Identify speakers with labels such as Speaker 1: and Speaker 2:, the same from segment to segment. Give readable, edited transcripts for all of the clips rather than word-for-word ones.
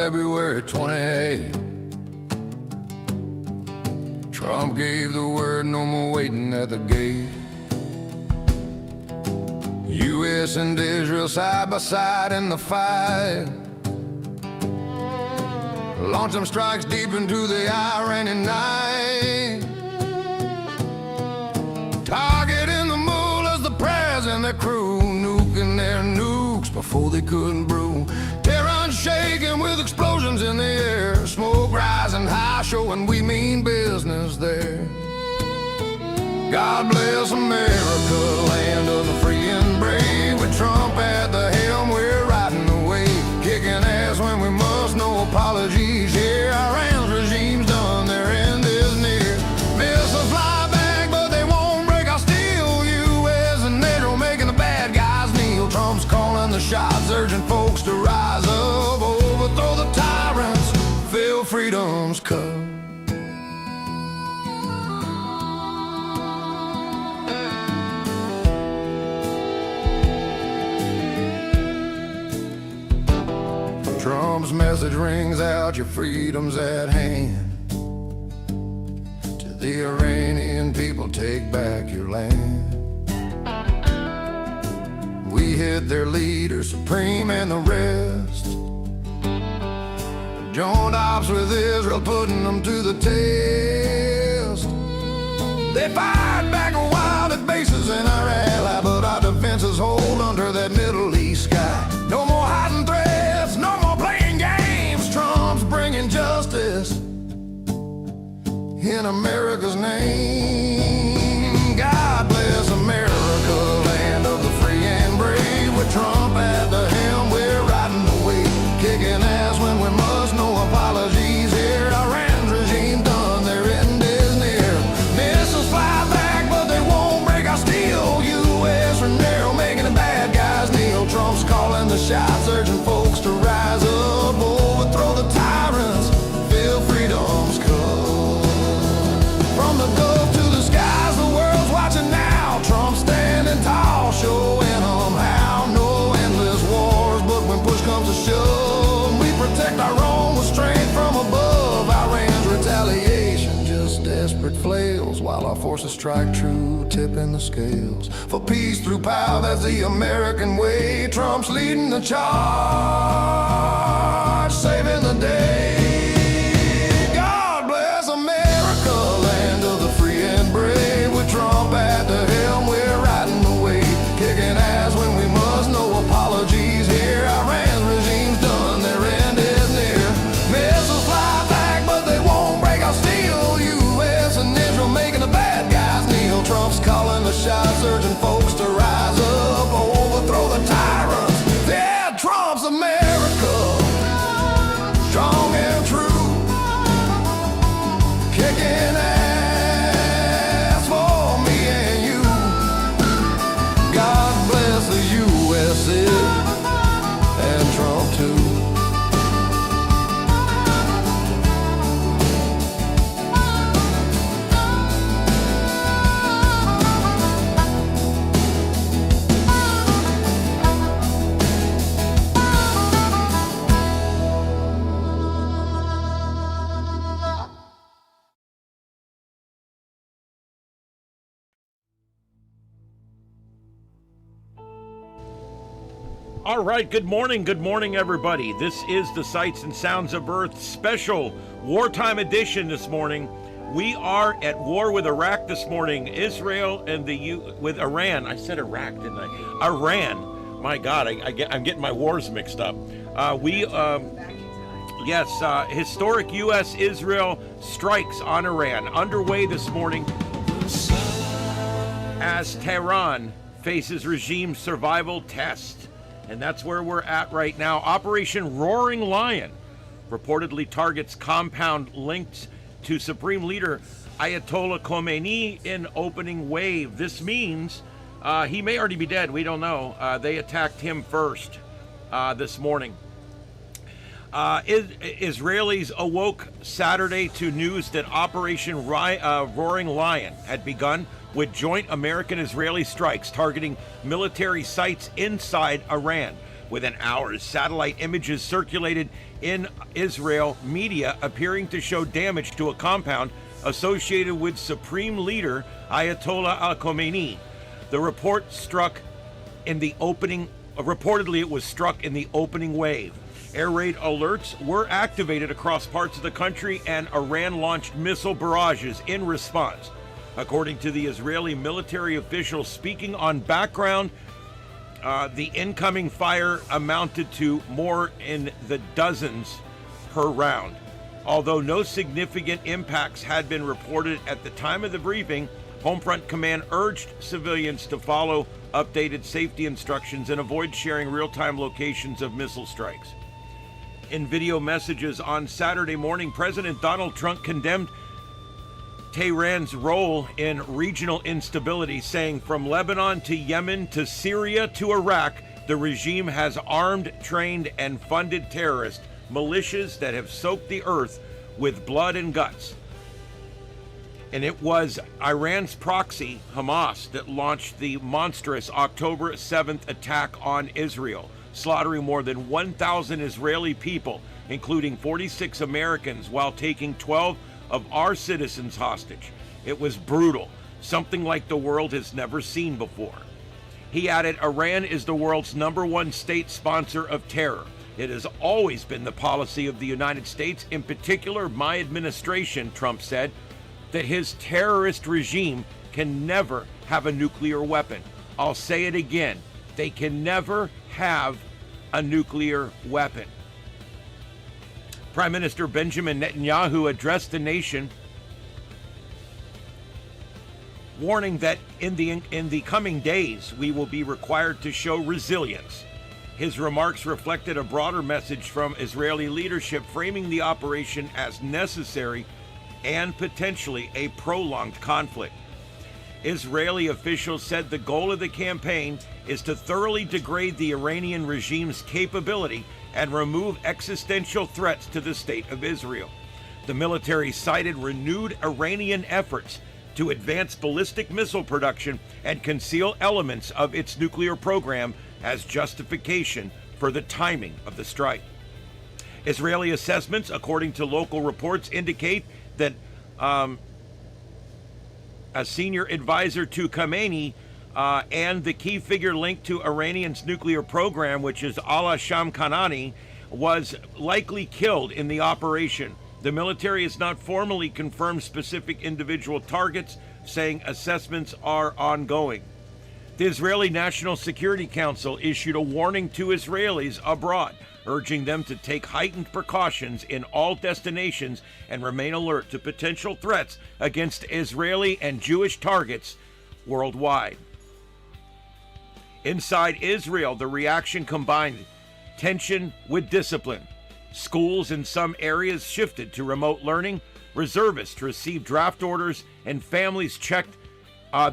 Speaker 1: February 28th. Trump gave the word, no more waiting at the gate. U.S. and Israel side by side in the fight. Launch them strikes deep into the Iranian night. Targeting the mullahs, the prayers and their crew, nuking their nukes before they couldn't brew. Tehran shaking with explosions in the air, smoke rising high, showing we mean business there. God bless America, land of the free and brave. With Trump at the helm, we're riding the wave, kicking ass when we must, no apologies here. Iran's regime's done, their end is near. Missiles fly back, but they won't break our steel. U.S. and NATO making the bad guys kneel. Trump's calling the shots, urging folks to rise up, overthrow the tyrants, fill freedom's cup. Trump's message rings out, your freedom's at hand. To the Iranian people, take back your land. We hit their leader, Supreme and the rest. Joined ops with Israel, putting them to the test. They fired back a while at bases in our ally, but our defenses hold under that Middle East sky. No more hiding threats, no more playing games. Trump's bringing justice in America's name. God bless America, land of the free and brave. With Trump at the helm, we're riding the wave, kicking ass when we must, no apologies here. Iran's regime done, their end is near. Missiles fly back, but they won't break our steel. U.S. and NATO making the bad guys kneel. Trump's calling the shots, urging folks to rise up, overthrow the tyrants, fill freedom's cup. From the Gulf to the skies, the world's watching now. Trump standing tall, showing them how. No endless wars, but when push comes to shove, we protect our own with strength from above. Iran's retaliation, just desperate flails, while our forces strike true, tipping the scales. For peace through power, that's the American way. Trump's leading the charge, saving the day. God bless America, land of the free and brave. With Trump at the helm, we're riding the wave, kicking ass when we must, no apologies here. Iran's regime's done, their end is near. Missiles fly back, but they won't break our steel. U.S. and Israel making the bad guys kneel. Trump's calling the shots, urging folks to rise up, overthrow the tyrants. Yeah, Trump's America, strong and true, kicking ass for me and you. God bless the USA and Trump too.
Speaker 2: All right, good morning, everybody. This is the Sights and Sounds of Earth special wartime edition this morning. We are at war with Iraq this morning. Israel and with Iran. I said Iraq, didn't I? Iran. My God, I'm getting my wars mixed up. Historic U.S.-Israel strikes on Iran underway this morning as Tehran faces regime survival test. And that's where we're at right now. Operation Roaring Lion reportedly targets compound linked to Supreme Leader Ayatollah Khamenei in opening wave. This means he may already be dead. We don't know. They attacked him first this morning. Israelis awoke Saturday to news that Operation Roaring Lion had begun with joint American-Israeli strikes targeting military sites inside Iran. Within hours, satellite images circulated in Israel media appearing to show damage to a compound associated with Supreme Leader Ayatollah Ali Khamenei. The report reportedly it was struck in the opening wave. Air raid alerts were activated across parts of the country, and Iran launched missile barrages in response. According to the Israeli military official speaking on background, the incoming fire amounted to more in the dozens per round. Although no significant impacts had been reported at the time of the briefing, Homefront Command urged civilians to follow updated safety instructions and avoid sharing real-time locations of missile strikes. In video messages on Saturday morning, President Donald Trump condemned Tehran's role in regional instability, saying, "From Lebanon to Yemen to Syria to Iraq, the regime has armed, trained, and funded terrorist militias that have soaked the earth with blood and guts." And it was Iran's proxy, Hamas, that launched the monstrous October 7th attack on Israel, slaughtering more than 1,000 Israeli people, including 46 Americans, while taking 12 of our citizens hostage. It was brutal, something like the world has never seen before. He added, Iran is the world's #1 state sponsor of terror. It has always been the policy of the United States, in particular my administration, Trump said, that his terrorist regime can never have a nuclear weapon. I'll say it again. They can never have a nuclear weapon. Prime Minister Benjamin Netanyahu addressed the nation, warning that in the coming days we will be required to show resilience. His remarks reflected a broader message from Israeli leadership, framing the operation as necessary and potentially a prolonged conflict. Israeli officials said the goal of the campaign is to thoroughly degrade the Iranian regime's capability and remove existential threats to the state of Israel. The military cited renewed Iranian efforts to advance ballistic missile production and conceal elements of its nuclear program as justification for the timing of the strike. Israeli assessments, according to local reports, indicate that a senior advisor to Kmeni and the key figure linked to Iranian's nuclear program, which is Ali Khamenei, was likely killed in the operation. The military has not formally confirmed specific individual targets, saying assessments are ongoing. The Israeli National Security Council issued a warning to Israelis abroad, urging them to take heightened precautions in all destinations and remain alert to potential threats against Israeli and Jewish targets worldwide. Inside Israel, the reaction combined tension with discipline. Schools in some areas shifted to remote learning, reservists received draft orders, and families checked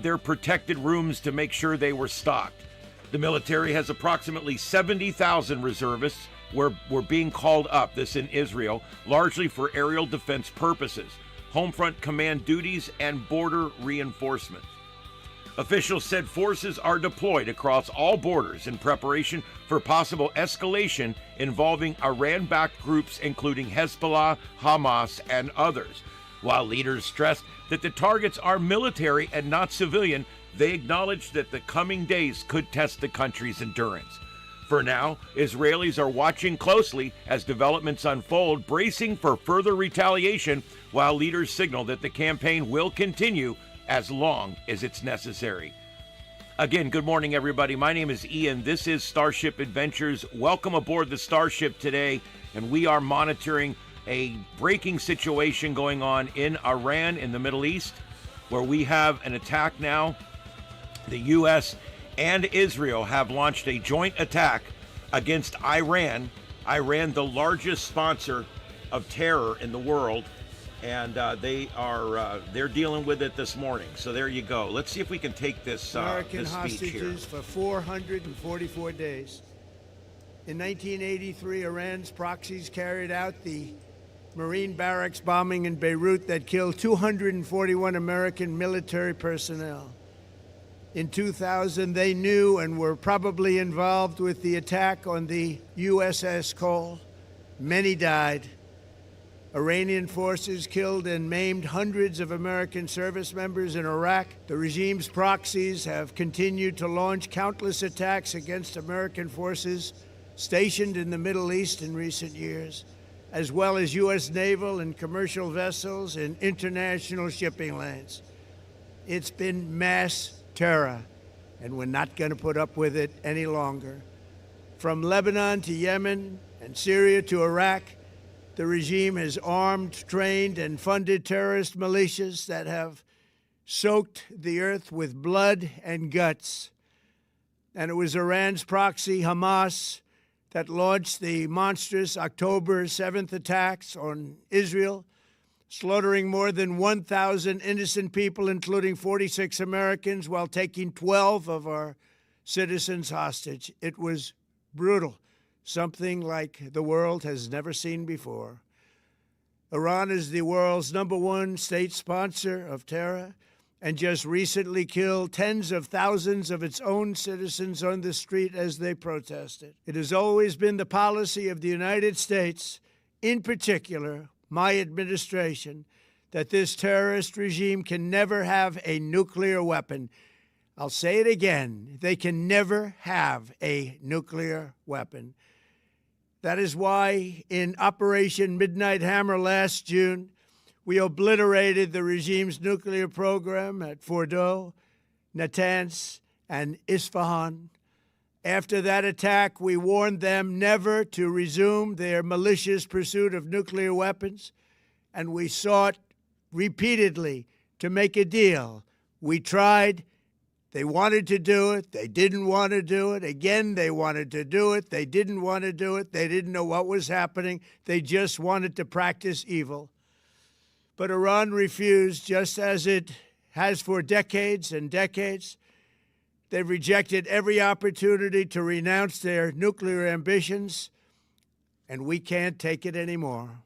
Speaker 2: their protected rooms to make sure they were stocked. The military has approximately 70,000 reservists were being called up, this in Israel, largely for aerial defense purposes, Homefront Command duties, and border reinforcement. Officials said forces are deployed across all borders in preparation for possible escalation involving Iran-backed groups including Hezbollah, Hamas, and others. While leaders stressed that the targets are military and not civilian, they acknowledged that the coming days could test the country's endurance. For now, Israelis are watching closely as developments unfold, bracing for further retaliation, while leaders signal that the campaign will continue as long as it's necessary. Again, good morning, everybody. My name is Ian. This is Starship Adventures. Welcome aboard the Starship today, and we are monitoring a breaking situation going on in Iran in the Middle East, where we have an attack now. The U.S. and Israel have launched a joint attack against Iran. Iran, the largest sponsor of terror in the world, and they're dealing with it this morning. So there you go. Let's see if we can take this
Speaker 3: American
Speaker 2: this speech here.
Speaker 3: hostages for 444 days. In 1983, Iran's proxies carried out the Marine barracks bombing in Beirut that killed 241 American military personnel. In 2000, they knew and were probably involved with the attack on the USS Cole. Many died. Iranian forces killed and maimed hundreds of American service members in Iraq. The regime's proxies have continued to launch countless attacks against American forces stationed in the Middle East in recent years, as well as U.S. naval and commercial vessels in international shipping lanes. It's been mass terror, and we're not going to put up with it any longer. From Lebanon to Yemen and Syria to Iraq, the regime has armed, trained, and funded terrorist militias that have soaked the earth with blood and guts. And it was Iran's proxy, Hamas, that launched the monstrous October 7th attacks on Israel, slaughtering more than 1,000 innocent people, including 46 Americans, while taking 12 of our citizens hostage. It was brutal, something like the world has never seen before. Iran is the world's #1 state sponsor of terror and just recently killed tens of thousands of its own citizens on the street as they protested. It has always been the policy of the United States, in particular, my administration, that this terrorist regime can never have a nuclear weapon. I'll say it again, they can never have a nuclear weapon. That is why in Operation Midnight Hammer last June, we obliterated the regime's nuclear program at Fordow, Natanz, and Isfahan. After that attack, we warned them never to resume their malicious pursuit of nuclear weapons, and we sought repeatedly to make a deal. We tried. They wanted to do it. They didn't want to do it. Again, they wanted to do it. They didn't want to do it. They didn't know what was happening. They just wanted to practice evil. But Iran refused, just as it has for decades and decades. They've rejected every opportunity to renounce their nuclear ambitions, and we can't take it anymore.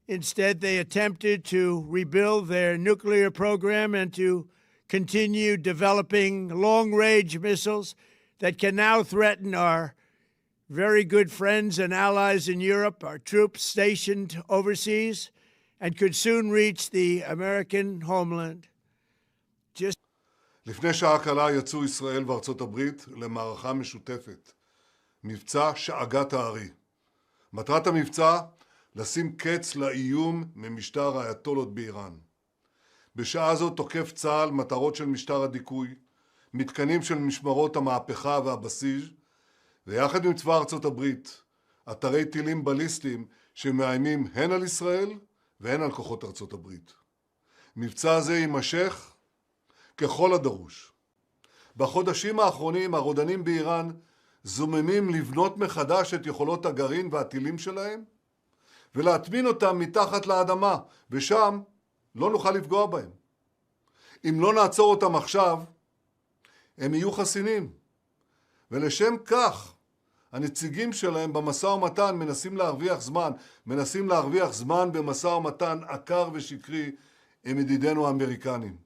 Speaker 3: Instead, they attempted to rebuild their nuclear program and to continue developing long-range missiles that can now threaten our very good friends and allies in Europe, our troops stationed overseas, and could soon reach the American homeland.
Speaker 4: לפני שעה קלה יצאו ישראל וארצות הברית למערכה משותפת, מבצע שאגת הארי. מטרת המבצע, לשים קץ לאיום ממשטר האייתולות באיראן. בשעה זו תוקף צה"ל מטרות של משטר הדיכוי, מתקנים של משמרות המהפכה והבסיס, ויחד עם צבא ארצות הברית, אתרי טילים בליסטיים שמאיימים הן על ישראל והן על כוחות ארצות הברית. מבצע זה יימשך ככל הדרוש. בחודשים האחרונים הרודנים באיראן זוממים לבנות מחדש את יכולות הגרעין והטילים שלהם ולהטמין אותם מתחת לאדמה, ושם לא נוכל לפגוע בהם. אם לא נעצור אותם עכשיו, הם יהיו חסינים. ולשם כך, הנציגים שלהם במשא ומתן מנסים להרוויח זמן במשא ומתן עקר ושקרי עם ידידינו האמריקנים.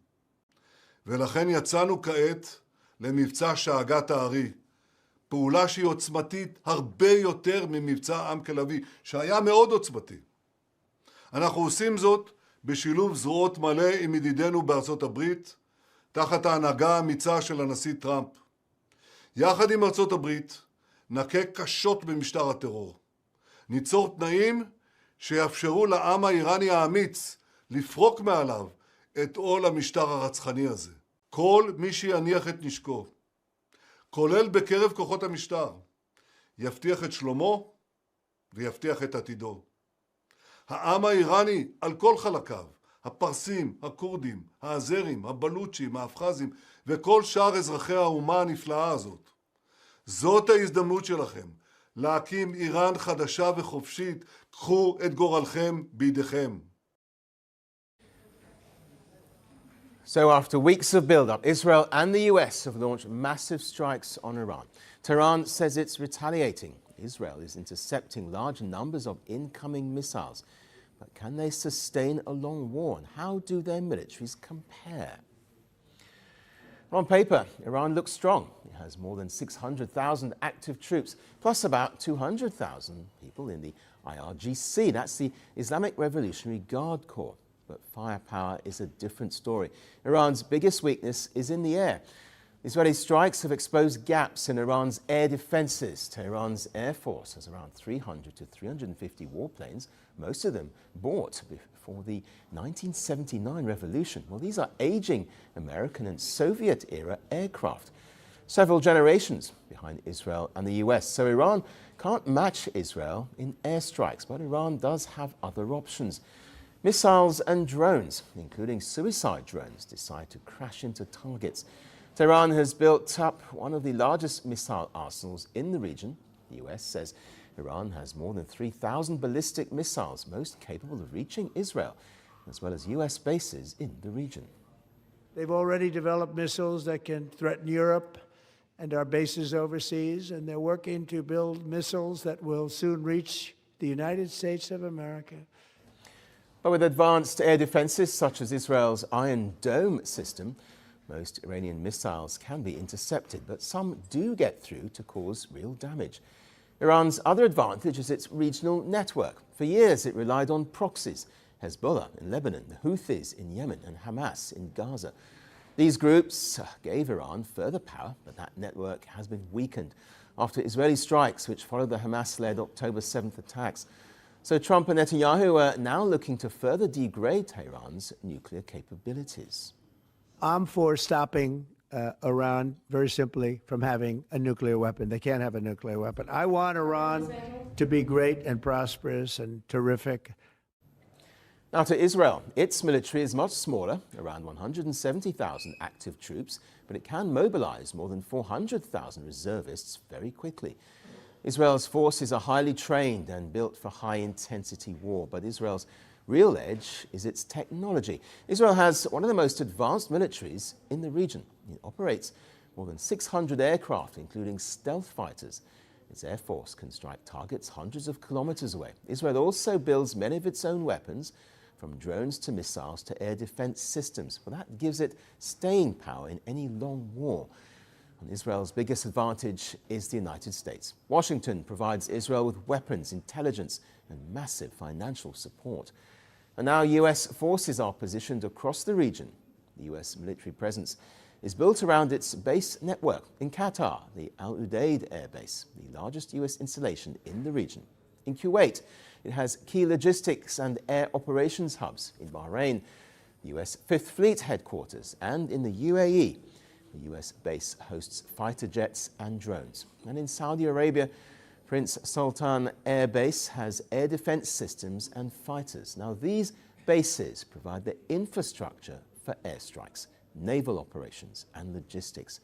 Speaker 4: ולכן יצאנו כעת למבצע שאגת הארי, פעולה שהיא עוצמתית הרבה יותר ממבצע עם כלבי, שהיה מאוד עוצמתי. אנחנו עושים זאת בשילוב זרועות מלא עם ידידינו בארצות הברית, תחת ההנהגה האמיצה של הנשיא טראמפ. יחד עם ארצות הברית, נכה קשות במשטר הטרור. ניצור תנאים שיאפשרו לעם האיראני האמיץ לפרוק מעליו את עול המשטר הרצחני הזה. כל מי שיניח את נשקו, כולל בקרב כוחות המשטר, יבטיח את שלומו ויבטיח את עתידו. העם האיראני על כל חלקיו, הפרסים, הכורדים, האזרים, הבלוצ'ים, האפחזים וכל שאר אזרחי האומה הנפלאה הזאת. זאת ההזדמנות שלכם, להקים איראן חדשה וחופשית. קחו את גורלכם בידיכם.
Speaker 5: So after weeks of build-up, Israel and the US have launched massive strikes on Iran. Tehran says it's retaliating. Israel is intercepting large numbers of incoming missiles. But can they sustain a long war? And how do their militaries compare? On paper, Iran looks strong. It has more than 600,000 active troops, plus about 200,000 people in the IRGC. That's the Islamic Revolutionary Guard Corps. But firepower is a different story. Iran's biggest weakness is in the air. Israeli strikes have exposed gaps in Iran's air defenses. Tehran's air force has around 300 to 350 warplanes, most of them bought before the 1979 revolution. Well, these are aging American and Soviet-era aircraft, several generations behind Israel and the US. So Iran can't match Israel in airstrikes, but Iran does have other options. Missiles and drones, including suicide drones, decide to crash into targets. Tehran has built up one of the largest missile arsenals in the region. The US says Iran has more than 3,000 ballistic missiles, most capable of reaching Israel, as well as US bases in the region.
Speaker 3: They've already developed missiles that can threaten Europe and our bases overseas, and they're working to build missiles that will soon reach the United States of America.
Speaker 5: But with advanced air defenses such as Israel's Iron Dome system, most Iranian missiles can be intercepted, but some do get through to cause real damage. Iran's other advantage is its regional network. For years, it relied on proxies: Hezbollah in Lebanon, the Houthis in Yemen, and Hamas in Gaza. These groups gave Iran further power, but that network has been weakened after Israeli strikes which followed the Hamas-led October 7th attacks. So Trump and Netanyahu are now looking to further degrade Tehran's nuclear capabilities.
Speaker 3: I'm for stopping Iran, very simply, from having a nuclear weapon. They can't have a nuclear weapon. I want Iran to be great and prosperous and terrific.
Speaker 5: Now to Israel. Its military is much smaller, around 170,000 active troops, but it can mobilize more than 400,000 reservists very quickly. Israel's forces are highly trained and built for high-intensity war, but Israel's real edge is its technology. Israel has one of the most advanced militaries in the region. It operates more than 600 aircraft, including stealth fighters. Its air force can strike targets hundreds of kilometers away. Israel also builds many of its own weapons, from drones to missiles to air defense systems. Well, that gives it staying power in any long war. And Israel's biggest advantage is the United States. Washington provides Israel with weapons, intelligence, and massive financial support. And now US forces are positioned across the region. The US military presence is built around its base network in Qatar, the Al Udeid Air Base, the largest US installation in the region. In Kuwait, it has key logistics and air operations hubs. In Bahrain, the US Fifth Fleet headquarters, and in the UAE, the US base hosts fighter jets and drones. And in Saudi Arabia, Prince Sultan Air Base has air defense systems and fighters. Now, these bases provide the infrastructure for airstrikes, naval operations, and logistics.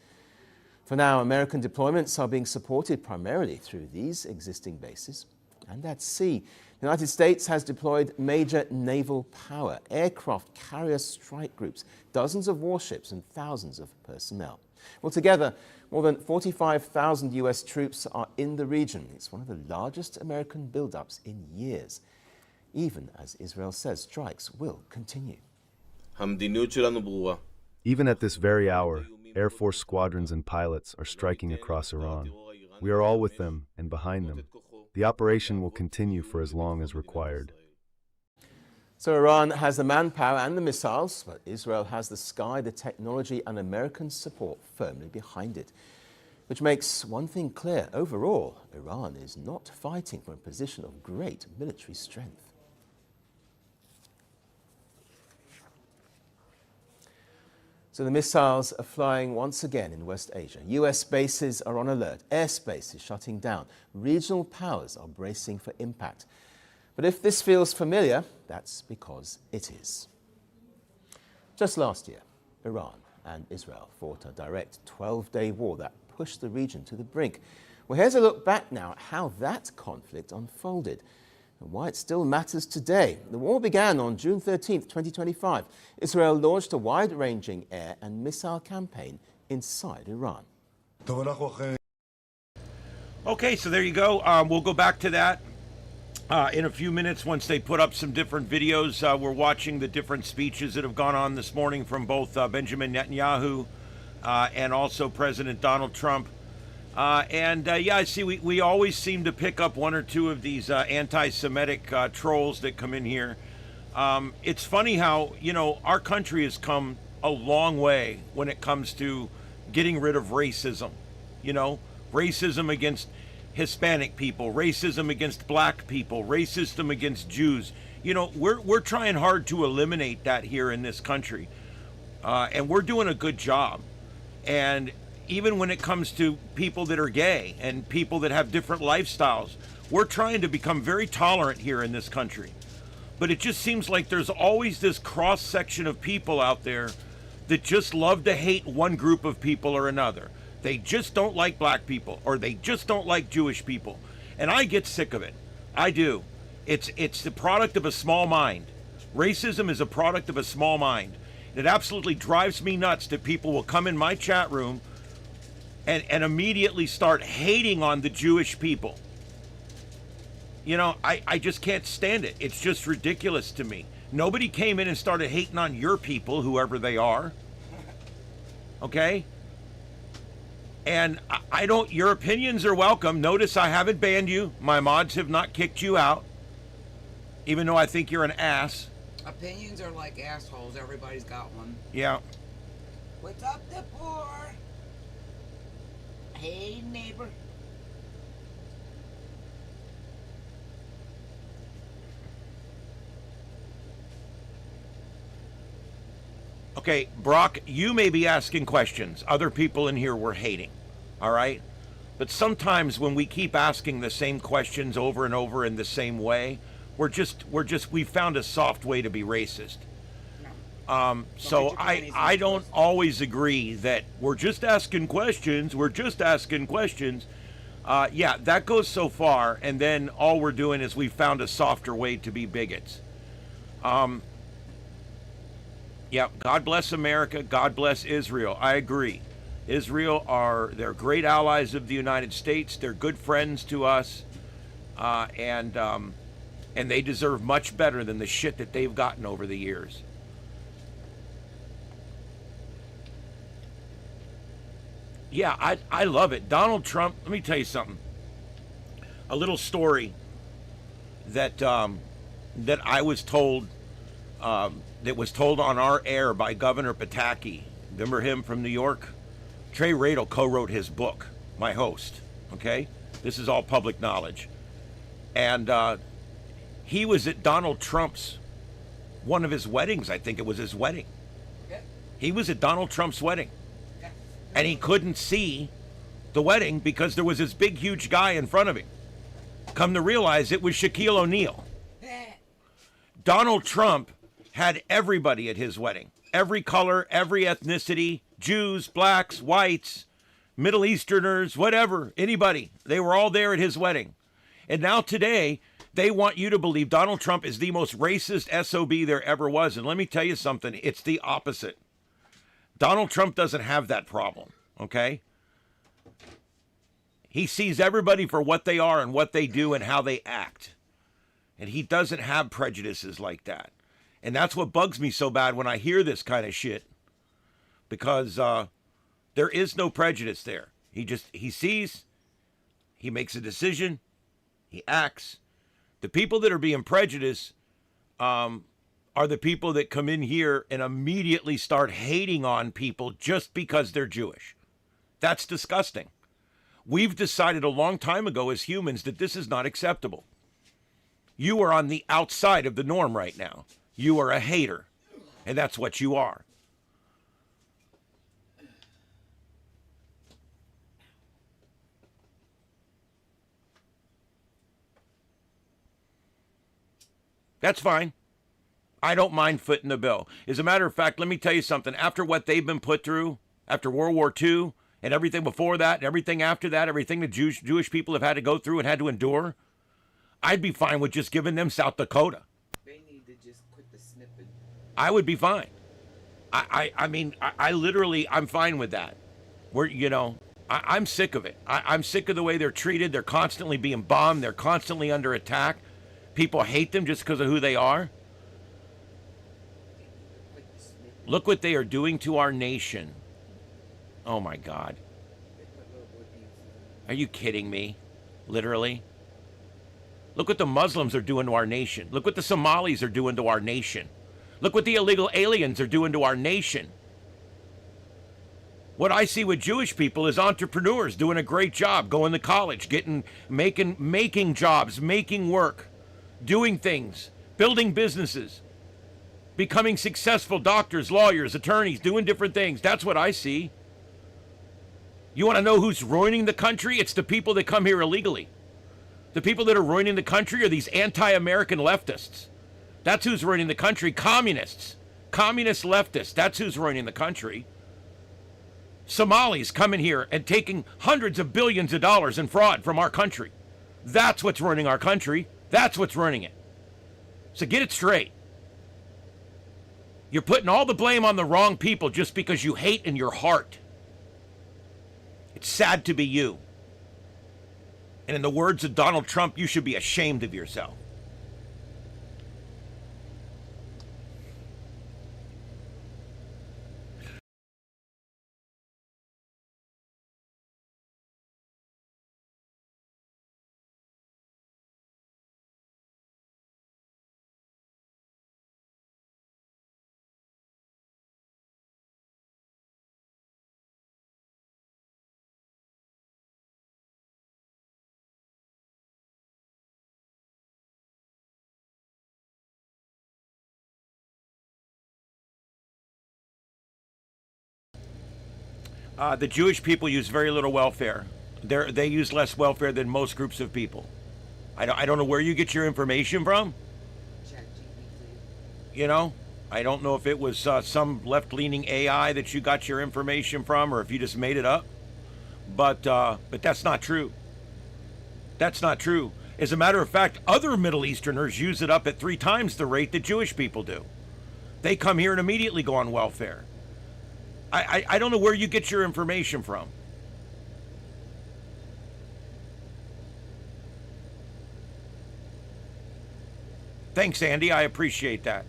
Speaker 5: For now, American deployments are being supported primarily through these existing bases. And at sea, the United States has deployed major naval power, aircraft carrier strike groups, dozens of warships, and thousands of personnel. Well, together, more than 45,000 US troops are in the region. It's one of the largest American buildups in years, even as Israel says strikes will continue.
Speaker 6: Even at this very hour, Air Force squadrons and pilots are striking across Iran. We are all with them and behind them. The operation will continue for as long as required.
Speaker 5: So Iran has the manpower and the missiles, but Israel has the sky, the technology, and American support firmly behind it. Which makes one thing clear: overall, Iran is not fighting from a position of great military strength. So the missiles are flying once again in West Asia. US bases are on alert. Airspace is shutting down. Regional powers are bracing for impact. But if this feels familiar, that's because it is. Just last year, Iran and Israel fought a direct 12-day war that pushed the region to the brink. Well, here's a look back now at how that conflict unfolded and why it still matters today. The war began on June 13th, 2025. Israel launched a wide-ranging air and missile campaign inside Iran.
Speaker 2: Okay, so there you go. We'll go back to that in a few minutes once they put up some different videos. We're watching the different speeches that have gone on this morning from both Benjamin Netanyahu and also President Donald Trump. Yeah, I see we always seem to pick up one or two of these anti-Semitic trolls that come in here. It's funny how, our country has come a long way when it comes to getting rid of racism. Racism against Hispanic people, racism against black people, racism against Jews. We're trying hard to eliminate that here in this country. And we're doing a good job. And even when it comes to people that are gay and people that have different lifestyles, we're trying to become very tolerant here in this country. But it just seems like there's always this cross section of people out there that just love to hate one group of people or another. They just don't like black people, or they just don't like Jewish people. And I get sick of it. I do. It's the product of a small mind. Racism is a product of a small mind. It absolutely drives me nuts that people will come in my chat room and immediately start hating on the Jewish people. I just can't stand it. It's just ridiculous to me. Nobody came in and started hating on your people, whoever they are. Okay? And I don't, your opinions are welcome. Notice I haven't banned you. My mods have not kicked you out. Even though I think you're an ass.
Speaker 7: Opinions are like assholes. Everybody's got one.
Speaker 2: Yeah.
Speaker 7: What's up, the poor? Hey, neighbor.
Speaker 2: Okay, Brock, you may be asking questions. Other people in here were hating. All right? But sometimes when we keep asking the same questions over and over in the same way, we found a soft way to be racist. So I don't always agree that we're just asking questions. Yeah, that goes so far, and then all we're doing is we found a softer way to be bigots. Yeah, God bless America. God bless Israel. I agree. Israel they're great allies of the United States. They're good friends to us, and they deserve much better than the shit that they've gotten over the years. Yeah, I love it. Donald Trump, let me tell you something. A little story that I was told, that was told on our air by Governor Pataki. Remember him from New York? Trey Radel co-wrote his book, my host, okay? This is all public knowledge. And he was at Donald Trump's, one of his weddings, I think it was his wedding.
Speaker 7: Okay.
Speaker 2: He was at Donald Trump's wedding. And he couldn't see the wedding because there was this big, huge guy in front of him. Come to realize it was Shaquille O'Neal. Donald Trump had everybody at his wedding. Every color, every ethnicity, Jews, blacks, whites, Middle Easterners, whatever, anybody. They were all there at his wedding. And now today, they want you to believe Donald Trump is the most racist SOB there ever was. And let me tell you something, it's the opposite. Donald Trump doesn't have that problem, okay? He sees everybody for what they are and what they do and how they act. And he doesn't have prejudices like that. And that's what bugs me so bad when I hear this kind of shit. Because there is no prejudice there. He sees, he makes a decision, he acts. The people that are being prejudiced are the people that come in here and immediately start hating on people just because they're Jewish. That's disgusting. We've decided a long time ago as humans that this is not acceptable. You are on the outside of the norm right now. You are a hater, and that's what you are. That's fine. I don't mind footing the bill. As a matter of fact, let me tell you something. After what they've been put through, after World War II, and everything before that, and everything after that, everything the Jewish people have had to go through and had to endure, I'd be fine with just giving them South Dakota.
Speaker 7: They need to just quit the snipping.
Speaker 2: I would be fine. I mean, literally, I'm fine with that. I'm sick of it. I'm sick of the way they're treated. They're constantly being bombed. They're constantly under attack. People hate them just because of who they are. Look what they are doing to our nation. Oh my God. Are you kidding me? Literally? Look what the Muslims are doing to our nation. Look what the Somalis are doing to our nation. Look what the illegal aliens are doing to our nation. What I see with Jewish people is entrepreneurs doing a great job, going to college, making jobs, making work, doing things, building businesses, becoming successful doctors, lawyers, attorneys, doing different things. That's what I see. You want to know who's ruining the country? It's the people that come here illegally. The people that are ruining the country are these anti-American leftists. That's who's ruining the country. Communists. Communist leftists. That's who's ruining the country. Somalis coming here and taking hundreds of billions of dollars in fraud from our country. That's what's ruining our country. That's what's ruining it. So get it straight. You're putting all the blame on the wrong people just because you hate in your heart. It's sad to be you. And in the words of Donald Trump, you should be ashamed of yourself. The Jewish people use very little welfare. They use less welfare than most groups of people. I don't know where you get your information from. You know, I don't know if it was some left-leaning AI that you got your information from, or if you just made it up. But that's not true. That's not true. As a matter of fact, other Middle Easterners use it up at 3 times the rate that Jewish people do. They come here and immediately go on welfare. I don't know where you get your information from. Thanks, Andy. I appreciate that.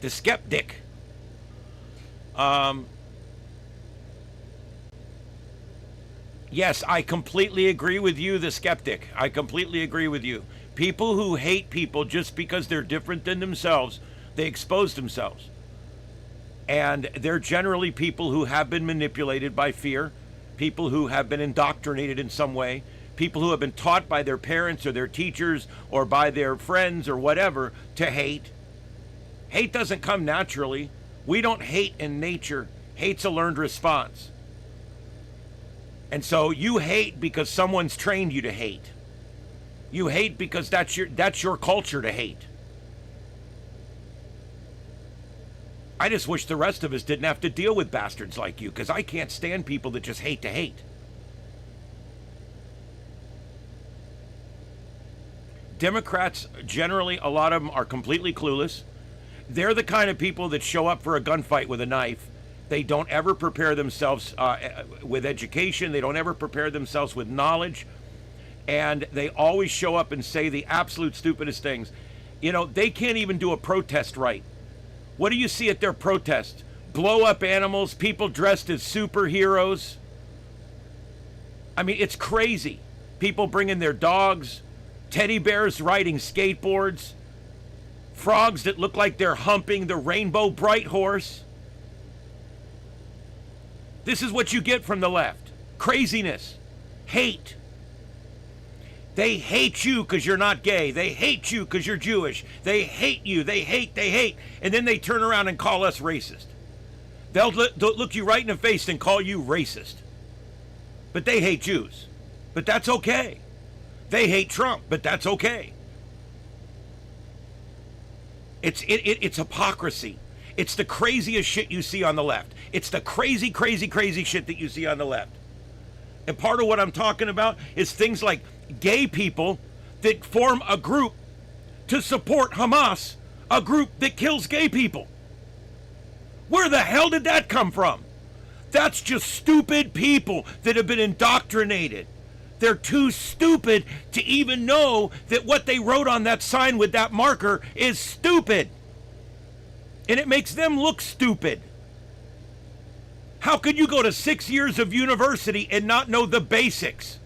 Speaker 2: The skeptic. Yes, I completely agree with you, the skeptic. I completely agree with you. People who hate people just because they're different than themselves, they expose themselves. And they're generally people who have been manipulated by fear, people who have been indoctrinated in some way, people who have been taught by their parents or their teachers or by their friends or whatever to hate. Hate doesn't come naturally. We don't hate in nature. Hate's a learned response. And so you hate because someone's trained you to hate. You hate because that's your culture to hate. I just wish the rest of us didn't have to deal with bastards like you, because I can't stand people that just hate to hate. Democrats, generally, a lot of them are completely clueless. They're the kind of people that show up for a gunfight with a knife. They don't ever prepare themselves with education. They don't ever prepare themselves with knowledge. And they always show up and say the absolute stupidest things. You know, they can't even do a protest right. What do you see at their protests? Blow up animals, people dressed as superheroes. I mean, it's crazy. People bringing their dogs, teddy bears riding skateboards, frogs that look like they're humping the rainbow bright horse. This is what you get from the left. Craziness. Hate. They hate you because you're not gay. They hate you because you're Jewish. They hate you. They hate. And then they turn around and call us racist. They'll look you right in the face and call you racist. But they hate Jews. But that's okay. They hate Trump. But that's okay. It's hypocrisy. It's the craziest shit you see on the left. It's the crazy shit that you see on the left. And part of what I'm talking about is things like gay people that form a group to support Hamas, a group that kills gay people. Where the hell did that come from? That's just stupid people that have been indoctrinated. They're too stupid to even know that what they wrote on that sign with that marker is stupid. And it makes them look stupid. How could you go to 6 years of university and not know the basics?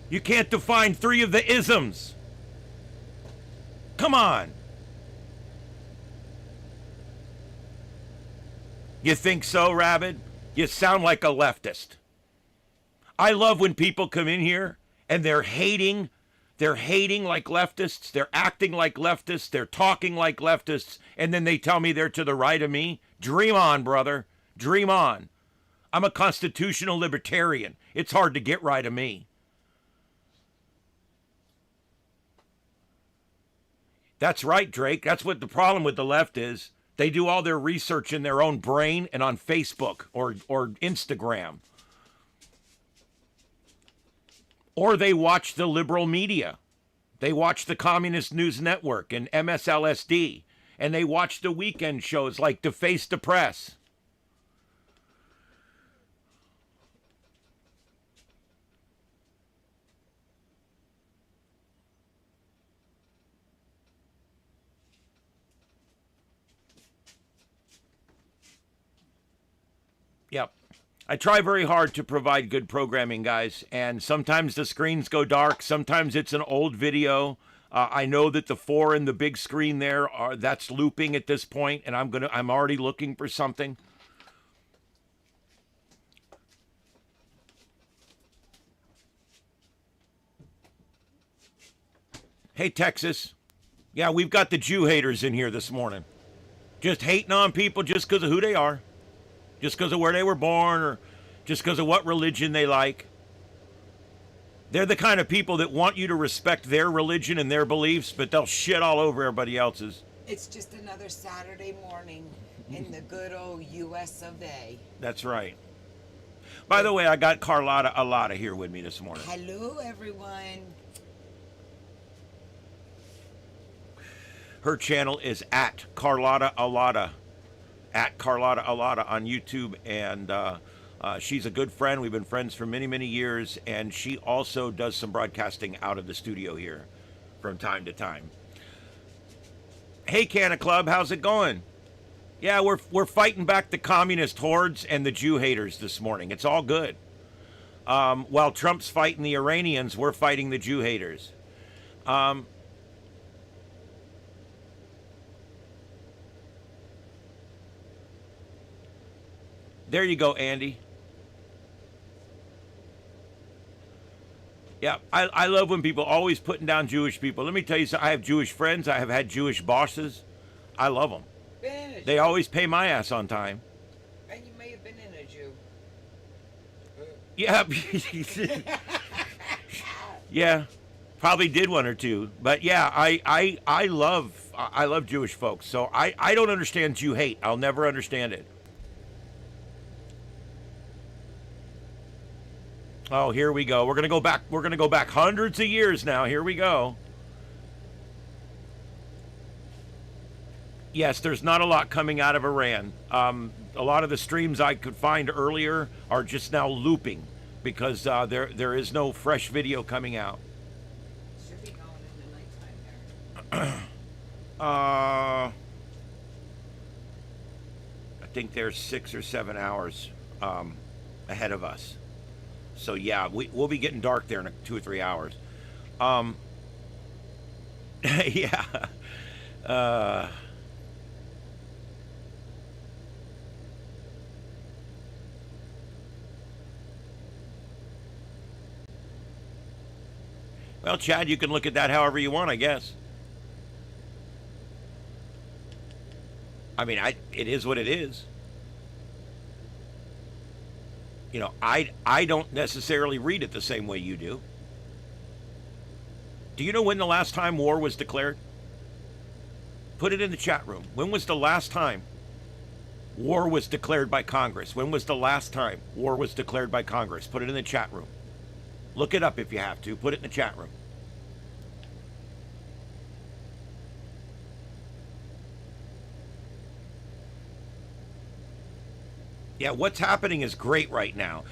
Speaker 2: You can't define 3 of the isms. Come on. You think so, Rabid? You sound like a leftist. I love when people come in here and they're hating like leftists, they're acting like leftists, they're talking like leftists, and then they tell me they're to the right of me. Dream on, brother. Dream on. I'm a constitutional libertarian. It's hard to get right of me. That's right, Drake. That's what the problem with the left is. They do all their research in their own brain and on Facebook or Instagram. Or they watch the liberal media. They watch the Communist News Network and MSLSD. And they watch the weekend shows like Deface the Press. Yep. I try very hard to provide good programming, guys, and sometimes the screens go dark. Sometimes it's an old video. I know that the 4 in the big screen there that's looping at this point, and I'm already looking for something. Hey, Texas. Yeah, we've got the Jew haters in here this morning. Just hating on people just because of who they are. Just because of where they were born or just because of what religion they like. They're the kind of people that want you to respect their religion and their beliefs, but they'll shit all over everybody else's.
Speaker 7: It's just another Saturday morning in the good old U.S. of A.
Speaker 2: That's right. By the way, I got Carlotta Alada here with me this morning.
Speaker 7: Hello, everyone.
Speaker 2: Her channel is at Carlotta Alada. At Carlotta Alada on YouTube, and she's a good friend. We've been friends for many, many years, and she also does some broadcasting out of the studio here from time to time. Hey, Canna Club, how's it going? Yeah, we're fighting back the communist hordes and the Jew haters this morning. It's all good. While Trump's fighting the Iranians, we're fighting the Jew haters. There you go, Andy. Yeah, I love when people always putting down Jewish people. Let me tell you something. I have Jewish friends. I have had Jewish bosses. I love them. They always pay my ass on time.
Speaker 7: And you may have been in a Jew.
Speaker 2: Yeah. Yeah, probably did 1 or 2. But yeah, I love Jewish folks. So I don't understand Jew hate. I'll never understand it. Oh, here we go. We're going to go back. We're going to go back hundreds of years now. Here we go. Yes, there's not a lot coming out of Iran. A lot of the streams I could find earlier are just now looping because there is no fresh video coming out.
Speaker 7: Should be going in the nighttime there.
Speaker 2: I think they're 6 or 7 hours ahead of us. So yeah, we'll be getting dark there in 2 or 3 hours. Yeah. Well, Chad, you can look at that however you want, I guess. I mean, it is what it is. You know, I don't necessarily read it the same way you do. Do you know when the last time war was declared? Put it in the chat room. When was the last time war was declared by Congress? When was the last time war was declared by Congress? Put it in the chat room. Look it up if you have to. Put it in the chat room. Yeah, what's happening is great right now.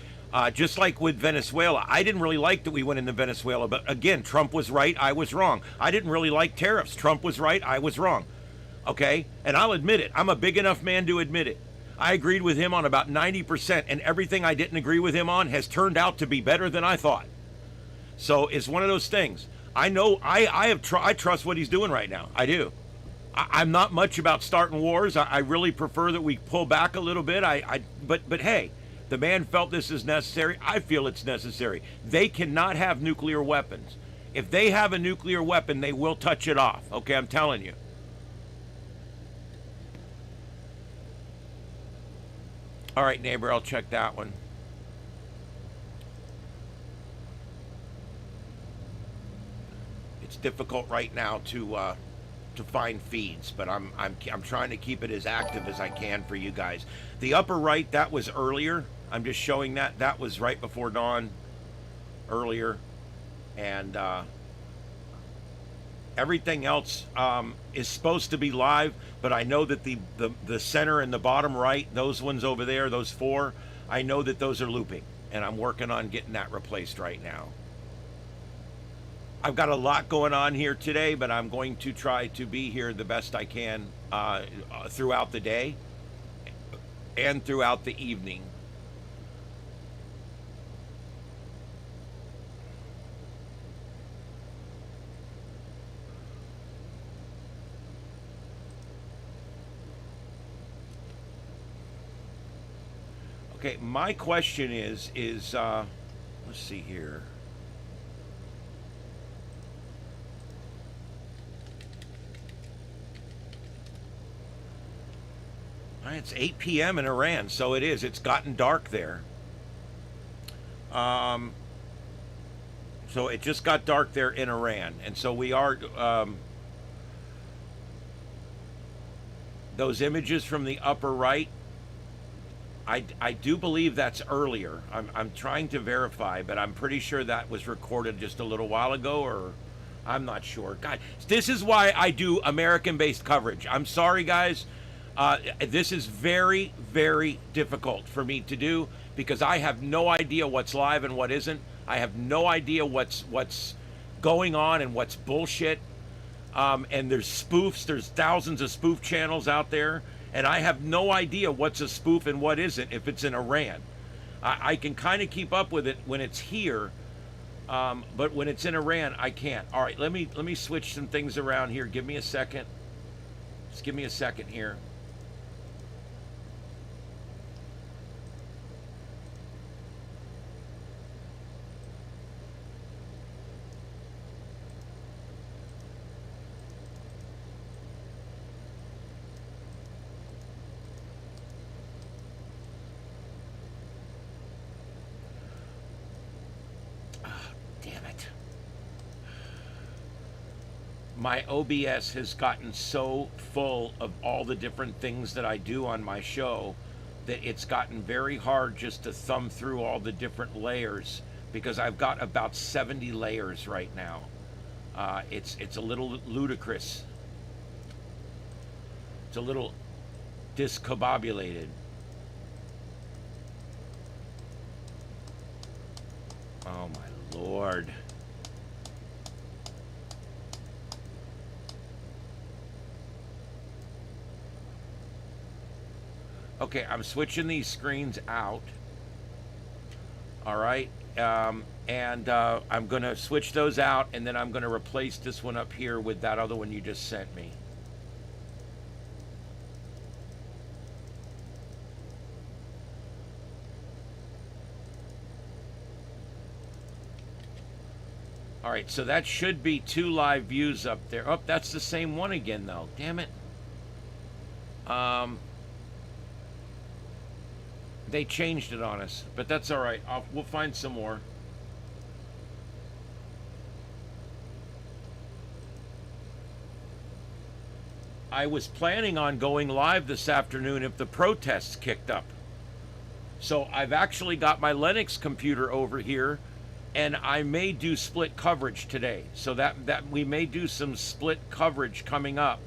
Speaker 2: Just like with Venezuela, I didn't really like that we went into Venezuela, but again, Trump was right, I was wrong. I didn't really like tariffs. Trump was right, I was wrong. Okay? And I'll admit it. I'm a big enough man to admit it. I agreed with him on about 90%, and everything I didn't agree with him on has turned out to be better than I thought. So it's one of those things. I know I trust what he's doing right now. I do. I'm not much about starting wars. I really prefer that we pull back a little bit. But hey, the man felt this is necessary. I feel it's necessary. They cannot have nuclear weapons. If they have a nuclear weapon, they will touch it off. Okay, I'm telling you. All right, neighbor, I'll check that one. It's difficult right now to find feeds, but I'm trying to keep it as active as I can for you guys. The upper right, that was earlier. I'm just showing that was right before dawn, earlier, and everything else is supposed to be live. But I know that the center and the bottom right, those ones over there, those four, I know that those are looping, and I'm working on getting that replaced right now. I've got a lot going on here today, but I'm going to try to be here the best I can throughout the day and throughout the evening. Okay, my question is let's see here. It's 8 p.m. in Iran, so it is. It's gotten dark there. So it just got dark there in Iran, and so we are. Those images from the upper right, I do believe that's earlier. I'm trying to verify, but I'm pretty sure that was recorded just a little while ago, or I'm not sure. God, this is why I do American-based coverage. I'm sorry, guys. This is very, very difficult for me to do because I have no idea what's live and what isn't. I have no idea what's going on and what's bullshit. And there's spoofs. There's thousands of spoof channels out there. And I have no idea what's a spoof and what isn't if it's in Iran. I can kind of keep up with it when it's here, but when it's in Iran, I can't. All right, let me switch some things around here. Give me a second. Just give me a second here. My OBS has gotten so full of all the different things that I do on my show that it's gotten very hard just to thumb through all the different layers because I've got about 70 layers right now. It's a little ludicrous. It's a little discombobulated. Oh my Lord. Okay, I'm switching these screens out. All right, and I'm going to switch those out, and then I'm going to replace this one up here with that other one you just sent me. All right, so that should be 2 live views up there. Oh, that's the same one again, though. Damn it. They changed it on us, but that's all right. We'll find some more. I was planning on going live this afternoon if the protests kicked up. So I've actually got my Linux computer over here, and I may do split coverage today. So that we may do some split coverage coming up.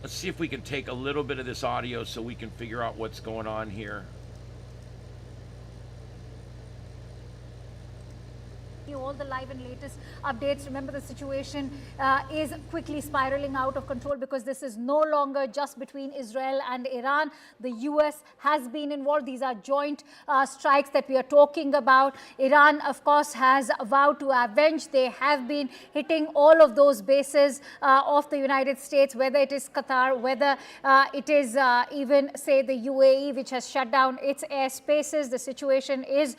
Speaker 2: Let's see if we can take a little bit of this audio so we can figure out what's going on here.
Speaker 8: all the live and latest updates. Remember, the situation is quickly spiraling out of control because this is no longer just between Israel and Iran. The US has been involved. These are joint strikes that we are talking about. Iran, of course, has vowed to avenge. They have been hitting all of those bases of the United States, whether it is Qatar, whether it is even, say, the UAE, which has shut down its airspaces. The situation is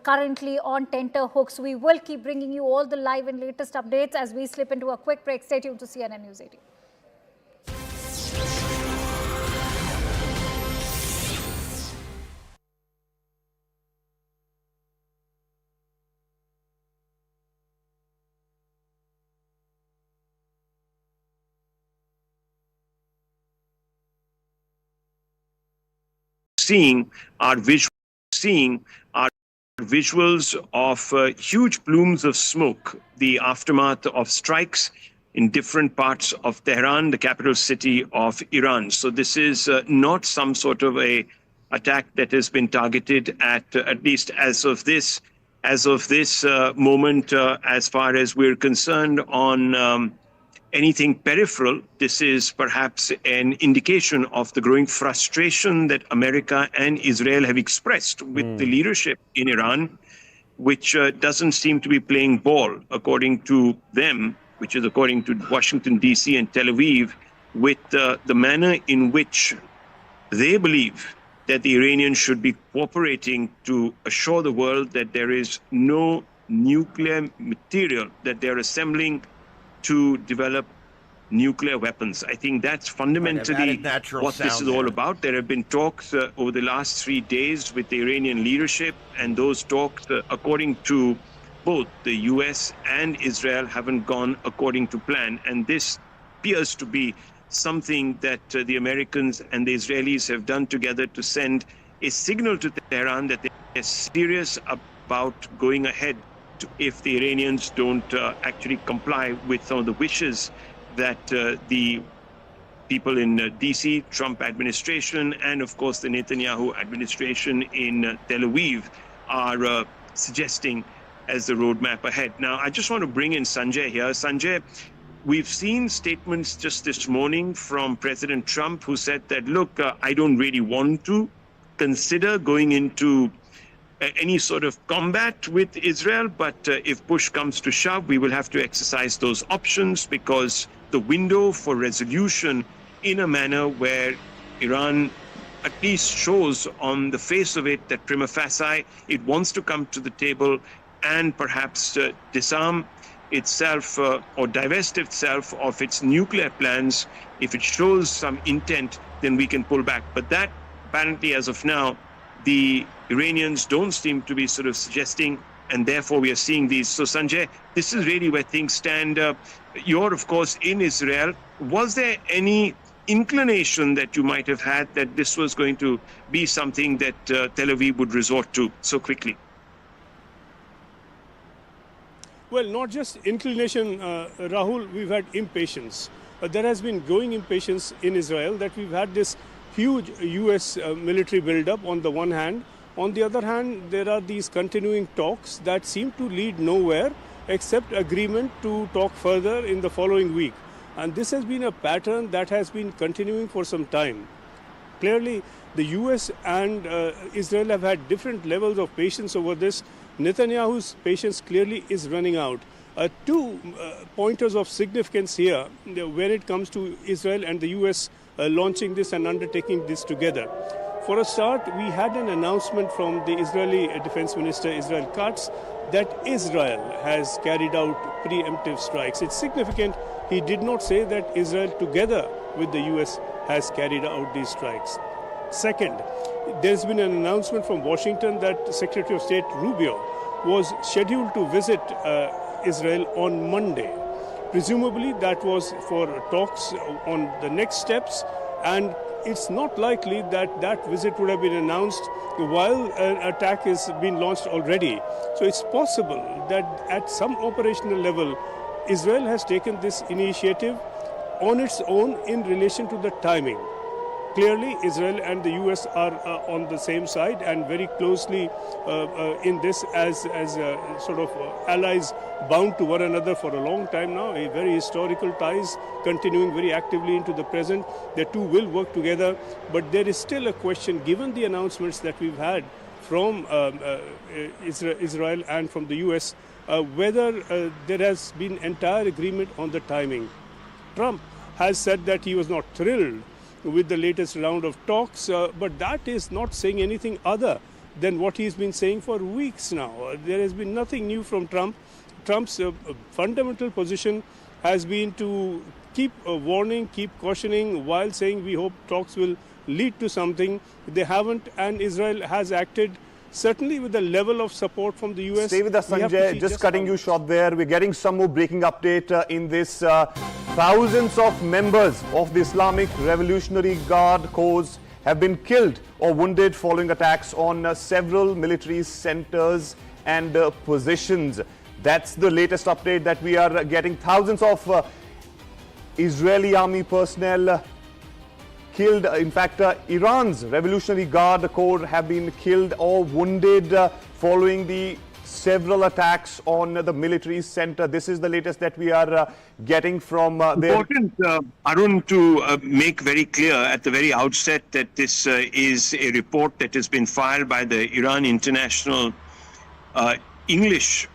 Speaker 8: currently on tenterhooks. We will keep bringing you all the live and latest updates as we slip into a quick break. Stay tuned to CNN News 18.
Speaker 9: Seeing are visuals of huge plumes of smoke, the aftermath of strikes in different parts of Tehran, the capital city of Iran. So this is not some sort of a attack that has been targeted at least as of this moment, as far as we're concerned, on anything peripheral. This is perhaps an indication of the growing frustration that America and Israel have expressed with the leadership in Iran, which doesn't seem to be playing ball, according to them, which is according to Washington, D.C. and Tel Aviv, with the manner in which they believe that the Iranians should be cooperating to assure the world that there is no nuclear material that they're assembling to develop nuclear weapons. I think that's fundamentally what this is all about. There have been talks over the last 3 days with the Iranian leadership, and those talks, according to both the US and Israel, haven't gone according to plan. And this appears to be something that the Americans and the Israelis have done together to send a signal to Tehran that they're serious about going ahead if the Iranians don't actually comply with some of the wishes that the people in DC, Trump administration, and of course the Netanyahu administration in Tel Aviv are suggesting as the roadmap ahead. Now, I just want to bring in Sanjay here. Sanjay, we've seen statements just this morning from President Trump, who said that, look, I don't really want to consider going into any sort of combat with Israel, but if push comes to shove, we will have to exercise those options, because the window for resolution in a manner where Iran at least shows on the face of it that prima facie it wants to come to the table and perhaps disarm itself or divest itself of its nuclear plans. If it shows some intent, then we can pull back. But that, apparently, as of now, the Iranians don't seem to be sort of suggesting, and therefore we are seeing these. So Sanjay, this is really where things stand. You're, of course, in Israel. Was there any inclination that you might have had that this was going to be something that Tel Aviv would resort to so quickly?
Speaker 10: Well, not just inclination, Rahul, we've had impatience. There has been growing impatience in Israel that we've had this huge US military buildup on the one hand. On the other hand, there are these continuing talks that seem to lead nowhere except agreement to talk further in the following week. And this has been a pattern that has been continuing for some time. Clearly, the US and Israel have had different levels of patience over this. Netanyahu's patience clearly is running out. Two pointers of significance here when it comes to Israel and the US launching this and undertaking this together. For a start, we had an announcement from the Israeli Defense Minister Israel Katz that Israel has carried out preemptive strikes. It's significant. He did not say that Israel, together with the US, has carried out these strikes. Second, there's been an announcement from Washington that Secretary of State Rubio was scheduled to visit Israel on Monday. Presumably that was for talks on the next steps, and it's not likely that that visit would have been announced while an attack has been launched already. So it's possible that at some operational level, Israel has taken this initiative on its own in relation to the timing. Clearly, Israel and the U.S. are on the same side and very closely in this as sort of allies bound to one another for a long time now, a very historical ties continuing very actively into the present. The two will work together, but there is still a question, given the announcements that we've had from Israel and from the U.S., whether there has been entire agreement on the timing. Trump has said that he was not thrilled with the latest round of talks, but that is not saying anything other than what he's been saying for weeks now. There has been nothing new from Trump. Trump's fundamental position has been to keep warning, keep cautioning, while saying we hope talks will lead to something. They haven't, and Israel has acted certainly with the level of support from the US.
Speaker 11: Stay with us, Sanjay. Just cutting you short there. We're getting some more breaking update in this. Thousands of members of the Islamic Revolutionary Guard Corps have been killed or wounded following attacks on several military centers and positions. That's the latest update that we are getting. Thousands of Israeli army personnel killed. In fact, Iran's Revolutionary Guard Corps have been killed or wounded following the several attacks on the military center. This is the latest that we are getting from there.
Speaker 9: Important, Arun, to make very clear at the very outset that this is a report that has been filed by the Iran International English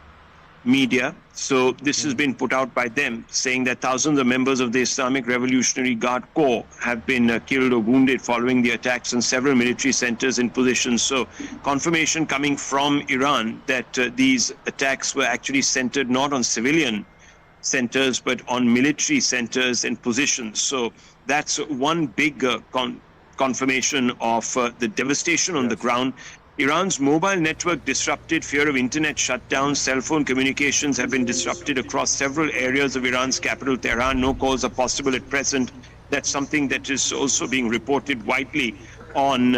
Speaker 9: media. So this has been put out by them, saying that thousands of members of the Islamic Revolutionary Guard Corps have been killed or wounded following the attacks on several military centers and positions. So confirmation coming from Iran that these attacks were actually centered not on civilian centers, but on military centers and positions. So that's one big confirmation of the devastation on the ground. Iran's mobile network disrupted, fear of internet shutdown, cell phone communications have been disrupted across several areas of Iran's capital, Tehran. No calls are possible at present. That's something that is also being reported widely on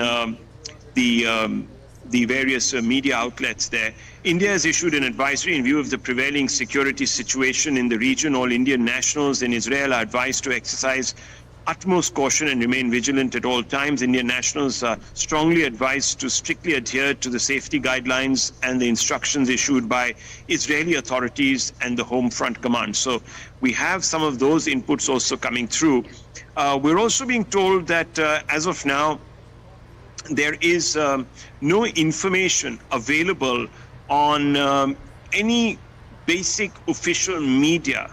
Speaker 9: the various media outlets there. India has issued an advisory in view of the prevailing security situation in the region. All Indian nationals in Israel are advised to exercise utmost caution and remain vigilant at all times. Indian nationals are strongly advised to strictly adhere to the safety guidelines and the instructions issued by Israeli authorities and the Home Front Command. So we have some of those inputs also coming through. We're also being told that as of now, there is no information available on any basic official media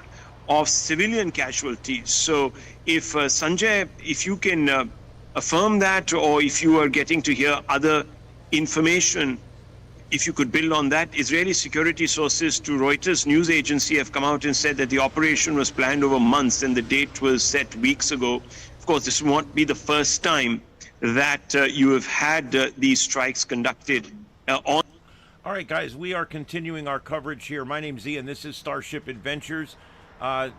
Speaker 9: of civilian casualties. So if Sanjay, if you can affirm that, or if you are getting to hear other information, if you could build on that. Israeli security sources to Reuters news agency have come out and said that the operation was planned over months and the date was set weeks ago. Of course, this won't be the first time that you have had these strikes conducted on.
Speaker 2: All right, guys, we are continuing our coverage here. My name's Ian. This is Starship Adventures.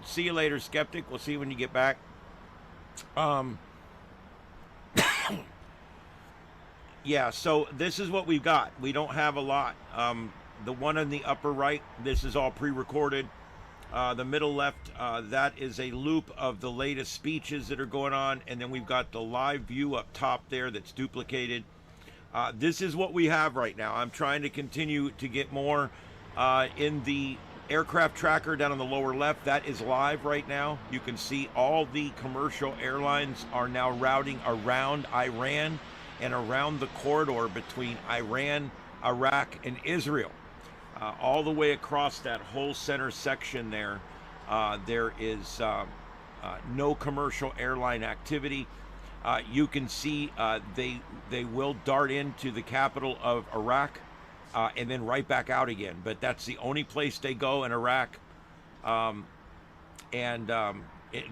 Speaker 2: See you later, Skeptic. We'll see you when you get back. Yeah, so this is what we've got. We don't have a lot. The one in the upper right, this is all pre-recorded. The middle left, that is a loop of the latest speeches that are going on. And then we've got the live view up top there that's duplicated. This is what we have right now. I'm trying to continue to get more in the aircraft tracker down on the lower left. That is live right now. You can see all the commercial airlines are now routing around Iran and around the corridor between Iran, Iraq, and Israel. All the way across that whole center section there, there is no commercial airline activity. You can see they will dart into the capital of Iraq and then right back out again. But that's the only place they go in Iraq.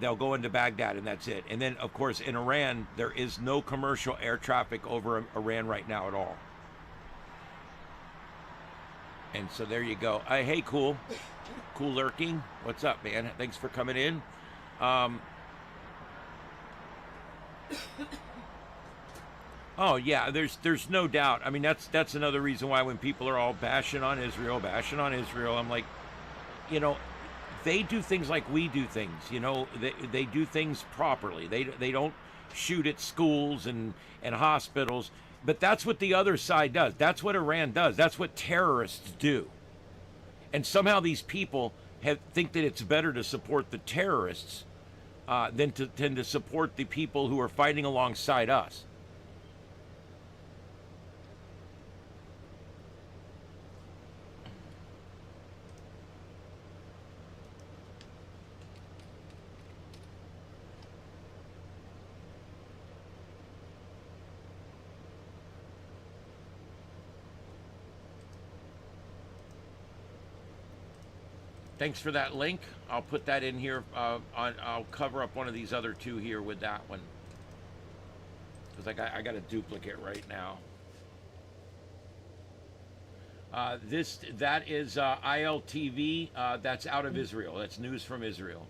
Speaker 2: They'll go into Baghdad, and that's it. And then, of course, in Iran, there is no commercial air traffic over Iran right now at all. And so there you go. Hey, Cool Lurking. What's up, man? Thanks for coming in. Oh yeah, there's no doubt. I mean, that's another reason why when people are all bashing on Israel, I'm like, you know, they do things like we do things. You know, they do things properly. They don't shoot at schools and hospitals. But that's what the other side does. That's what Iran does. That's what terrorists do. And somehow these people think that it's better to support the terrorists than to support the people who are fighting alongside us. Thanks for that link. I'll put that in here. I'll cover up one of these other two here with that one, because I got a duplicate right now. That is ILTV. That's out of Israel. That's news from Israel.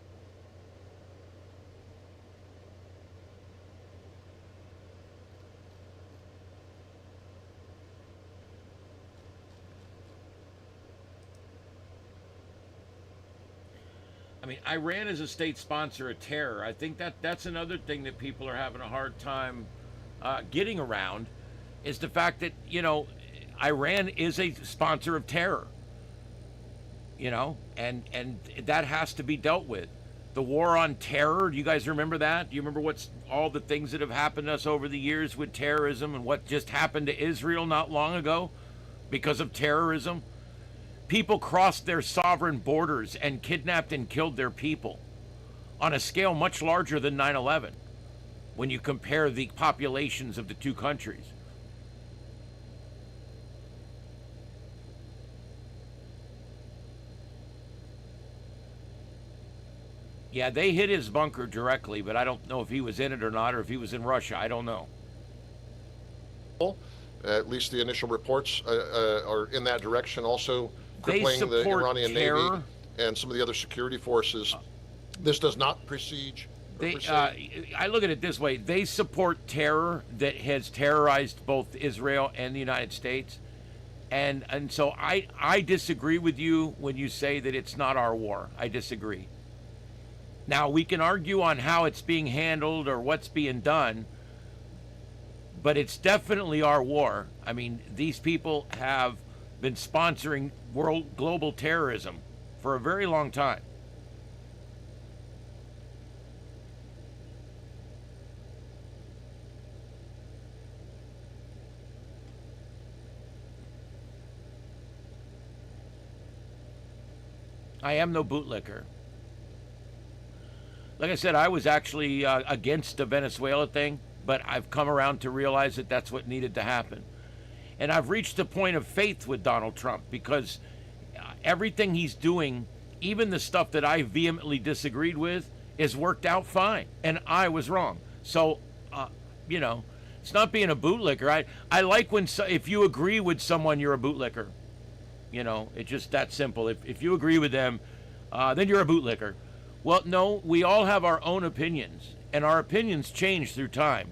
Speaker 2: I mean, Iran is a state sponsor of terror. I think that's another thing that people are having a hard time getting around, is the fact that, you know, Iran is a sponsor of terror, you know, and that has to be dealt with. The war on terror, do you guys remember that? Do you remember all the things that have happened to us over the years with terrorism, and what just happened to Israel not long ago because of terrorism? People crossed their sovereign borders and kidnapped and killed their people on a scale much larger than 9/11 when you compare the populations of the two countries. Yeah, they hit his bunker directly, but I don't know if he was in it or not, or if he was in Russia. I don't know.
Speaker 12: At least the initial reports are in that direction. Also,
Speaker 2: They
Speaker 12: crippling the
Speaker 2: support
Speaker 12: Iranian
Speaker 2: terror.
Speaker 12: Navy and some of the other security forces. This does not prestige.
Speaker 2: I look at it this way. They support terror that has terrorized both Israel and the United States. And so I disagree with you when you say that it's not our war. I disagree. Now, we can argue on how it's being handled or what's being done, but it's definitely our war. I mean, these people have been sponsoring global terrorism for a very long time. I am no bootlicker. Like I said, I was actually against the Venezuela thing, but I've come around to realize that that's what needed to happen. And I've reached a point of faith with Donald Trump, because everything he's doing, even the stuff that I vehemently disagreed with, is worked out fine. And I was wrong. So, you know, it's not being a bootlicker. I like when, if you agree with someone, you're a bootlicker. You know, it's just that simple. If you agree with them, then you're a bootlicker. Well, no, we all have our own opinions, and our opinions change through time.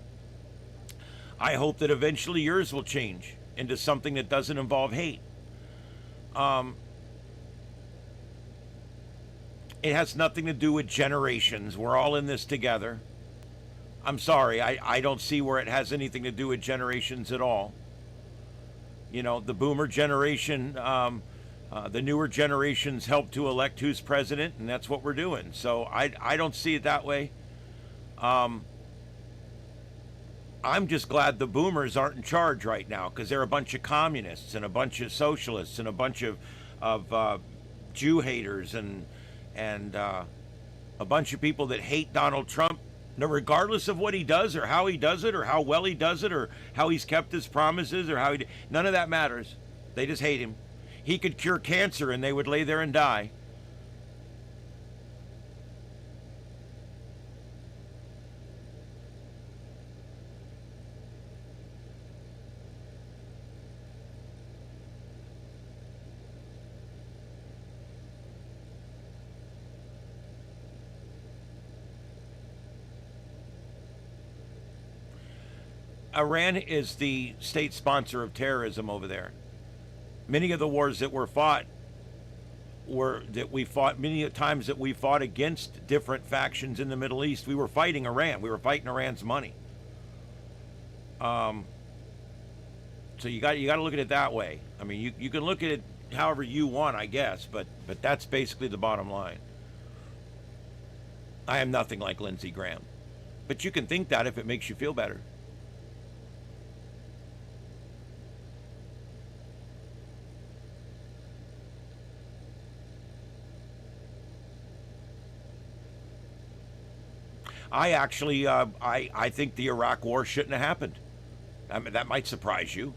Speaker 2: I hope that eventually yours will change into something that doesn't involve hate. It has nothing to do with generations. We're all in this together. I'm sorry, I don't see where it has anything to do with generations at all. You know, the boomer generation, the newer generations help to elect who's president, and that's what we're doing. So I don't see it that way. I'm just glad the boomers aren't in charge right now, because they're a bunch of communists and a bunch of socialists and a bunch of Jew haters and a bunch of people that hate Donald Trump, regardless of what he does or how he does it or how well he does it or how he's kept his promises or how none of that matters. They just hate him. He could cure cancer and they would lay there and die. Iran is the state sponsor of terrorism over there. Many of the wars that were fought we fought many times that we fought against different factions in the Middle East. We were fighting Iran. We were fighting Iran's money. So you got to look at it that way. I mean, you can look at it however you want, I guess, but that's basically the bottom line. I am nothing like Lindsey Graham, but you can think that if it makes you feel better. I actually, I think the Iraq War shouldn't have happened. I mean, that might surprise you.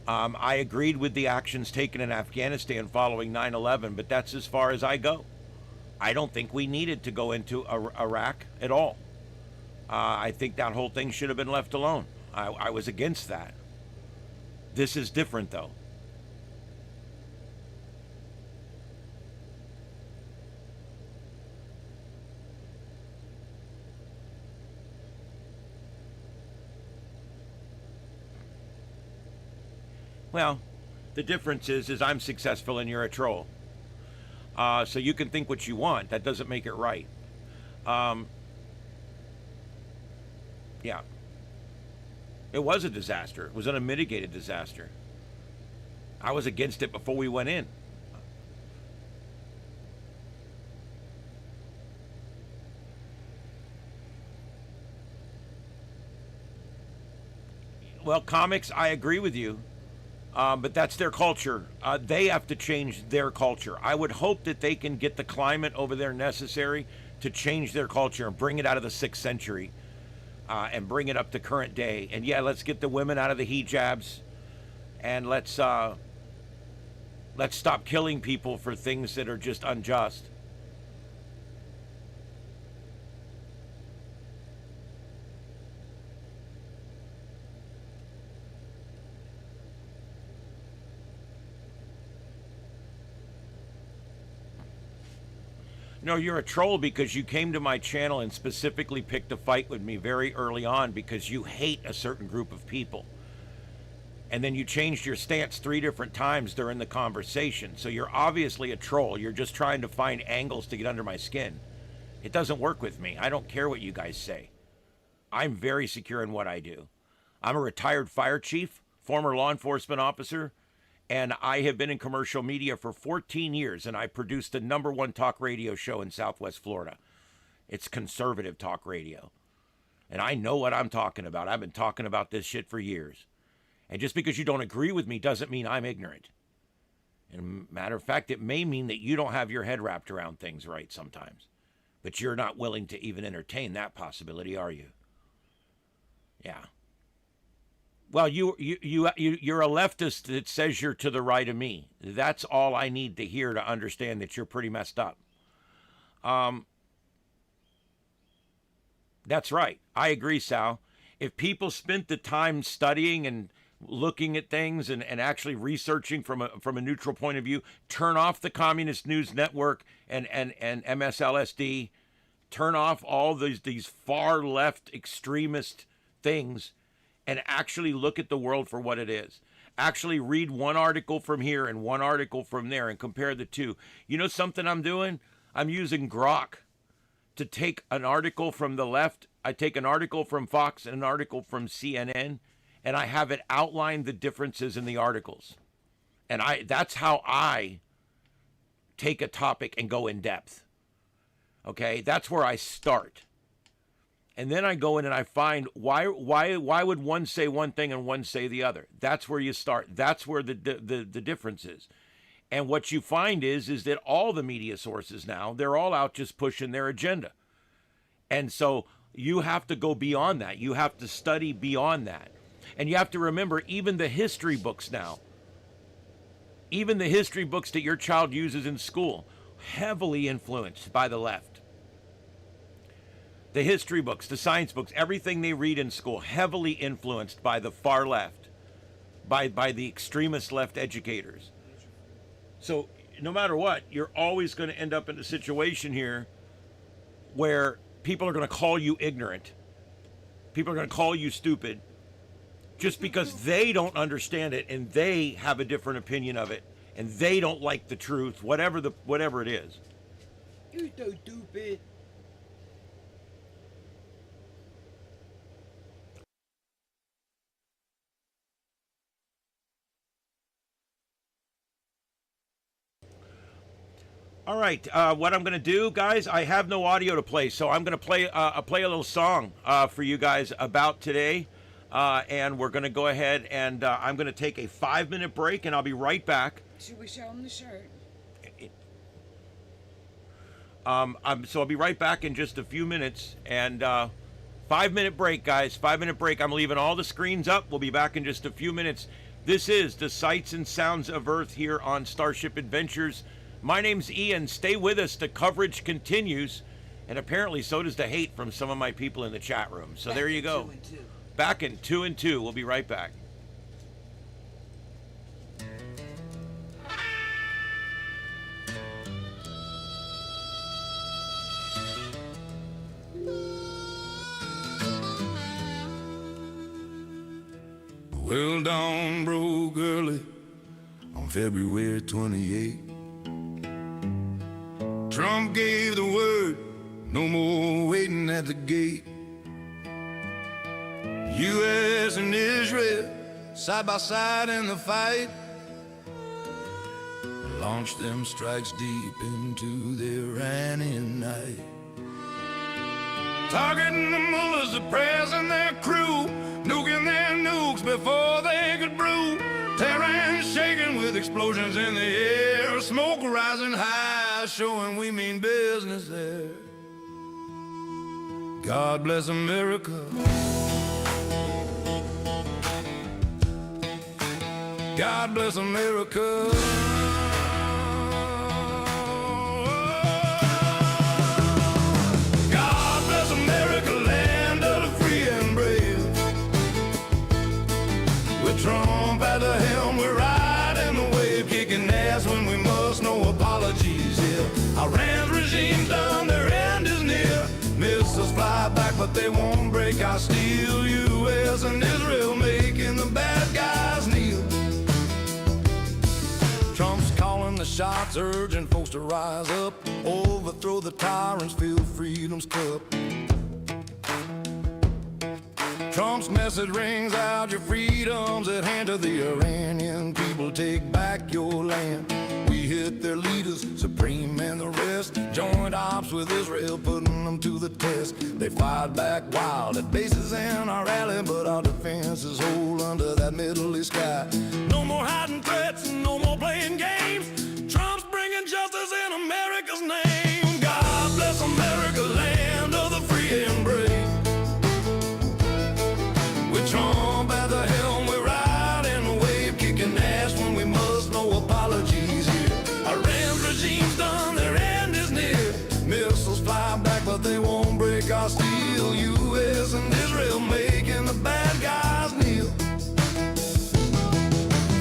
Speaker 2: I agreed with the actions taken in Afghanistan following 9/11, but that's as far as I go. I don't think we needed to go into Iraq at all. I think that whole thing should have been left alone. I was against that. This is different, though. Well, the difference is I'm successful and you're a troll. So you can think what you want. That doesn't make it right. Yeah. It was a disaster. It was an unmitigated disaster. I was against it before we went in. Well, comics, I agree with you. But that's their culture. They have to change their culture. I would hope that they can get the climate over there necessary to change their culture and bring it out of the 6th century and bring it up to current day. And yeah, let's get the women out of the hijabs, and let's stop killing people for things that are just unjust. No, you're a troll because you came to my channel and specifically picked a fight with me very early on because you hate a certain group of people. And then you changed your stance 3 different times during the conversation. So you're obviously a troll. You're just trying to find angles to get under my skin. It doesn't work with me. I don't care what you guys say. I'm very secure in what I do. I'm a retired fire chief, former law enforcement officer, and I have been in commercial media for 14 years, and I produced the #1 talk radio show in Southwest Florida. It's conservative talk radio. And I know what I'm talking about. I've been talking about this shit for years. And just because you don't agree with me doesn't mean I'm ignorant. And matter of fact, it may mean that you don't have your head wrapped around things right sometimes. But you're not willing to even entertain that possibility, are you? Yeah. Well, you're a leftist that says you're to the right of me. That's all I need to hear to understand that you're pretty messed up. That's right. I agree, Sal. If people spent the time studying and looking at things and actually researching from a neutral point of view, turn off the Communist News Network and MSLSD, turn off all these far left extremist things, and actually look at the world for what it is. Actually read one article from here and one article from there and compare the two. You know something I'm doing? I'm using Grok to take an article from the left. I take an article from Fox and an article from CNN, and I have it outline the differences in the articles. And that's how I take a topic and go in depth. Okay? That's where I start. And then I go in and I find why would one say one thing and one say the other? That's where you start. That's where the difference is. And what you find is that all the media sources now, they're all out just pushing their agenda. And so you have to go beyond that. You have to study beyond that. And you have to remember, even the history books now, even the history books that your child uses in school, heavily influenced by the left. The history books, the science books, everything they read in school, heavily influenced by the far left, by the extremist left educators. So no matter what, you're always going to end up in a situation here where people are going to call you ignorant. People are going to call you stupid just because they don't understand it and they have a different opinion of it. and they don't like the truth, whatever it is.
Speaker 13: You're so stupid.
Speaker 2: All right, what I'm going to do, guys, I have no audio to play, so I'm going to play a little song for you guys about today, and we're going to go ahead and I'm going to take a 5-minute break, and I'll be right back.
Speaker 7: Should we show them the shirt?
Speaker 2: So I'll be right back in just a few minutes, and 5-minute break, guys, 5-minute break. I'm leaving all the screens up. We'll be back in just a few minutes. This is the Sights and Sounds of Earth here on Starship Adventures. My name's Ian. Stay with us. The coverage continues. And apparently so does the hate from some of my people in the chat room. So there you go. Back in 2 and 2. We'll be right back.
Speaker 1: Well, dawn broke early on February 28th. Trump gave the word, no more waiting at the gate. U.S. and Israel, side by side in the fight, launched them strikes deep into the Iranian night. Targeting the mullahs, the press and their crew, nuking their nukes before they could brew. Tehran shaking with explosions in the air, smoke rising high, showing we mean business there. God bless America. God bless America. God bless America, land of the free and brave. With Trump at the helm, we're riding the wave, kicking ass when we must, no apologies here. Iran's regime's done, their end is near. Missiles fly back, but they won't break our steel. U.S. and Israel making the bad guys kneel. Trump's calling the shots, urging folks to rise up, overthrow the tyrants, fill freedom's cup. Trump's message rings out, your freedom's at hand. To the Iranian people, take back your land. We hit their leaders, Supreme and the rest, joint ops with Israel, putting them to the test. They fired back wild at bases in our alley, but our defenses hold under that Middle East sky. No more hiding threats, no more playing games. Trump's bringing justice in America's name. God bless America, land of the free and brave. With Trump at the helm, we're riding the wave, kicking ass when we must, no apologies here. Iran's regime's done, their end is near. Missiles fly back, but they won't break our steel. U.S. and Israel making the bad guys kneel.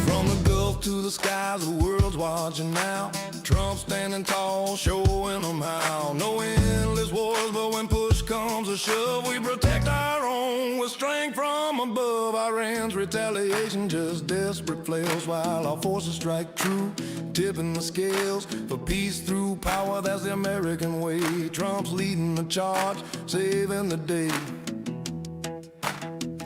Speaker 1: From the Gulf to the skies, the world's watching now. Trump standing tall, showing them how. No endless wars, but when push comes to shove, we protect our own with strength from above. Iran's retaliation, just desperate flails, while our forces strike true, tipping the scales for peace through power. That's the American way. Trump's leading the charge, saving the day.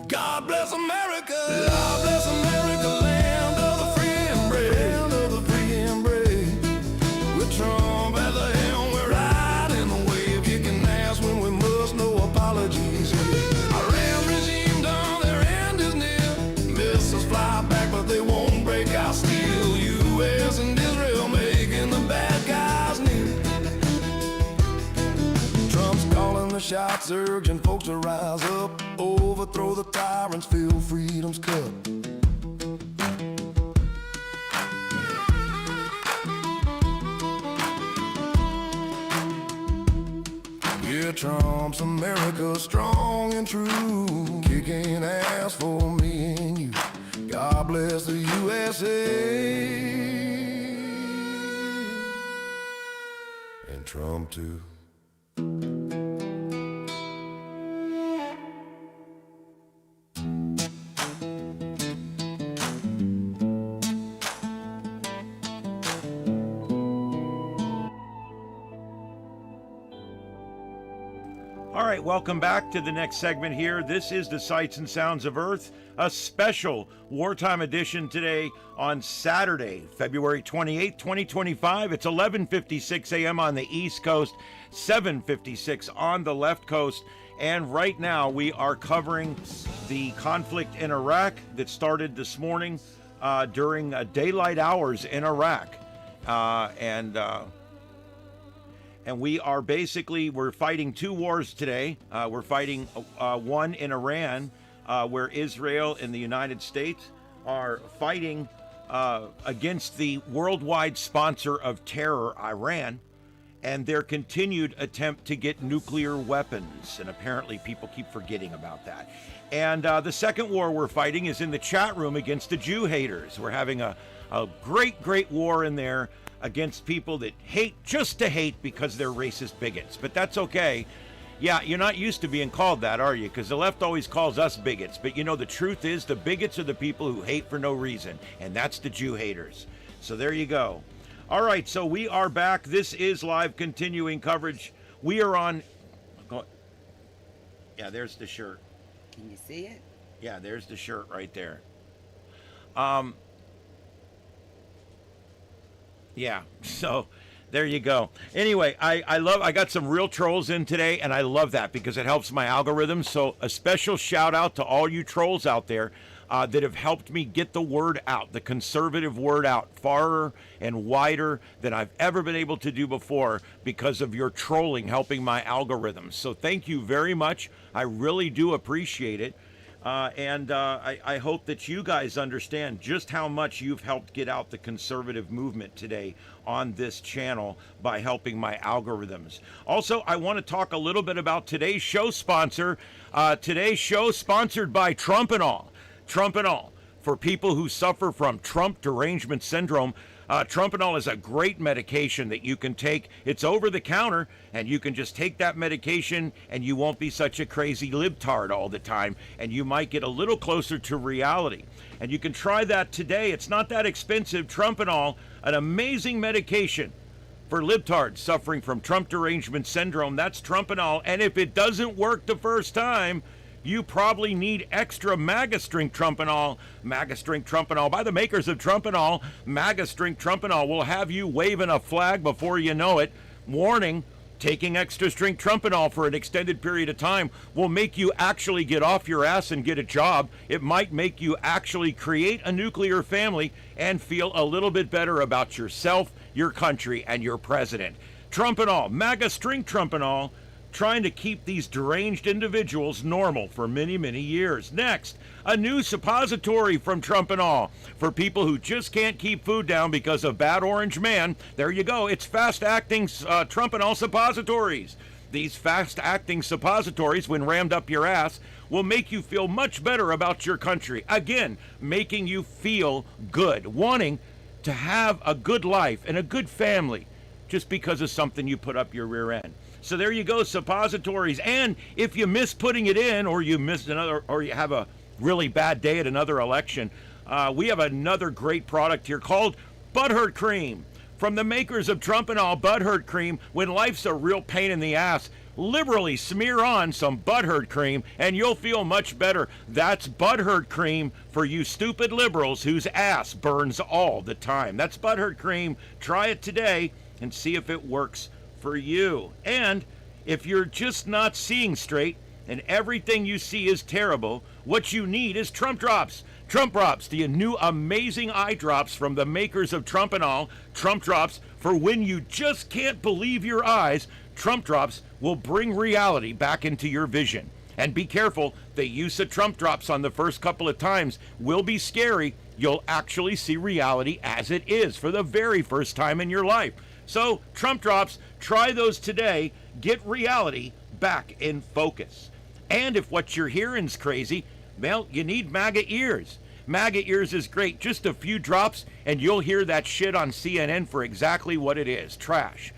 Speaker 1: God bless America. God bless America, land of the free and brave. Land of the free and brave. With Trump at the helm, we're riding the wave, kicking ass when we must, no apologies here. Iran regime done, their end is near. Missiles fly back, but they won't break our steel. U.S. and Israel making the bad guys kneel. Trump's calling the shots, urging folks to rise up, overthrow the tyrants, fill freedom's cup. Yeah, Trump's America, strong and true, kicking ass for me and you. God bless the USA and Trump too.
Speaker 2: All right, welcome back to the next segment here. This is the Sights and Sounds of Earth, a special wartime edition today on Saturday, February 28, 2025. It's 11:56 a.m. on the East Coast, 7:56 on the left coast. And right now we are covering the conflict in Iraq that started this morning during daylight hours in Iraq. And we are we're fighting two wars today. We're fighting one in Iran, where Israel and the United States are fighting against the worldwide sponsor of terror, Iran, and their continued attempt to get nuclear weapons. And apparently people keep forgetting about that. And the second war we're fighting is in the chat room against the Jew haters. We're having a great war in there against people that hate just to hate because they're racist bigots. But that's okay. Yeah, you're not used to being called that, are you? Because the left always calls us bigots. But you know, the truth is the bigots are the people who hate for no reason. And that's the Jew haters. So there you go. All right, so we are back. This is live continuing coverage. We are on... Yeah, there's the shirt.
Speaker 7: Can you see it?
Speaker 2: Yeah, there's the shirt right there. Yeah, so there you go. Anyway, I got some real trolls in today, and I love that because it helps my algorithm. So a special shout out to all you trolls out there that have helped me get the word out, the conservative word out, farther and wider than I've ever been able to do before because of your trolling helping my algorithm. So thank you very much. I really do appreciate it. I hope that you guys understand just how much you've helped get out the conservative movement today on this channel by helping my algorithms. Also, I want to talk a little bit about today's show sponsor. Today's show sponsored by Trump and All. Trump and All. For people who suffer from Trump derangement syndrome, Trump and All is a great medication that you can take. It's over the counter, and you can just take that medication, and you won't be such a crazy libtard all the time, and you might get a little closer to reality. And you can try that today. It's not that expensive. Trump and All, an amazing medication for libtards suffering from Trump derangement syndrome. That's Trump and All. And if it doesn't work the first time, you probably need extra MAGA Strength Trump and All. MAGA Strength Trump and All by the makers of Trump and All. MAGA Strength Trump and All will have you waving a flag before you know it. Warning, taking extra strength Trump and All for an extended period of time will make you actually get off your ass and get a job. It might make you actually create a nuclear family and feel a little bit better about yourself, your country, and your president. Trump and All, MAGA Strength Trump and All, trying to keep these deranged individuals normal for many, many years. Next, a new suppository from Trump and All for people who just can't keep food down because of bad orange man. There you go. It's fast-acting Trump and All suppositories. These fast-acting suppositories, when rammed up your ass, will make you feel much better about your country. Again, making you feel good, wanting to have a good life and a good family just because of something you put up your rear end. So there you go, suppositories. And if you miss putting it in, or you missed another, or you have a really bad day at another election, we have another great product here called Butthurt Cream. From the makers of Trump and All, Butthurt Cream. When life's a real pain in the ass, liberally smear on some Butthurt Cream and you'll feel much better. That's Butthurt Cream for you stupid liberals whose ass burns all the time. That's Butthurt Cream. Try it today and see if it works for you. And if you're just not seeing straight and everything you see is terrible, what you need is Trump Drops. Trump Drops, the new amazing eye drops from the makers of Trump and All. Trump Drops for when you just can't believe your eyes. Trump Drops will bring reality back into your vision. And be careful, the use of Trump Drops on the first couple of times will be scary. You'll actually see reality as it is for the very first time in your life. So, Trump Drops, try those today. Get reality back in focus. And if what you're hearing's crazy, well, you need MAGA ears. MAGA ears is great. Just a few drops, and you'll hear that shit on CNN for exactly what it is. Trash.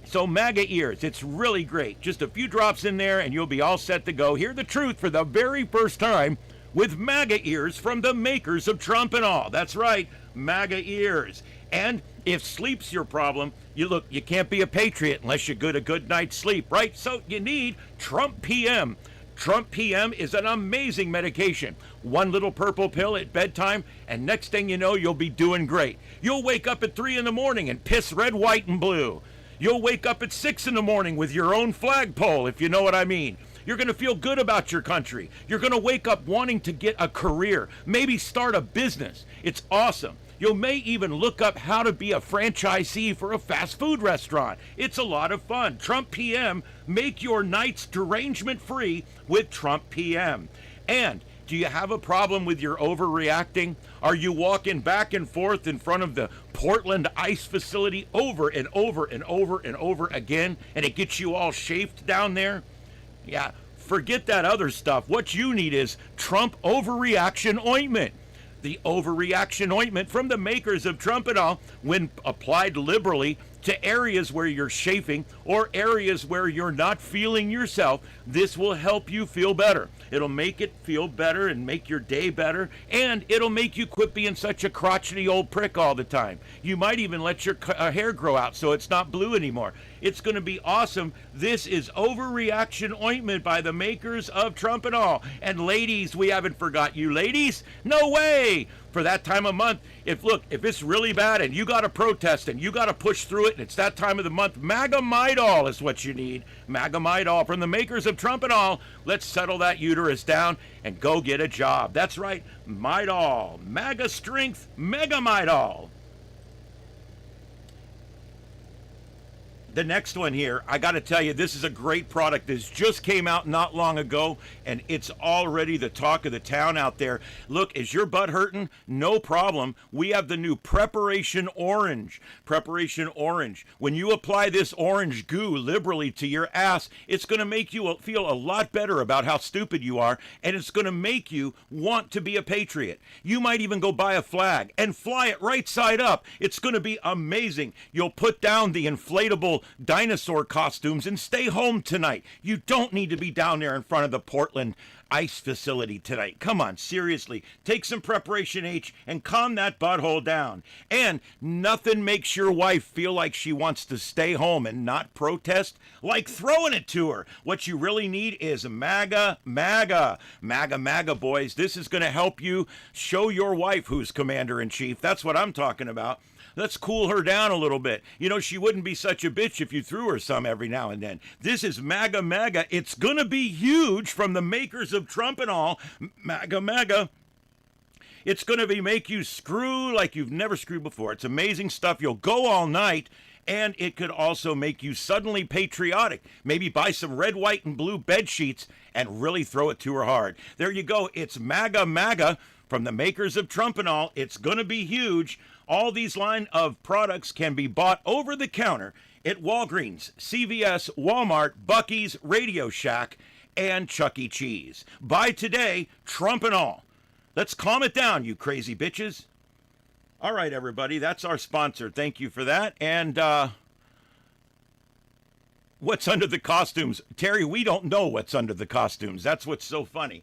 Speaker 2: So MAGA ears, it's really great. Just a few drops in there, and you'll be all set to go. Hear the truth for the very first time with MAGA ears from the makers of Trump and All. That's right, MAGA ears. And if sleep's your problem, you can't be a patriot unless you get a good night's sleep, right? So you need Trump PM. Trump PM is an amazing medication. One little purple pill at bedtime, and next thing you know, you'll be doing great. You'll wake up at 3 in the morning and piss red, white, and blue. You'll wake up at 6 in the morning with your own flagpole, if you know what I mean. You're going to feel good about your country. You're going to wake up wanting to get a career, maybe start a business. It's awesome. You may even look up how to be a franchisee for a fast food restaurant. It's a lot of fun. Trump PM, make your nights derangement free with Trump PM. And do you have a problem with your overreacting? Are you walking back and forth in front of the Portland ice facility over and over and over and over again, and it gets you all chafed down there? Yeah, forget that other stuff. What you need is Trump overreaction ointment. The overreaction ointment from the makers of Trump and All, when applied liberally to areas where you're chafing or areas where you're not feeling yourself, this will help you feel better. It'll make it feel better and make your day better, and it'll make you quit being such a crotchety old prick all the time. You might even let your hair grow out so it's not blue anymore. It's going to be awesome. This is Overreaction Ointment by the makers of Trump and All. And ladies, we haven't forgot you ladies. No way! For that time of month, if it's really bad and you got to protest and you got to push through it and it's that time of the month, MAGA Midol is what you need. MAGA Midol from the makers of Trump and All. Let's settle that uterus down and go get a job. That's right, Midol. MAGA strength, Mega Midol. The next one here, I got to tell you, this is a great product. This just came out not long ago, and it's already the talk of the town out there. Look, is your butt hurting? No problem. We have the new Preparation Orange. Preparation Orange. When you apply this orange goo liberally to your ass, it's going to make you feel a lot better about how stupid you are, and it's going to make you want to be a patriot. You might even go buy a flag and fly it right side up. It's going to be amazing. You'll put down the inflatable dinosaur costumes and stay home tonight. You don't need to be down there in front of the Portland ice facility tonight. Come on, seriously. Take some Preparation H and calm that butthole down. And nothing makes your wife feel like she wants to stay home and not protest like throwing it to her. What you really need is MAGA, MAGA. MAGA, MAGA, boys. This is going to help you show your wife who's commander-in-chief. That's what I'm talking about. Let's cool her down a little bit. You know, she wouldn't be such a bitch if you threw her some every now and then. This is MAGA, MAGA. It's going to be huge from the makers of Trump and All. MAGA, MAGA. It's going to make you screw like you've never screwed before. It's amazing stuff. You'll go all night, and it could also make you suddenly patriotic. Maybe buy some red, white, and blue bed sheets and really throw it to her hard. There you go. It's MAGA, MAGA from the makers of Trump and All. It's going to be huge. All these line of products can be bought over the counter at Walgreens, CVS, Walmart, Buc-ee's, Radio Shack, and Chuck E. Cheese. Buy today, Trump and All. Let's calm it down, you crazy bitches. All right, everybody, that's our sponsor. Thank you for that. And what's under the costumes? Terry, we don't know what's under the costumes. That's what's so funny.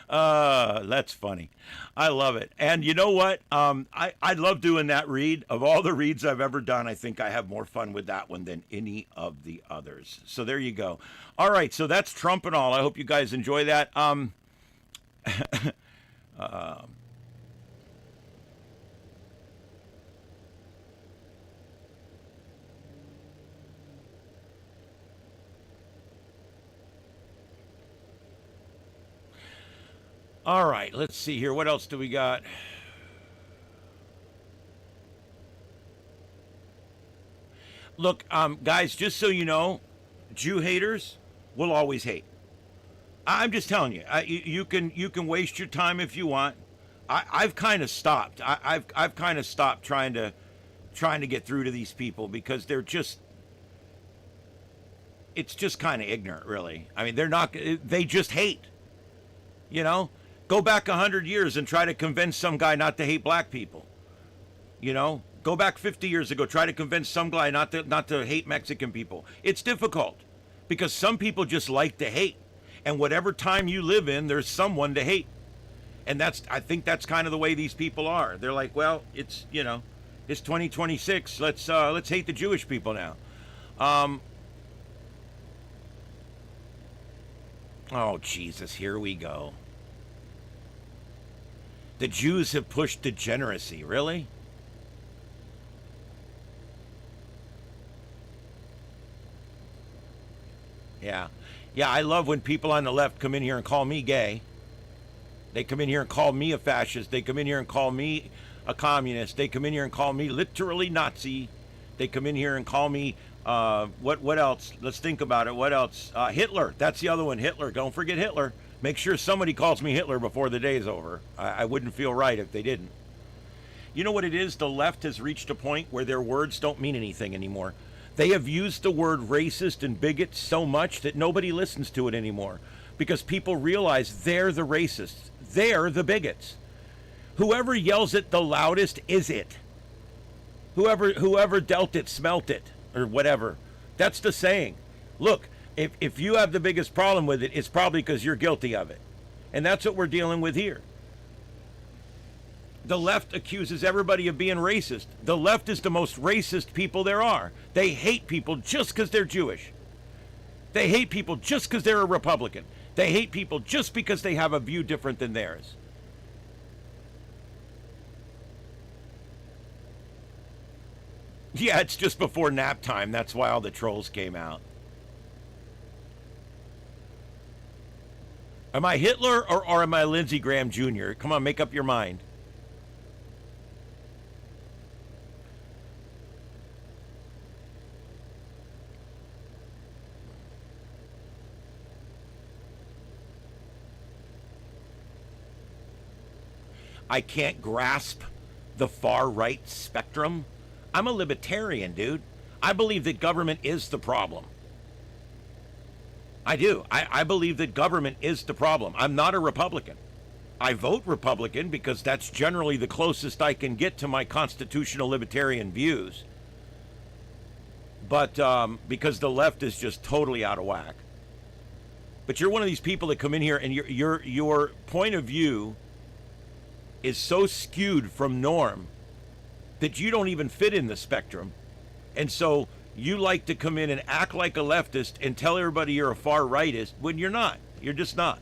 Speaker 2: That's funny. I love it. And you know what? I love doing that read. Of all the reads I've ever done, I think I have more fun with that one than any of the others. So there you go. All right. So that's Trump and All. I hope you guys enjoy that. All right, let's see here. What else do we got? Look, guys, just so you know, Jew haters will always hate. I'm just telling you. You can waste your time if you want. I've kind of stopped. I've kind of stopped trying to get through to these people because they're just. It's just kind of ignorant, really. I mean, they just hate. You know. Go back 100 years and try to convince some guy not to hate black people. You know, go back 50 years ago, try to convince some guy not to hate Mexican people. It's difficult because some people just like to hate. And whatever time you live in, there's someone to hate. And I think that's kind of the way these people are. They're like, well, it's 2026. Let's hate the Jewish people now. Oh, Jesus, here we go. The Jews have pushed degeneracy, really? Yeah. Yeah, I love when people on the left come in here and call me gay. They come in here and call me a fascist. They come in here and call me a communist. They come in here and call me literally Nazi. They come in here and call me, what else? Let's think about it. What else? Hitler. That's the other one, Hitler. Don't forget Hitler. Make sure somebody calls me Hitler before the day's over. I wouldn't feel right if they didn't. You know what it is? The left has reached a point where their words don't mean anything anymore. They have used the word racist and bigot so much that nobody listens to it anymore because people realize they're the racists. They're the bigots. Whoever yells it the loudest is it. Whoever dealt it, smelt it, or whatever. That's the saying. Look, if you have the biggest problem with it, it's probably because you're guilty of it. And that's what we're dealing with here. The left accuses everybody of being racist. The left is the most racist people there are. They hate people just because they're Jewish. They hate people just because they're a Republican. They hate people just because they have a view different than theirs. Yeah, it's just before nap time. That's why all the trolls came out. Am I Hitler or am I Lindsey Graham Jr.? Come on, make up your mind. I can't grasp the far right spectrum. I'm a libertarian, dude. I believe that government is the problem. I do. I believe that government is the problem. I'm not a Republican. I vote Republican because that's generally the closest I can get to my constitutional libertarian views. But because the left is just totally out of whack. But you're one of these people that come in here and your point of view is so skewed from norm that you don't even fit in the spectrum. And so you like to come in and act like a leftist and tell everybody you're a far rightist when you're not. You're just not.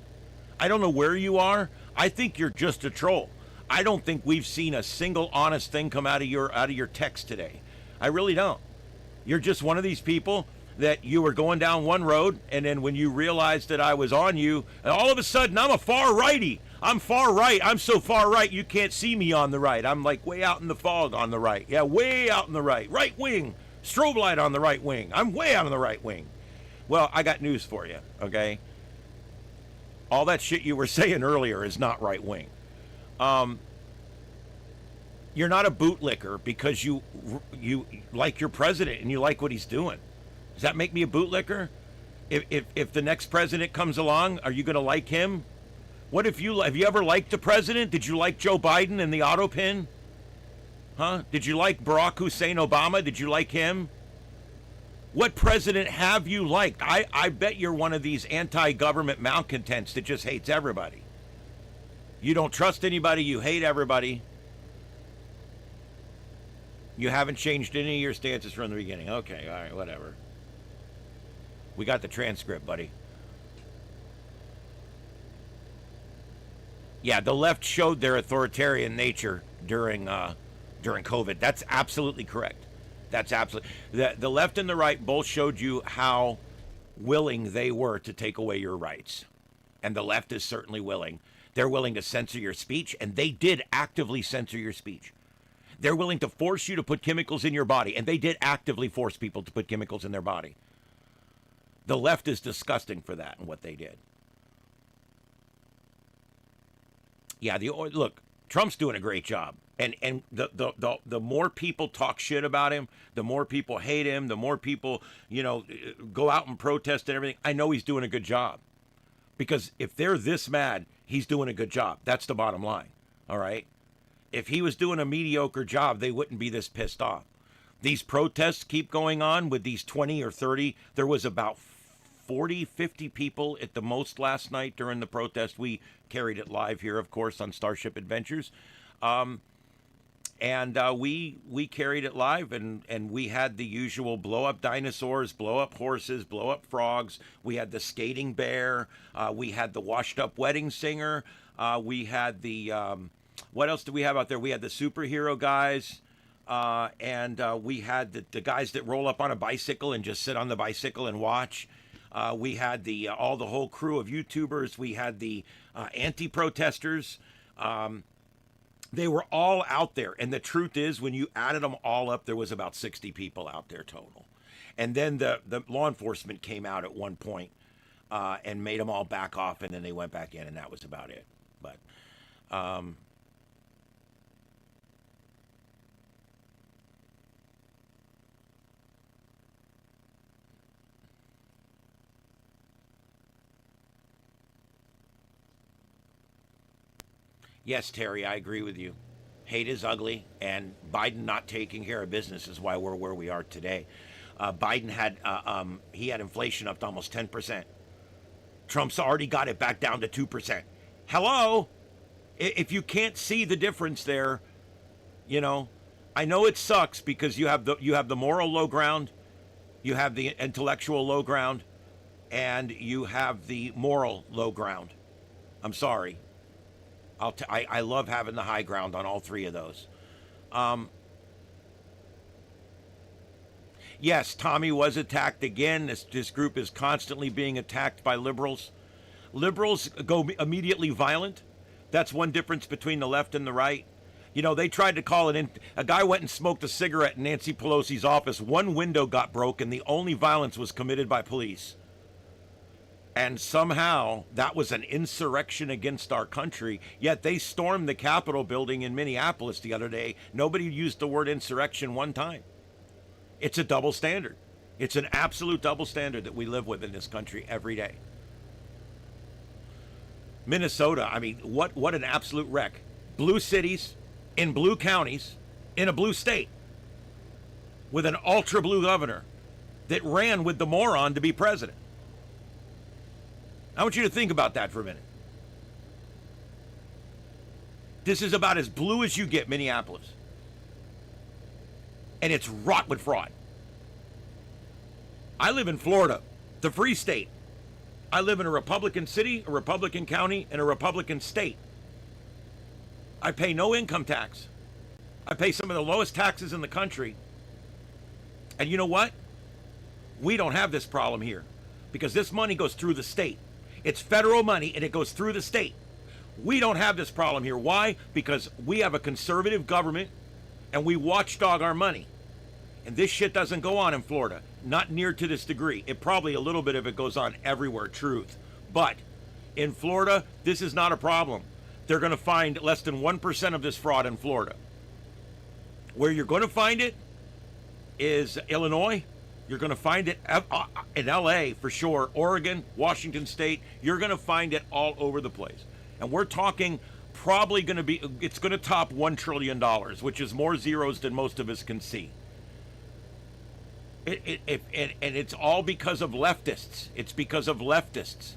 Speaker 2: I don't know where you are. I think you're just a troll. I don't think we've seen a single honest thing come out of your text today. I really don't. You're just one of these people that you were going down one road, and then when you realized that I was on you, and all of a sudden I'm a far righty. I'm far right. I'm so far right you can't see me on the right. I'm like way out in the fog on the right. Yeah, way out in the right. Right wing. Strobe light on the right wing. I'm way out on the right wing. Well, I got news for you, okay? All that shit you were saying earlier is not right wing. You're not a bootlicker because you like your president and you like what he's doing. Does that make me a bootlicker? If the next president comes along, are you going to like him? What if have you ever liked the president? Did you like Joe Biden and the auto pin? Huh? Did you like Barack Hussein Obama? Did you like him? What president have you liked? I bet you're one of these anti-government malcontents that just hates everybody. You don't trust anybody. You hate everybody. You haven't changed any of your stances from the beginning. Okay, all right, whatever. We got the transcript, buddy. Yeah, the left showed their authoritarian nature during COVID. That's absolutely correct. That's absolutely... The left and the right both showed you how willing they were to take away your rights. And the left is certainly willing. They're willing to censor your speech, and they did actively censor your speech. They're willing to force you to put chemicals in your body, and they did actively force people to put chemicals in their body. The left is disgusting for that and what they did. Yeah, look, Trump's doing a great job. And the more people talk shit about him, the more people hate him, the more people, go out and protest and everything. I know he's doing a good job. Because if they're this mad, he's doing a good job. That's the bottom line. All right? If he was doing a mediocre job, they wouldn't be this pissed off. These protests keep going on with these 20 or 30. There was about 40, 50 people at the most last night during the protest. We carried it live here, of course, on Starship Adventures. We carried it live, and we had the usual blow up dinosaurs, blow up horses, blow up frogs. We had the skating bear. We had the washed up wedding singer. We had the what else did we have out there? We had the superhero guys, and we had the guys that roll up on a bicycle and just sit on the bicycle and watch. We had the whole crew of YouTubers. We had the anti-protesters. They were all out there, and the truth is, when you added them all up, there was about 60 people out there total. And then the law enforcement came out at one point and made them all back off, and then they went back in, and that was about it. But yes, Terry, I agree with you. Hate is ugly, and Biden not taking care of business is why we're where we are today. Biden had he had inflation up to almost 10%. Trump's already got it back down to 2%. Hello, if you can't see the difference there, you know, I know it sucks because you have the moral low ground, you have the intellectual low ground, and you have the moral low ground. I'm sorry. I love having the high ground on all three of those. Yes, Tommy was attacked again. This group is constantly being attacked by liberals. Liberals go immediately violent. That's one difference between the left and the right. You know, they tried to call it in. A guy went and smoked a cigarette in Nancy Pelosi's office. One window got broken. The only violence was committed by police. And somehow that was an insurrection against our country. Yet they stormed the Capitol building in Minneapolis the other day. Nobody used the word insurrection one time. It's a double standard. It's an absolute double standard that we live with in this country every day. Minnesota, I mean, what an absolute wreck. Blue cities, in blue counties, in a blue state, with an ultra blue governor that ran with the moron to be president. I want you to think about that for a minute. This is about as blue as you get, Minneapolis. And it's wrought with fraud. I live in Florida, the free state. I live in a Republican city, a Republican county, and a Republican state. I pay no income tax. I pay some of the lowest taxes in the country. And you know what? We don't have this problem here because this money goes through the state. It's federal money and it goes through the state. We don't have this problem here. Why? Because we have a conservative government and we watchdog our money. And this shit doesn't go on in Florida. Not near to this degree. It probably a little bit of it goes on everywhere, truth. But in Florida, this is not a problem. They're going to find less than 1% of this fraud in Florida. Where you're going to find it is Illinois. You're going to find it in LA for sure, Oregon, Washington State. You're going to find it all over the place. And we're talking probably going to be, it's going to top $1 trillion, which is more zeros than most of us can see. And it's all because of leftists. It's because of leftists.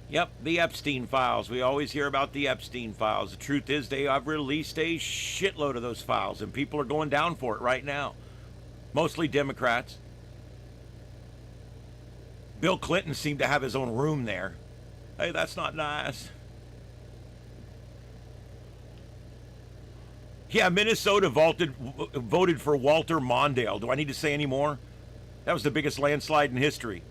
Speaker 2: Yep, the Epstein files. We always hear about the Epstein files. The truth is they have released a shitload of those files, and people are going down for it right now. Mostly Democrats. Bill Clinton seemed to have his own room there. Hey, that's not nice. Yeah, Minnesota voted for Walter Mondale. Do I need to say any more? That was the biggest landslide in history.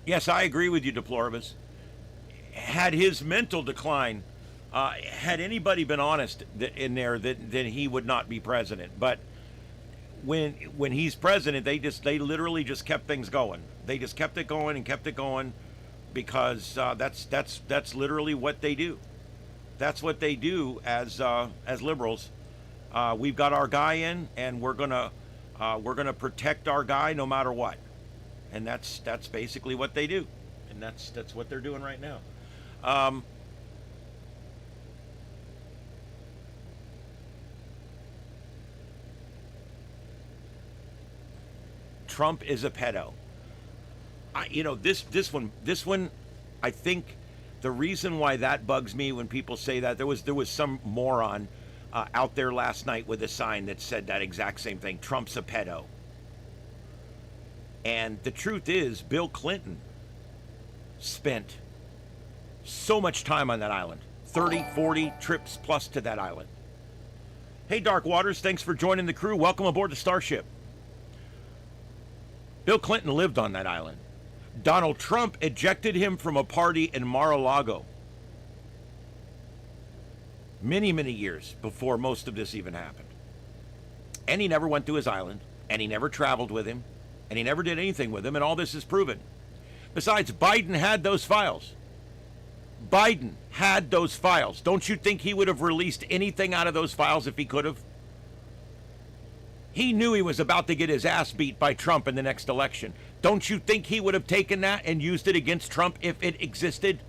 Speaker 2: Yes, I agree with you, Deploribus. Had his mental decline, had anybody been honest in there, then he would not be president. But when he's president, they literally just kept things going. They just kept it going and kept it going. because that's literally what they do. That's what they do as liberals. We've got our guy in, and we're gonna protect our guy no matter what, and that's basically what they do, and that's what they're doing right now. Trump is a pedo. This one, I think the reason why that bugs me when people say that, there was some moron out there last night with a sign that said that exact same thing. Trump's a pedo. And the truth is, Bill Clinton spent so much time on that island. 30, 40 trips plus to that island. Hey, Dark Waters, thanks for joining the crew. Welcome aboard the Starship. Bill Clinton lived on that island. Donald Trump ejected him from a party in Mar-a-Lago many, many years before most of this even happened. And he never went to his island, and he never traveled with him, and he never did anything with him, and all this is proven. Besides, Biden had those files. Biden had those files. Don't you think he would have released anything out of those files if he could have? He knew he was about to get his ass beat by Trump in the next election. Don't you think he would have taken that and used it against Trump if it existed?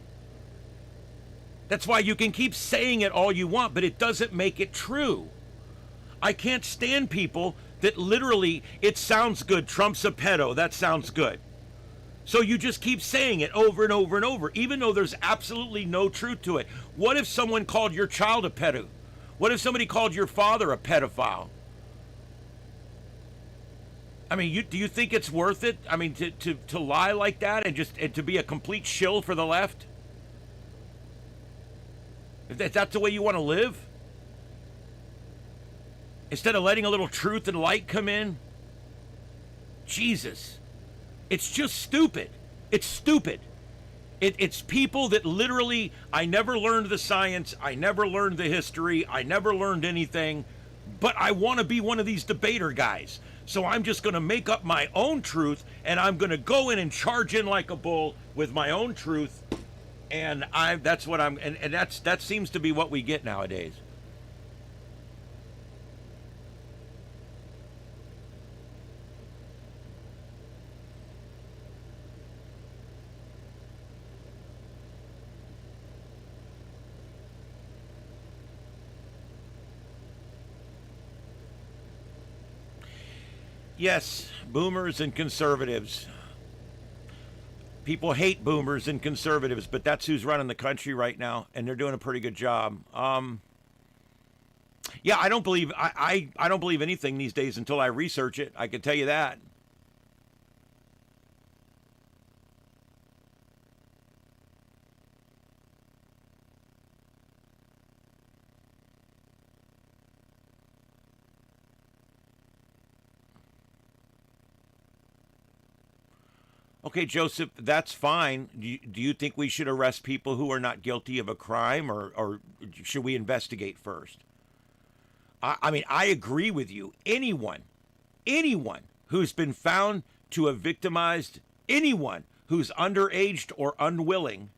Speaker 2: That's why you can keep saying it all you want, but it doesn't make it true. I can't stand people that literally, it sounds good, Trump's a pedo, that sounds good. So you just keep saying it over and over and over, even though there's absolutely no truth to it. What if someone called your child a pedo? What if somebody called your father a pedophile? I mean, do you think it's worth it? I mean, to lie like that and to be a complete shill for the left? If that's the way you want to live? Instead of letting a little truth and light come in? Jesus. It's just stupid. It's stupid. It's people that literally, I never learned the science, I never learned the history, I never learned anything, but I want to be one of these debater guys. So I'm just going to make up my own truth, and I'm going to go in and charge in like a bull with my own truth, and that seems to be what we get nowadays. Yes, boomers and conservatives. People hate boomers and conservatives, but that's who's running the country right now, and they're doing a pretty good job. Yeah, I don't believe I don't believe anything these days until I research it. I can tell you that. Okay, Joseph, that's fine. Do you think we should arrest people who are not guilty of a crime, or should we investigate first? I mean, I agree with you. Anyone who's been found to have victimized anyone who's underaged or unwilling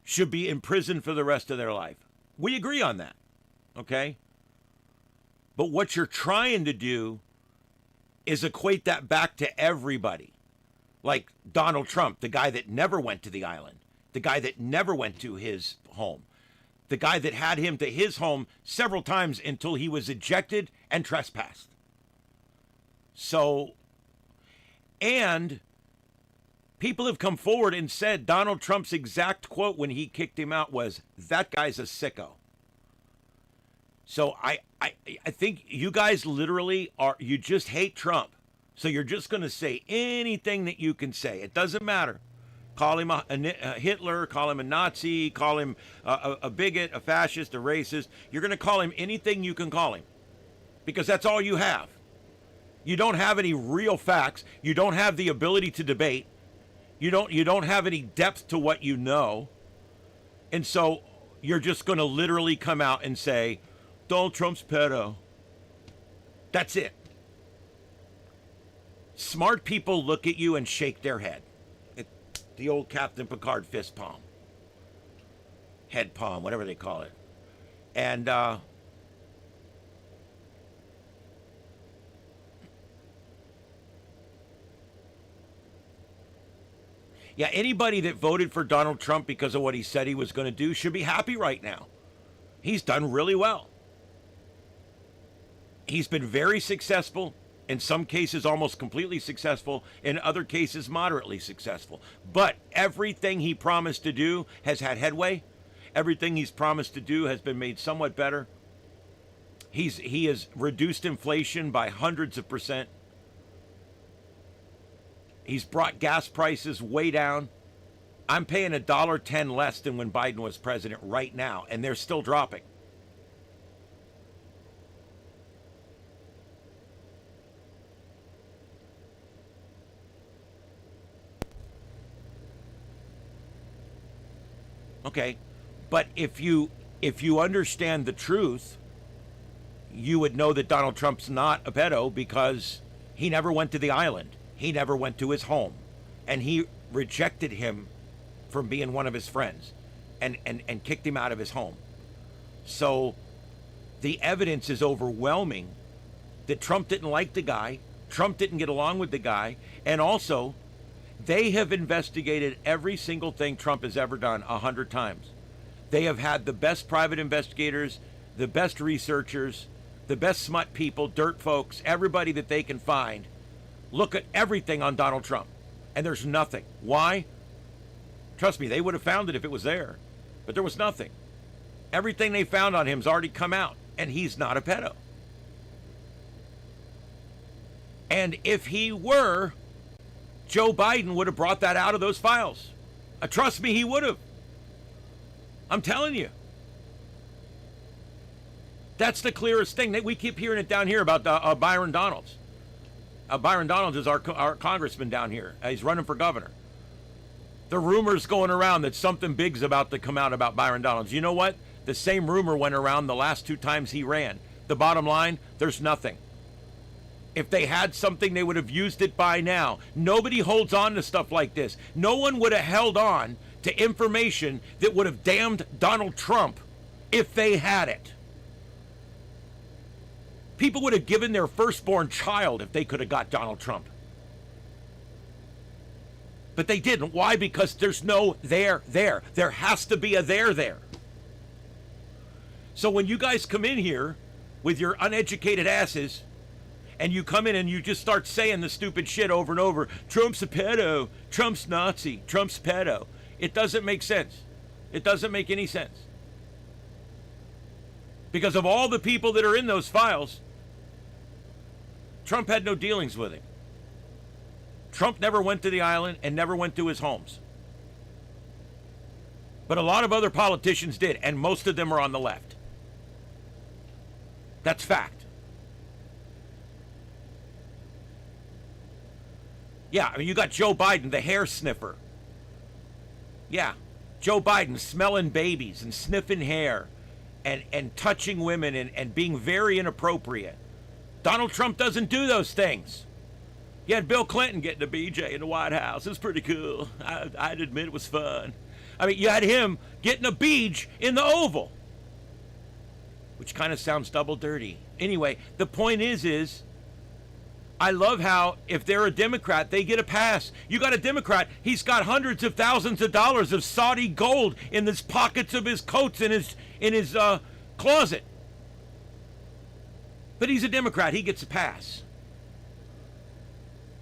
Speaker 2: should be in prison for the rest of their life. We agree on that, okay? But what you're trying to do is equate that back to everybody. Like Donald Trump, the guy that never went to the island, the guy that never went to his home, the guy that had him to his home several times until he was ejected and trespassed. So, and people have come forward and said Donald Trump's exact quote when he kicked him out was, "That guy's a sicko." So I think you guys literally you just hate Trump. So you're just going to say anything that you can say. It doesn't matter. Call him a Hitler, call him a Nazi, call him a bigot, a fascist, a racist. You're going to call him anything you can call him, because that's all you have. You don't have any real facts. You don't have the ability to debate. You don't have any depth to what you know. And so you're just going to literally come out and say, Donald Trump's pedo. That's it. Smart people look at you and shake their head. The old Captain Picard fist palm. Head palm, whatever they call it. And yeah, anybody that voted for Donald Trump because of what he said he was going to do should be happy right now. He's done really well. He's been very successful, in some cases almost completely successful, in other cases moderately successful. But everything he promised to do has had headway. Everything he's promised to do has been made somewhat better. He has reduced inflation by hundreds of %. He's brought gas prices way down. I'm paying $1.10 less than when Biden was president right now, and they're still dropping. Okay, but if you understand the truth, you would know that Donald Trump's not a pedo because he never went to the island. He never went to his home, and he rejected him from being one of his friends and kicked him out of his home. So the evidence is overwhelming that Trump didn't like the guy, Trump didn't get along with the guy, and also they have investigated every single thing Trump has ever done 100 times. They have had the best private investigators, the best researchers, the best smut people, dirt folks, everybody that they can find. Look at everything on Donald Trump, and there's nothing. Why? Trust me, they would have found it if it was there, but there was nothing. Everything they found on him's already come out, and he's not a pedo. And if he were, Joe Biden would have brought that out of those files. Trust me, he would have. I'm telling you. That's the clearest thing. We keep hearing it down here about Byron Donalds. Byron Donalds is our congressman down here. He's running for governor. The rumor's going around that something big's about to come out about Byron Donalds. You know what? The same rumor went around the last 2 times he ran. The bottom line, there's nothing. If they had something, they would have used it by now. Nobody holds on to stuff like this. No one would have held on to information that would have damned Donald Trump if they had it. People would have given their firstborn child if they could have got Donald Trump. But they didn't. Why? Because there's no there. There has to be a there. So when you guys come in here with your uneducated asses, and you come in and you just start saying the stupid shit over and over, Trump's a pedo, Trump's Nazi, Trump's pedo, it doesn't make sense. It doesn't make any sense. Because of all the people that are in those files, Trump had no dealings with him. Trump never went to the island and never went to his homes. But a lot of other politicians did, and most of them are on the left. That's fact. Yeah, I mean, you got Joe Biden, the hair sniffer. Yeah, Joe Biden smelling babies and sniffing hair and touching women and being very inappropriate. Donald Trump doesn't do those things. You had Bill Clinton getting a BJ in the White House. It was pretty cool. I'd admit it was fun. I mean, you had him getting a beach in the Oval, which kind of sounds double dirty. Anyway, the point is I love how if they're a Democrat, they get a pass. You got a Democrat, he's got hundreds of thousands of dollars of Saudi gold in the pockets of his coats in his closet. But he's a Democrat, he gets a pass.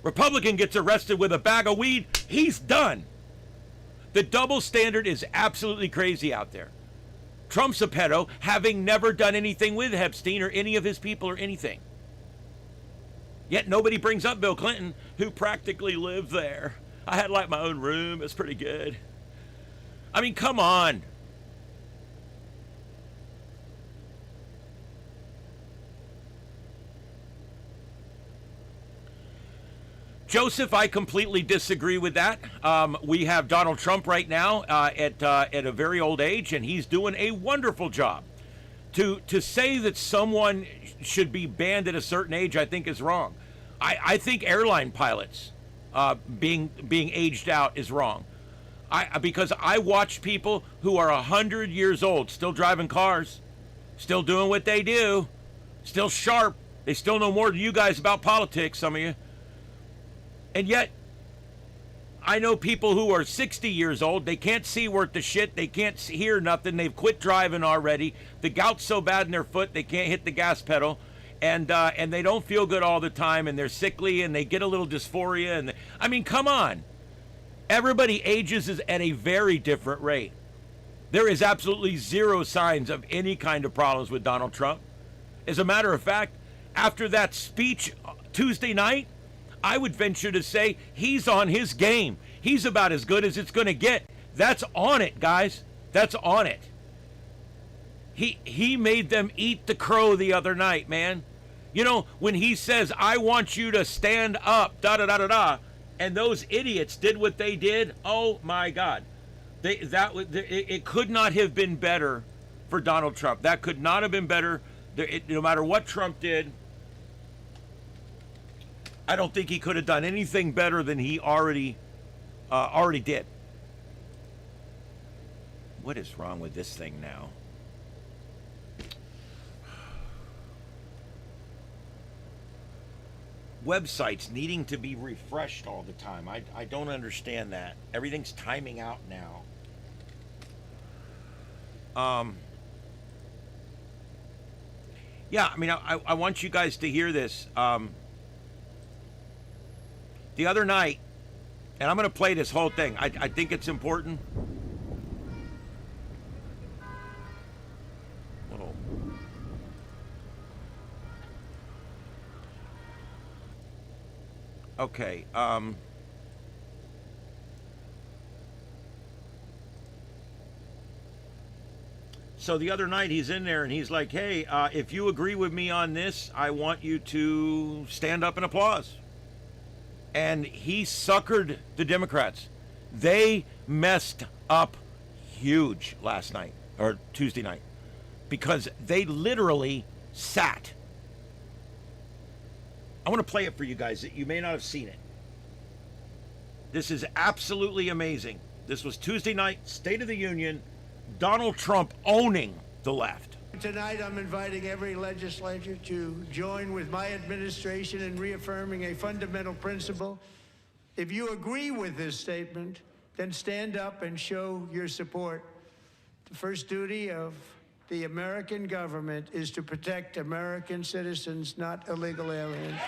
Speaker 2: Republican gets arrested with a bag of weed, he's done. The double standard is absolutely crazy out there. Trump's a pedo, having never done anything with Epstein or any of his people or anything. Yet nobody brings up Bill Clinton, who practically lived there. I had like my own room. It's pretty good. I mean, come on. Joseph, I completely disagree with that. We have Donald Trump right now at a very old age, and he's doing a wonderful job. To say that someone should be banned at a certain age, I think is wrong. I think airline pilots being aged out is wrong. Because I watch people who are 100 years old still driving cars, still doing what they do, still sharp. They still know more than you guys about politics, some of you. And yet, I know people who are 60 years old. They can't see worth the shit. They can't hear nothing. They've quit driving already. The gout's so bad in their foot they can't hit the gas pedal, and they don't feel good all the time, and they're sickly, and they get a little dysphoria. And I mean, come on. Everybody ages is at a very different rate. There is absolutely zero signs of any kind of problems with Donald Trump. As a matter of fact, after that speech Tuesday night, I would venture to say he's on his game. He's about as good as it's going to get. That's on it, guys. That's on it. He made them eat the crow the other night, man. You know, when he says, I want you to stand up, da-da-da-da-da, and those idiots did what they did, oh, my God. It could not have been better for Donald Trump. That could not have been better. No matter what Trump did, I don't think he could have done anything better than he already did. What is wrong with this thing now? Websites needing to be refreshed all the time. I don't understand that. Everything's timing out now. Yeah, I mean, I want you guys to hear this. The other night, and I'm going to play this whole thing. I think it's important. Okay. So the other night he's in there and he's like, hey, if you agree with me on this, I want you to stand up and applause. And he suckered the Democrats. They messed up huge last night, or Tuesday night, because they literally sat. I want to play it for you guys. You may not have seen it. This is absolutely amazing. This was Tuesday night, State of the Union, Donald Trump owning the left.
Speaker 3: Tonight, I'm inviting every legislator to join with my administration in reaffirming a fundamental principle. If you agree with this statement, then stand up and show your support. The first duty of the American government is to protect American citizens, not illegal aliens.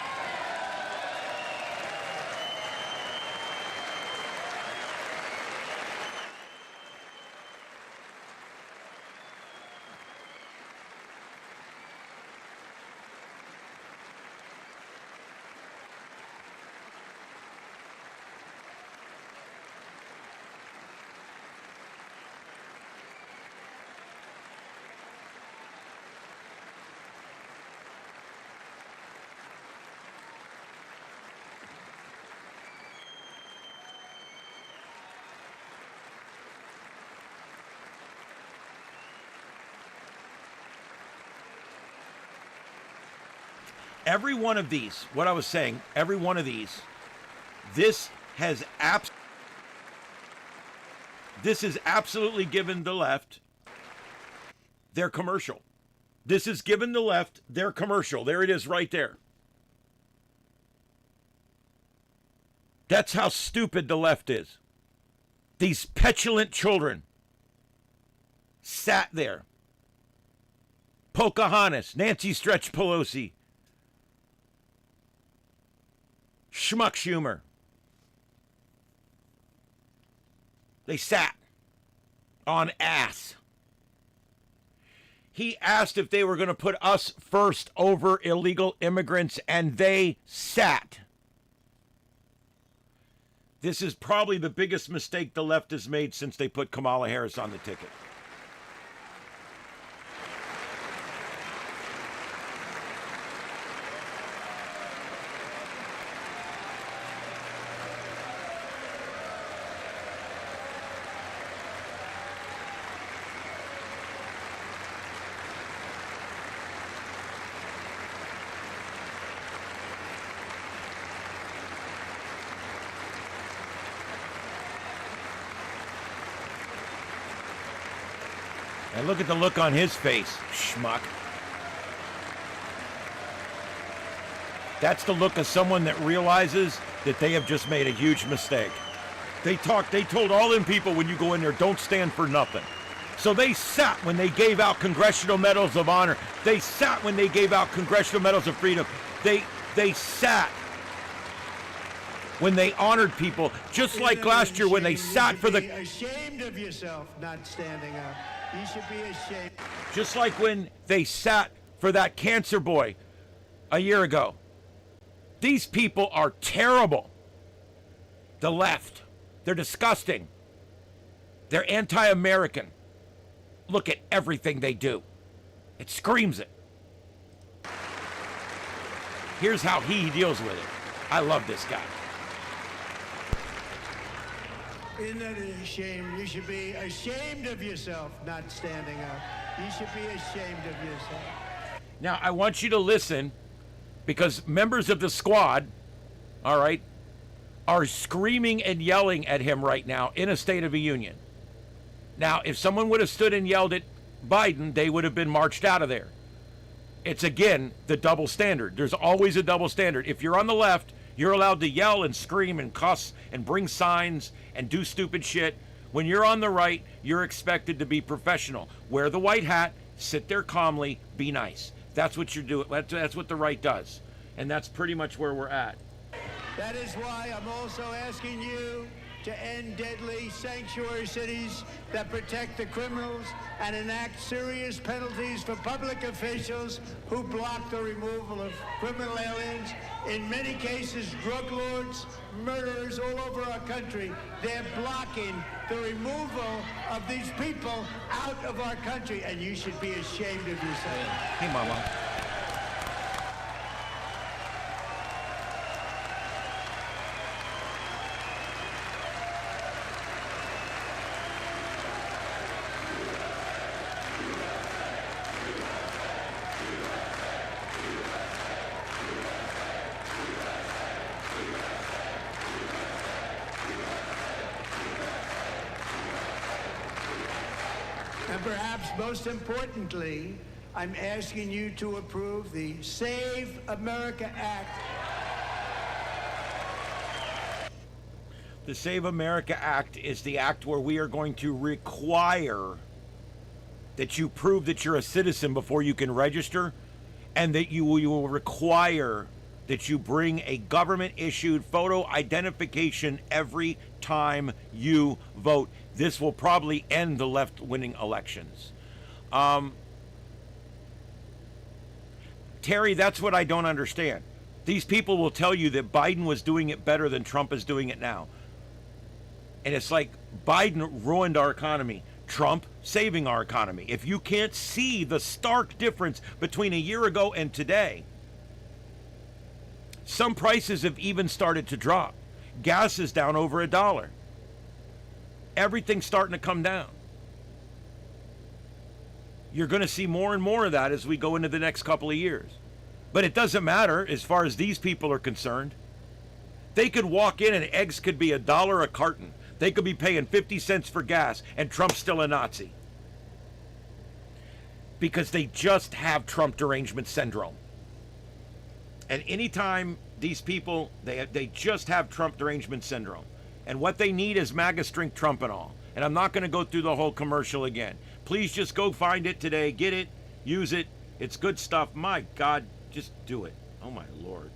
Speaker 2: Every one of these, what I was saying, every one of these, this has absolutely given the left their commercial. This has given the left their commercial. There it is right there. That's how stupid the left is. These petulant children sat there. Pocahontas, Nancy Stretch Pelosi, Schmuck Schumer. They sat on ass. He asked if they were going to put us first over illegal immigrants, and they sat. This is probably the biggest mistake the left has made since they put Kamala Harris on the ticket. And look at the look on his face, schmuck. That's the look of someone that realizes that they have just made a huge mistake. They told all them people when you go in there, don't stand for nothing. So they sat when they gave out Congressional Medals of Honor. They sat when they gave out Congressional Medals of Freedom. They sat when they honored people, just like last year when they sat for the...
Speaker 3: Ashamed of yourself not standing up. You should be ashamed.
Speaker 2: Just like when they sat for that cancer boy a year ago. These people are terrible. The left. They're disgusting. They're anti-American. Look at everything they do. It screams it. Here's how he deals with it. I love this guy.
Speaker 3: Isn't that a shame? You should be ashamed of yourself not standing up. You should be ashamed of yourself.
Speaker 2: Now, I want you to listen, because members of the squad, all right, are screaming and yelling at him right now in a State of the Union. Now, if someone would have stood and yelled at Biden, they would have been marched out of there. It's, again, the double standard. There's always a double standard. If you're on the left, you're allowed to yell and scream and cuss and bring signs and do stupid shit. When you're on the right, you're expected to be professional. Wear the white hat, sit there calmly, be nice. That's what you're doing. That's what the right does. And that's pretty much where we're at.
Speaker 3: That is why I'm also asking you to end deadly sanctuary cities that protect the criminals and enact serious penalties for public officials who block the removal of criminal aliens. In many cases, drug lords, murderers all over our country, they're blocking the removal of these people out of our country, and you should be ashamed of yourself.
Speaker 2: Hey, Mama.
Speaker 3: And perhaps most importantly, I'm asking you to approve the Save America Act.
Speaker 2: The Save America Act is the act where we are going to require that you prove that you're a citizen before you can register, and that you will require that you bring a government-issued photo identification every time you vote. This will probably end the left winning elections. Terry, that's what I don't understand. These people will tell you that Biden was doing it better than Trump is doing it now. And it's like Biden ruined our economy, Trump saving our economy. If you can't see the stark difference between a year ago and today, some prices have even started to drop. Gas is down over $1. Everything's starting to come down. You're going to see more and more of that as we go into the next couple of years. But it doesn't matter as far as these people are concerned. They could walk in and eggs could be $1 a carton. They could be paying 50 cents for gas, and Trump's still a Nazi. Because they just have Trump derangement syndrome. And anytime these people, they just have Trump derangement syndrome. And what they need is MAGA strength Trump and all. And I'm not going to go through the whole commercial again. Please just go find it today. Get it. Use it. It's good stuff. My God, just do it. Oh, my Lord.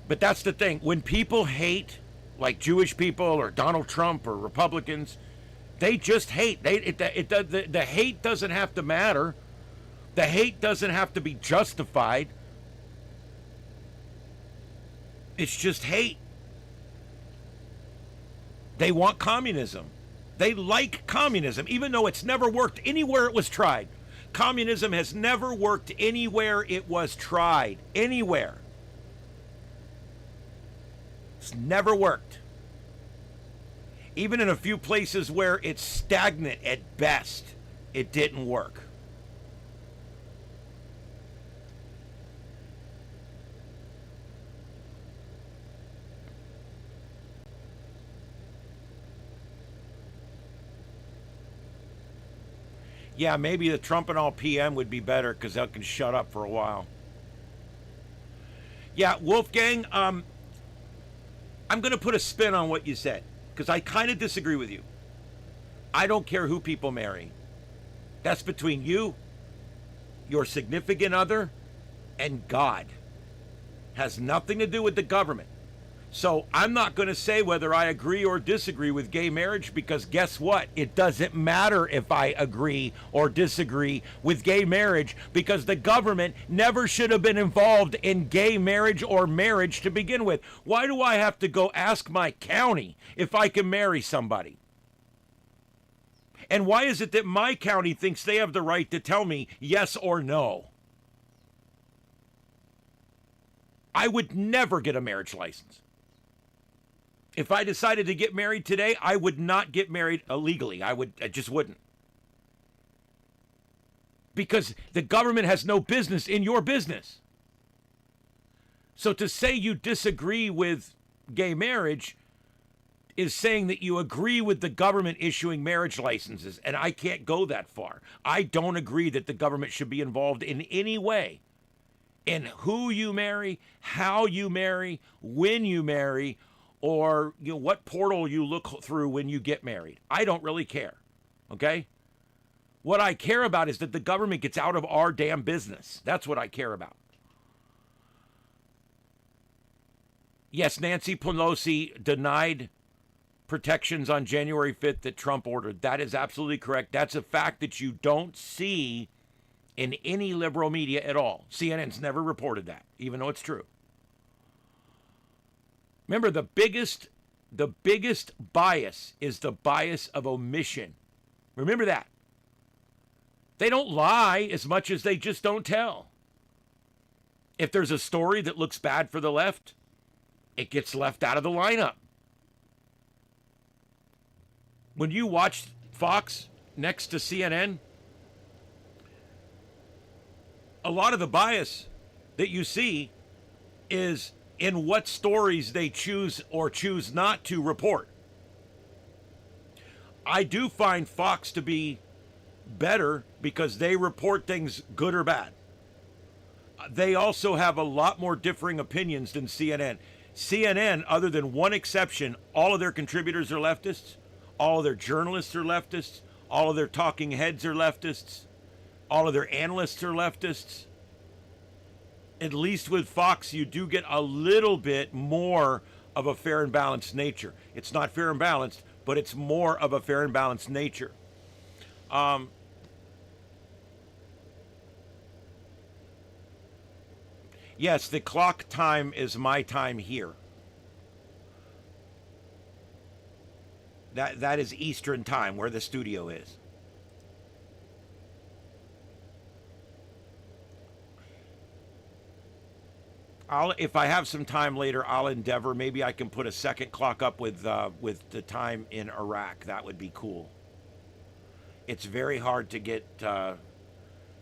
Speaker 2: But that's the thing. When people hate, like Jewish people or Donald Trump or Republicans, they just hate. The hate doesn't have to matter. The hate doesn't have to be justified. It's just hate. They want communism. They like communism, even though it's never worked anywhere it was tried. Communism has never worked anywhere it was tried. Anywhere. It's never worked. Even in a few places where it's stagnant at best, it didn't work. Yeah, maybe the Trump and all PM would be better because they can shut up for a while. Yeah, Wolfgang, I'm going to put a spin on what you said because I kind of disagree with you. I don't care who people marry. That's between you, your significant other, and God. Has nothing to do with the government. So I'm not going to say whether I agree or disagree with gay marriage because guess what? It doesn't matter if I agree or disagree with gay marriage because the government never should have been involved in gay marriage or marriage to begin with. Why do I have to go ask my county if I can marry somebody? And why is it that my county thinks they have the right to tell me yes or no? I would never get a marriage license. If I decided to get married today, I would not get married illegally. I just wouldn't. Because the government has no business in your business. So to say you disagree with gay marriage is saying that you agree with the government issuing marriage licenses, and I can't go that far. I don't agree that the government should be involved in any way in who you marry, how you marry, when you marry, or what portal you look through when you get married. I don't really care, okay? What I care about is that the government gets out of our damn business. That's what I care about. Yes, Nancy Pelosi denied protections on January 5th that Trump ordered. That is absolutely correct. That's a fact that you don't see in any liberal media at all. CNN's never reported that, even though it's true. Remember, the biggest bias is the bias of omission. Remember that. They don't lie as much as they just don't tell. If there's a story that looks bad for the left, it gets left out of the lineup. When you watch Fox next to CNN, a lot of the bias that you see is in what stories they choose or choose not to report. I do find Fox to be better because they report things good or bad. They also have a lot more differing opinions than CNN. CNN, other than one exception, all of their contributors are leftists. All of their journalists are leftists. All of their talking heads are leftists. All of their analysts are leftists. At least with Fox, you do get a little bit more of a fair and balanced nature. It's not fair and balanced, but it's more of a fair and balanced nature. Yes, the clock time is my time here. That is Eastern time, where the studio is. If I have some time later, I'll endeavor. Maybe I can put a second clock up with the time in Iraq. That would be cool. It's very hard to get to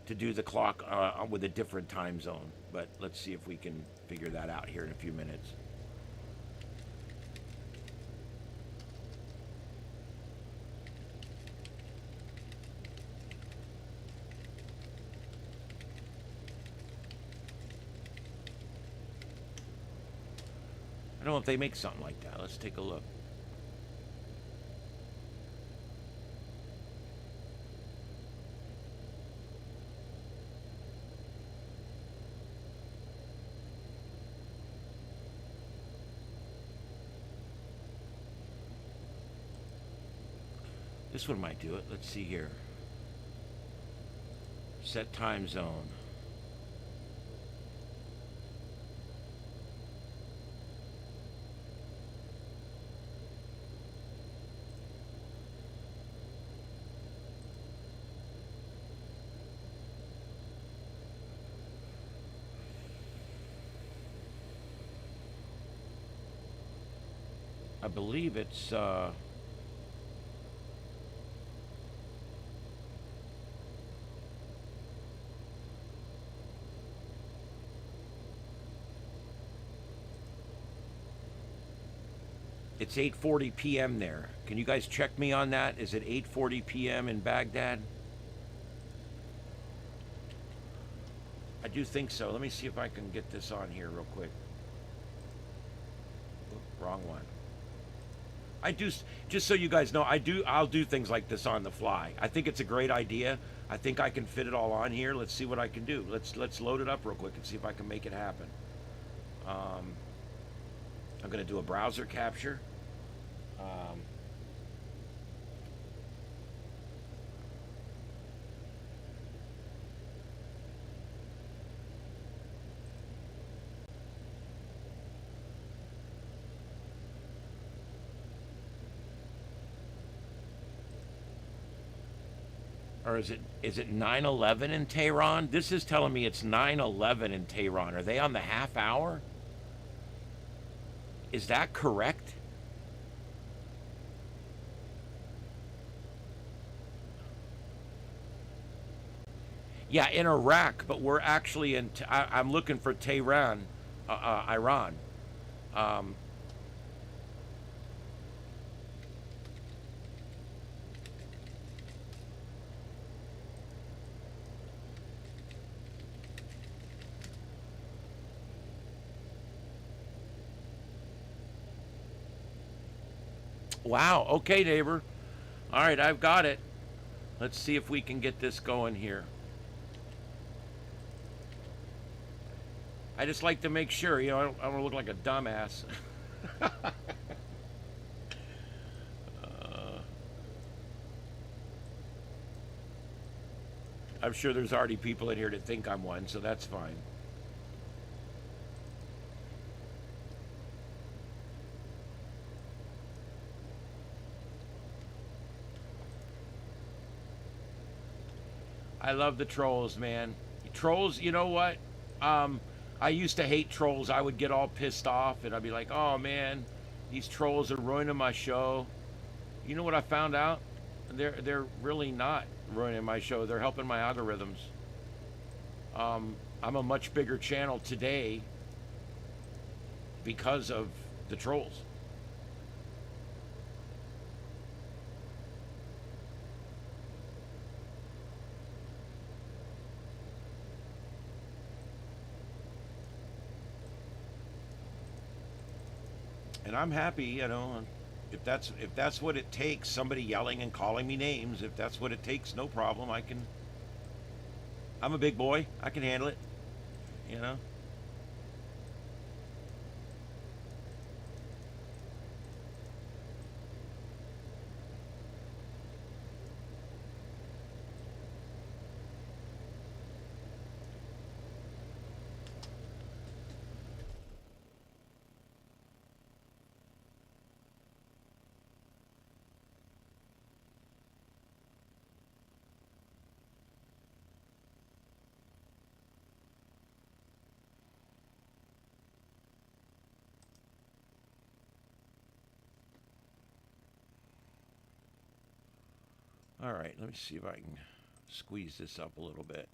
Speaker 2: do the clock with a different time zone, but let's see if we can figure that out here in a few minutes. I don't know if they make something like that. Let's take a look. This one might do it. Let's see here. Set time zone. I believe it's it's 8:40 p.m. there. Can you guys check me on that? Is it 8:40 p.m. in Baghdad? I do think so. Let me see if I can get this on here real quick. Oop, wrong one. I do, just so you guys know, I'll do things like this on the fly. I think it's a great idea. I think I can fit it all on here. Let's see what I can do. Let's load it up real quick and see if I can make it happen. I'm going to do a browser capture. Or is it 9/11 in Tehran? This is telling me it's 9/11 in Tehran. Are they on the half hour? Is that correct? Yeah, in Iraq, but we're actually in. I'm looking for Tehran, Iran. Wow, okay, neighbor. All right, I've got it. Let's see if we can get this going here. I just like to make sure, you know, I don't look like a dumbass. I'm sure there's already people in here that think I'm one, so that's fine. I love the trolls, man. Trolls, you know what? I used to hate trolls. I would get all pissed off and I'd be like, oh man, these trolls are ruining my show. You know what I found out? They're really not ruining my show. They're helping my algorithms. I'm a much bigger channel today because of the trolls. And I'm happy, you know, if that's what it takes, somebody yelling and calling me names, if that's what it takes, no problem. I'm a big boy. I can handle it, you know. All right, let me see if I can squeeze this up a little bit.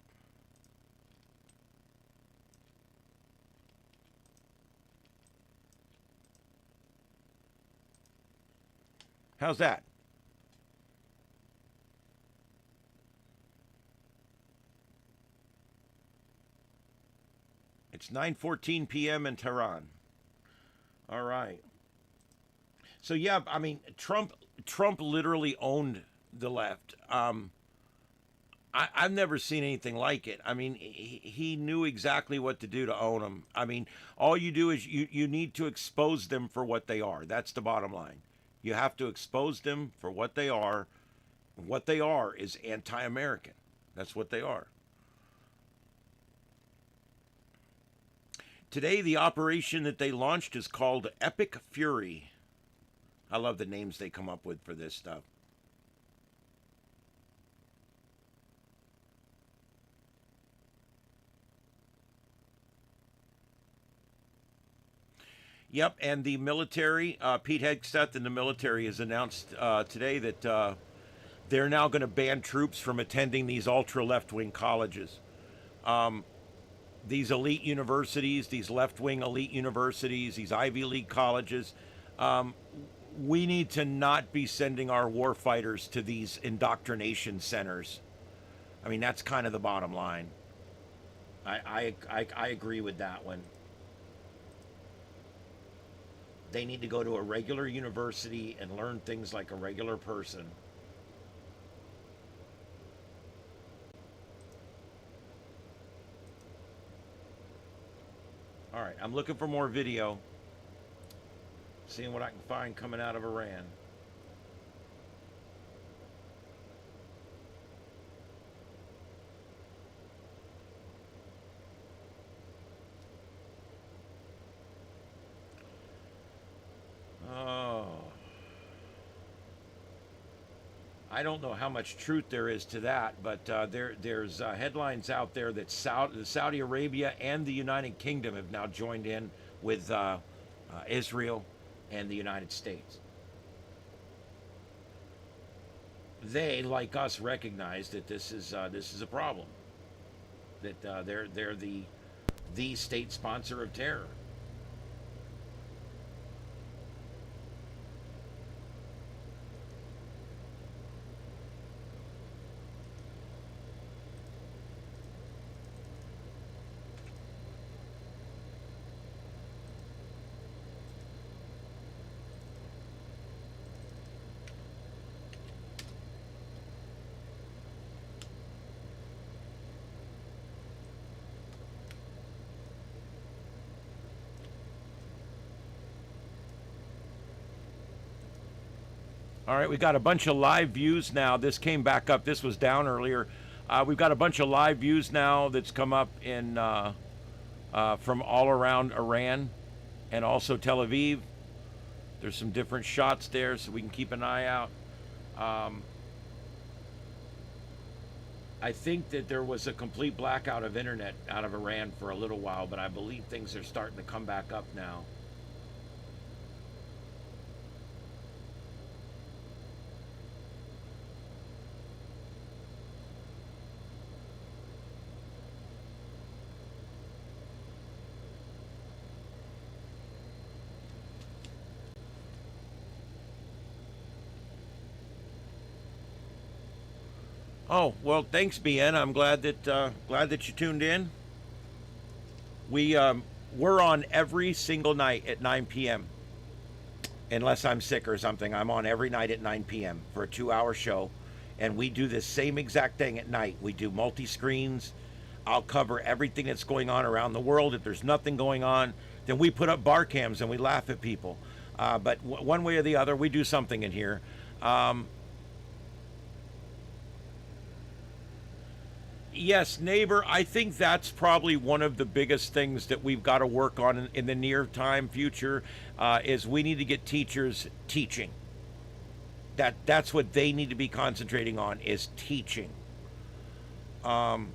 Speaker 2: How's that? It's 9:14 p.m. in Tehran. All right. So yeah, I mean, Trump literally owned the left. I've never seen anything like it. I mean, he knew exactly what to do to own them. I mean, all you do is you need to expose them for what they are. That's the bottom line. You have to expose them for what they are. What they are is anti-American. That's what they are. Today, the operation that they launched is called Epic Fury. I love the names they come up with for this stuff. Yep, and the military, Pete Hegseth and the military has announced today that they're now going to ban troops from attending these ultra-left-wing colleges. These elite universities, these left-wing elite universities, these Ivy League colleges, we need to not be sending our war fighters to these indoctrination centers. I mean, that's kind of the bottom line. I agree with that one. They need to go to a regular university and learn things like a regular person. All right, I'm looking for more video. Seeing what I can find coming out of Iran. Oh. I don't know how much truth there is to that, but there's headlines out there that Saudi Arabia and the United Kingdom have now joined in with Israel and the United States. They, like us, recognize that this is a problem. That they're the state sponsor of terror. All right, we got a bunch of live views now. This came back up. This was down earlier. We've got a bunch of live views now that's come up in from all around Iran and also Tel Aviv. There's some different shots there, so we can keep an eye out. I think that there was a complete blackout of internet out of Iran for a little while, but I believe things are starting to come back up now. Oh, well, thanks, BN. I'm glad that you tuned in. We're on every single night at 9 p.m. Unless I'm sick or something. I'm on every night at 9 p.m. for a 2-hour show. And we do this same exact thing at night. We do multi-screens. I'll cover everything that's going on around the world. If there's nothing going on, then we put up bar cams and we laugh at people. But one way or the other, we do something in here. Yes, neighbor, I think that's probably one of the biggest things that we've got to work on in the near time future, is we need to get teachers teaching. That's what they need to be concentrating on, is teaching. But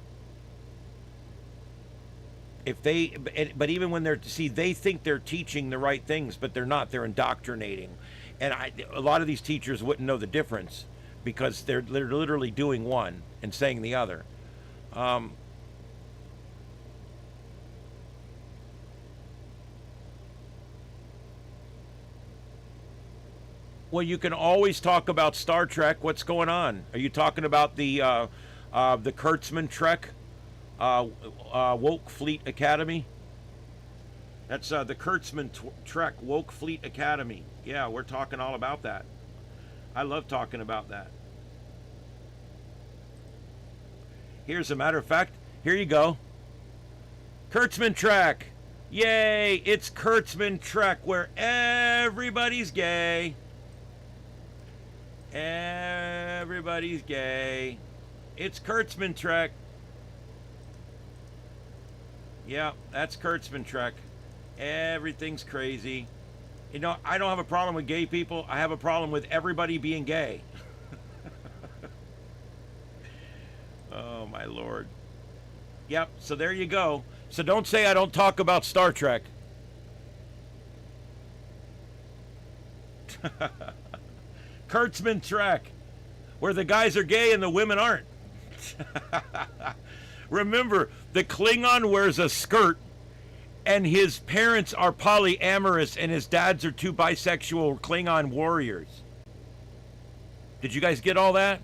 Speaker 2: even when they think they're teaching the right things, but they're not. They're indoctrinating, and a lot of these teachers wouldn't know the difference because they're literally doing one and saying the other. Well, you can always talk about Star Trek. What's going on? Are you talking about the Kurtzman Trek, Woke Fleet Academy? That's the Kurtzman Trek, Woke Fleet Academy. Yeah, we're talking all about that. I love talking about that. Here's a matter of fact, here you go. Kurtzman Trek. Yay, it's Kurtzman Trek where everybody's gay. Everybody's gay. It's Kurtzman Trek. Yeah, that's Kurtzman Trek. Everything's crazy. You know, I don't have a problem with gay people. I have a problem with everybody being gay. Oh, my Lord. Yep, so there you go. So don't say I don't talk about Star Trek. Kurtzman Trek, where the guys are gay and the women aren't. Remember, the Klingon wears a skirt, and his parents are polyamorous, and his dads are two bisexual Klingon warriors. Did you guys get all that?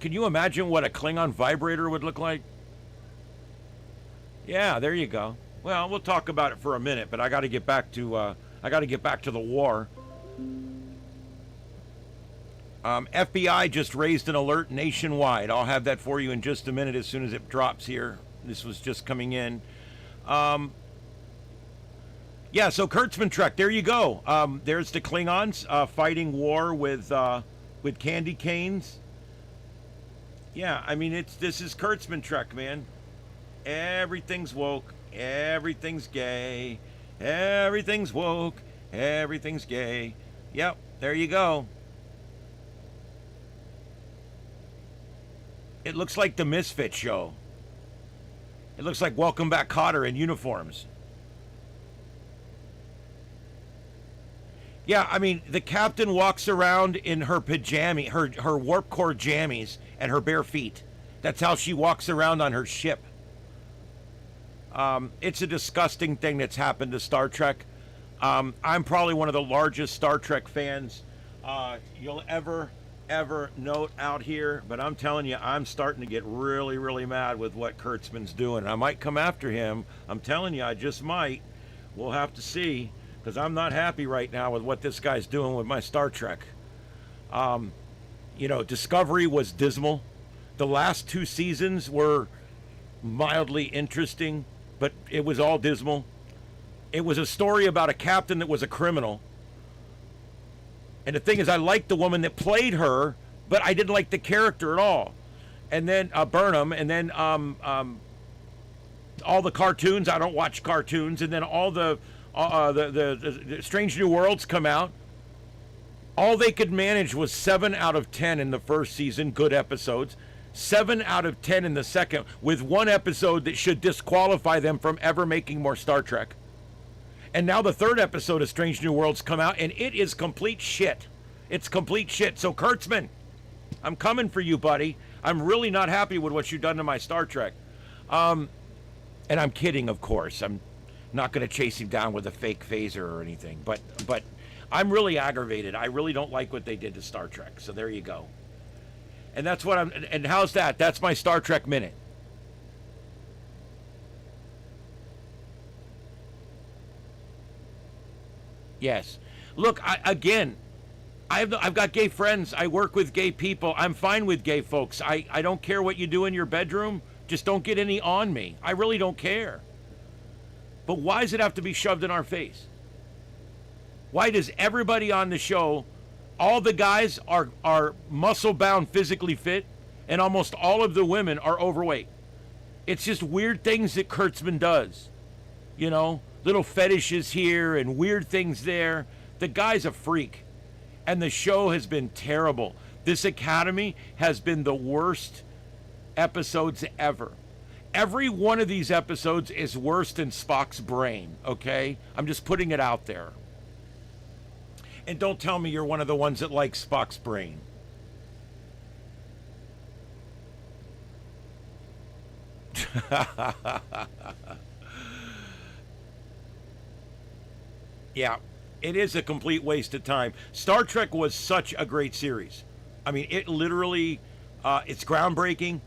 Speaker 2: Can you imagine what a Klingon vibrator would look like? Yeah, there you go. Well, we'll talk about it for a minute, but I got to get back to the war. FBI just raised an alert nationwide. I'll have that for you in just a minute as soon as it drops here. This was just coming in. Yeah, so Kurtzman Trek, there you go. There's the Klingons fighting war with candy canes. Yeah, I mean, this is Kurtzman Trek, man. Everything's woke. Everything's gay. Everything's woke. Everything's gay. Yep, there you go. It looks like the Misfit show. It looks like Welcome Back Kotter in uniforms. Yeah, I mean, the captain walks around in her pajama, her warp core jammies and her bare feet. That's how she walks around on her ship. It's a disgusting thing that's happened to Star Trek. I'm probably one of the largest Star Trek fans you'll ever note out here, but I'm telling you, I'm starting to get really, really mad with what Kurtzman's doing. I might come after him. I'm telling you, I just might. We'll have to see, because I'm not happy right now with what this guy's doing with my Star Trek. You know, Discovery was dismal. The last 2 seasons were mildly interesting, but it was all dismal. It was a story about a captain that was a criminal. And the thing is, I liked the woman that played her, but I didn't like the character at all. And then Burnham, and then all the cartoons. I don't watch cartoons. And then all the Strange New Worlds come out. All they could manage was 7 out of 10 in the first season, good episodes. 7 out of 10 in the second, with 1 episode that should disqualify them from ever making more Star Trek. And now the 3rd episode of Strange New Worlds come out, and it is complete shit. It's complete shit. So Kurtzman, I'm coming for you, buddy. I'm really not happy with what you've done to my Star Trek. And I'm kidding, of course. I'm not going to chase him down with a fake phaser or anything. But I'm really aggravated. I really don't like what they did to Star Trek. So there you go. And that's what and how's that? That's my Star Trek minute. Yes. Look, I've got gay friends. I work with gay people. I'm fine with gay folks. I don't care what you do in your bedroom. Just don't get any on me. I really don't care. But why does it have to be shoved in our face? Why does everybody on the show, all the guys are muscle-bound, physically fit, and almost all of the women are overweight? It's just weird things that Kurtzman does. You know, little fetishes here and weird things there. The guy's a freak. And the show has been terrible. This Academy has been the worst episodes ever. Every one of these episodes is worse than Spock's brain, okay? I'm just putting it out there. And don't tell me you're one of the ones that likes Spock's brain. Yeah, it is a complete waste of time. Star Trek was such a great series. I mean, it literally, it's groundbreaking.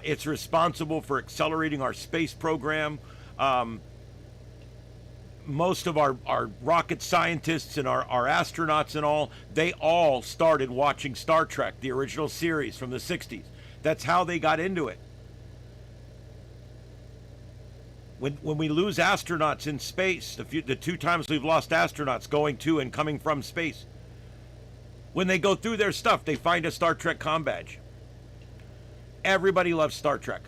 Speaker 2: It's responsible for accelerating our space program. Most of our rocket scientists and our astronauts and all, they all started watching Star Trek, the original series from the 60s. That's how they got into it. When we lose astronauts in space, the 2 times we've lost astronauts going to and coming from space, when they go through their stuff, they find a Star Trek comm badge. Everybody loves Star Trek.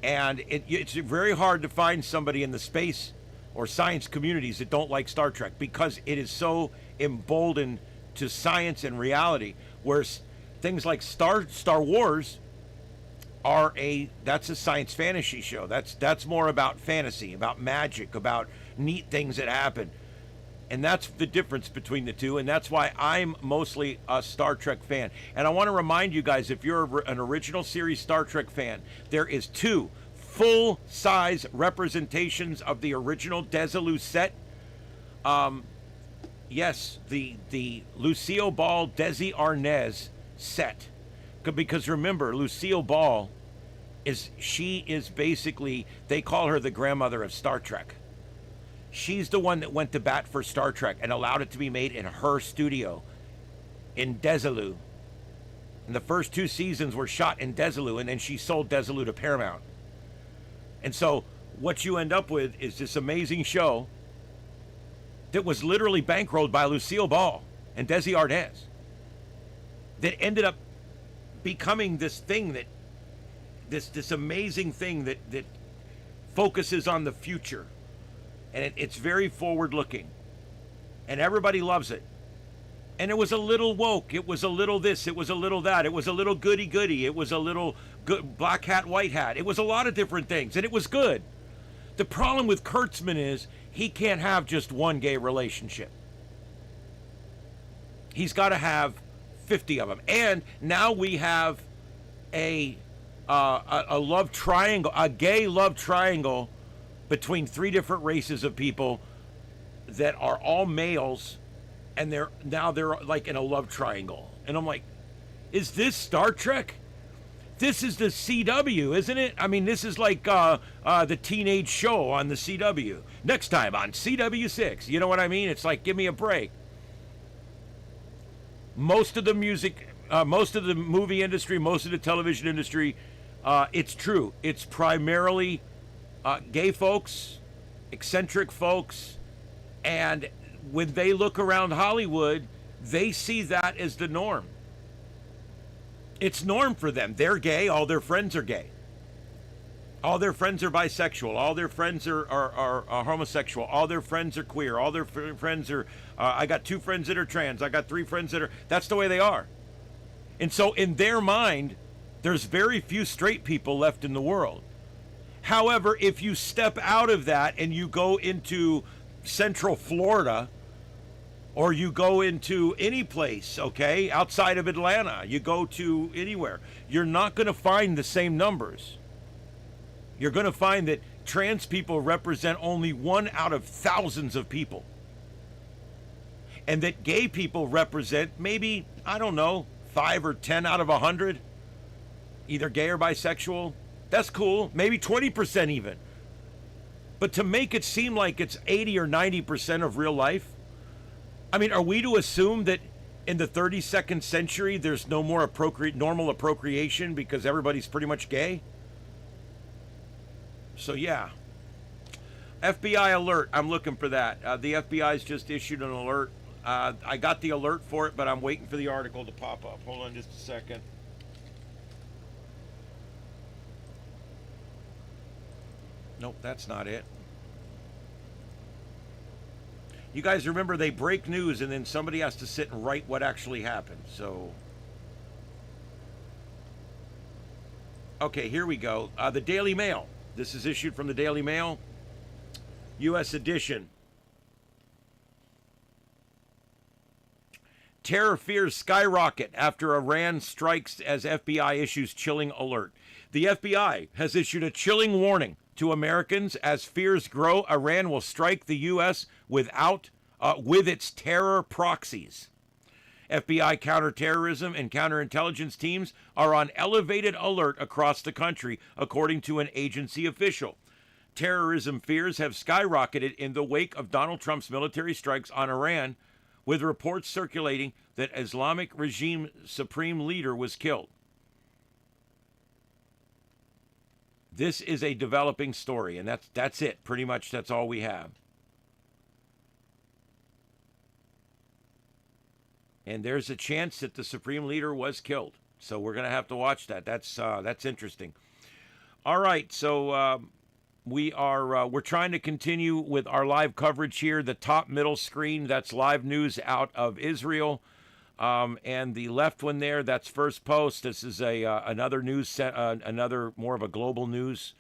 Speaker 2: And it's very hard to find somebody in the space or science communities that don't like Star Trek, because it is so emboldened to science and reality, whereas things like Star Wars that's a science fantasy show. That's more about fantasy, about magic, about neat things that happen. And that's the difference between the two, and that's why I'm mostly a Star Trek fan. And I want to remind you guys, if you're an original series Star Trek fan, there is 2 full-size representations of the original Desilu set. Yes, the Lucille Ball Desi Arnaz set Because remember, Lucille Ball is basically, they call her the grandmother of Star Trek. She's the one that went to bat for Star Trek and allowed it to be made in her studio in Desilu. And the first 2 seasons were shot in Desilu, and then she sold Desilu to Paramount. And so what you end up with is this amazing show that was literally bankrolled by Lucille Ball and Desi Arnaz that ended up becoming this thing that this amazing thing that focuses on the future, and it's very forward looking, and everybody loves it. And it was a little woke, it was a little this, it was a little that, it was a little goody it was a little good black hat, white hat, it was a lot of different things, and it was good. The problem with Kurtzman is he can't have just one gay relationship. He's got to have 50 of them. And now we have a love triangle, a gay love triangle between 3 different races of people that are all males, and they're like in a love triangle. And I'm like, is this Star Trek? This is the CW, isn't it? I mean, this is like the teenage show on the CW. Next time on CW6. You know what I mean? It's like, give me a break. Most of the music, most of the movie industry, most of the television industry, it's true. It's primarily gay folks, eccentric folks, and when they look around Hollywood, they see that as the norm. It's norm for them. They're gay. All their friends are gay. All their friends are bisexual. All their friends are homosexual. All their friends are queer. All their friends are, I got 2 friends that are trans. I got 3 friends that are, that's the way they are. And so in their mind, there's very few straight people left in the world. However, if you step out of that and you go into Central Florida, or you go into any place, okay, outside of Atlanta, you go to anywhere, you're not going to find the same numbers. You're going to find that trans people represent only 1 out of thousands of people. And that gay people represent maybe, I don't know, 5 or 10 out of 100, either gay or bisexual. That's cool, maybe 20% even. But to make it seem like it's 80 or 90% of real life, I mean, are we to assume that in the 32nd century there's no more normal appropriation because everybody's pretty much gay? So yeah. FBI alert, I'm looking for that. The FBI's just issued an alert. I got the alert for it, but I'm waiting for the article to pop up. Hold on just a second. Nope, that's not it. You guys remember they break news and then somebody has to sit and write what actually happened. So, okay, here we go. The Daily Mail. This is issued from the Daily Mail, U.S. edition. Terror fears skyrocket after Iran strikes as FBI issues chilling alert. The FBI has issued a chilling warning to Americans as fears grow Iran will strike the U.S. with its terror proxies. FBI counterterrorism and counterintelligence teams are on elevated alert across the country, according to an agency official. Terrorism fears have skyrocketed in the wake of Donald Trump's military strikes on Iran, with reports circulating that Islamic regime Supreme Leader was killed. This is a developing story, and that's it. Pretty much that's all we have. And there's a chance that the Supreme Leader was killed. So we're going to have to watch that. That's interesting. All right, so we're trying to continue with our live coverage here. The top middle screen, that's live news out of Israel. And the left one there, that's First Post. This is another news another more of a global news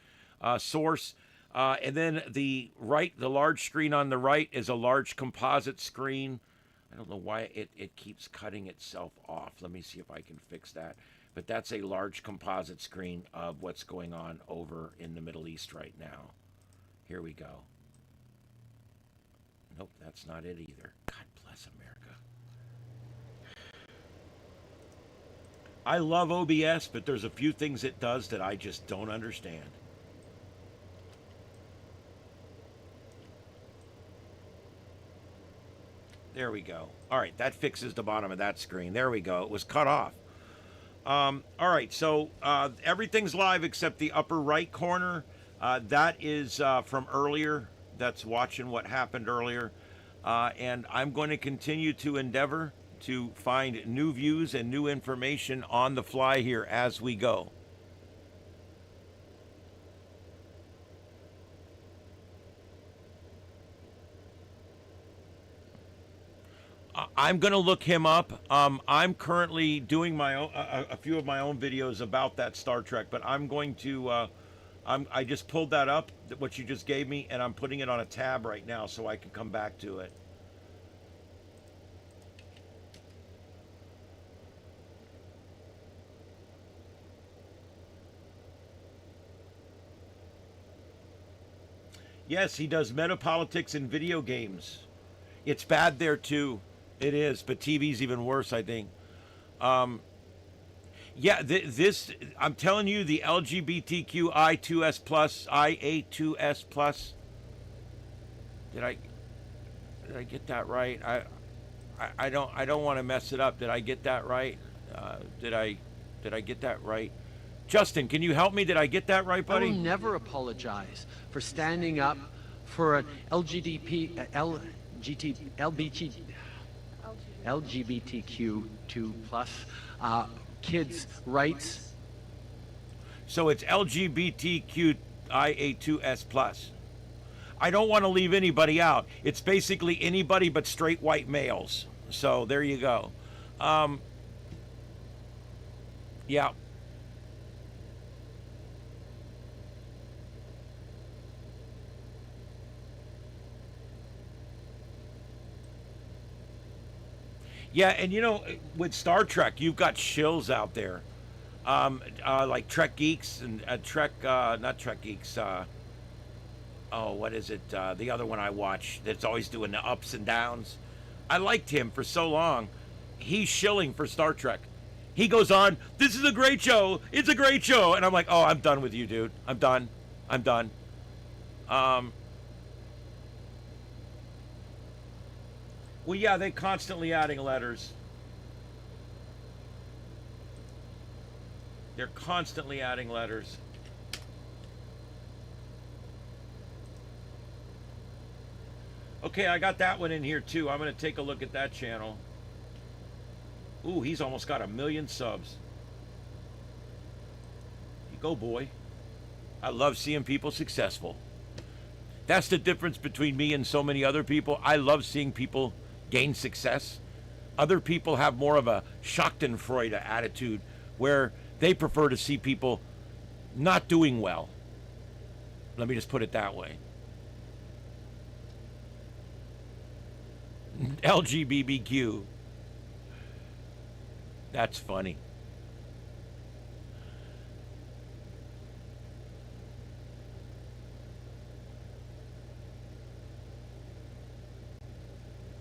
Speaker 2: source. And then the large screen on the right is a large composite screen. I don't know why it keeps cutting itself off. Let me see if I can fix that. But that's a large composite screen of what's going on over in the Middle East right now. Here we go. Nope, that's not it either. God bless America. I love OBS, but there's a few things it does that I just don't understand. There we go. All right, that fixes the bottom of that screen. There we go. It was cut off. All right, so everything's live except the upper right corner. That is from earlier. That's watching what happened earlier. And I'm going to continue to endeavor to find new views and new information on the fly here as we go. I'm going to look him up. I'm currently doing my own, a few of my own videos about that Star Trek, but I'm going to, I just pulled that up, what you just gave me, and I'm putting it on a tab right now so I can come back to it. Yes, he does metapolitics in video games. It's bad there too. It is, but TV's even worse, I think. Yeah, this, I'm telling you, the LGBTQ I2S plus, IA2S plus. Did I get that right? I don't want to mess it up. Did I get that right? Did I get that right? Justin, can you help me? Did I get that right, buddy?
Speaker 13: I will never apologize for standing up for an LGBTQ2 plus kids' rights.
Speaker 2: So it's LGBTQIA2S plus. I don't want to leave anybody out. It's basically anybody but straight white males. So there you go. Yeah. Yeah, and you know, with Star Trek, you've got shills out there, like Trek Geeks and not Trek Geeks. Oh, what is it? The other one I watch that's always doing the ups and downs. I liked him for so long. He's shilling for Star Trek. He goes on, "This is a great show. It's a great show," and I'm like, "Oh, I'm done with you, dude. I'm done. I'm done." Well, yeah, they're constantly adding letters. They're constantly adding letters. Okay, I got that one in here too. I'm going to take a look at that channel. Ooh, he's almost got 1 million subs. You go, boy. I love seeing people successful. That's the difference between me and so many other people. I love seeing people gain success. Other people have more of a Schadenfreude attitude where they prefer to see people not doing well. Let me just put it that way. LGBTQ. That's funny.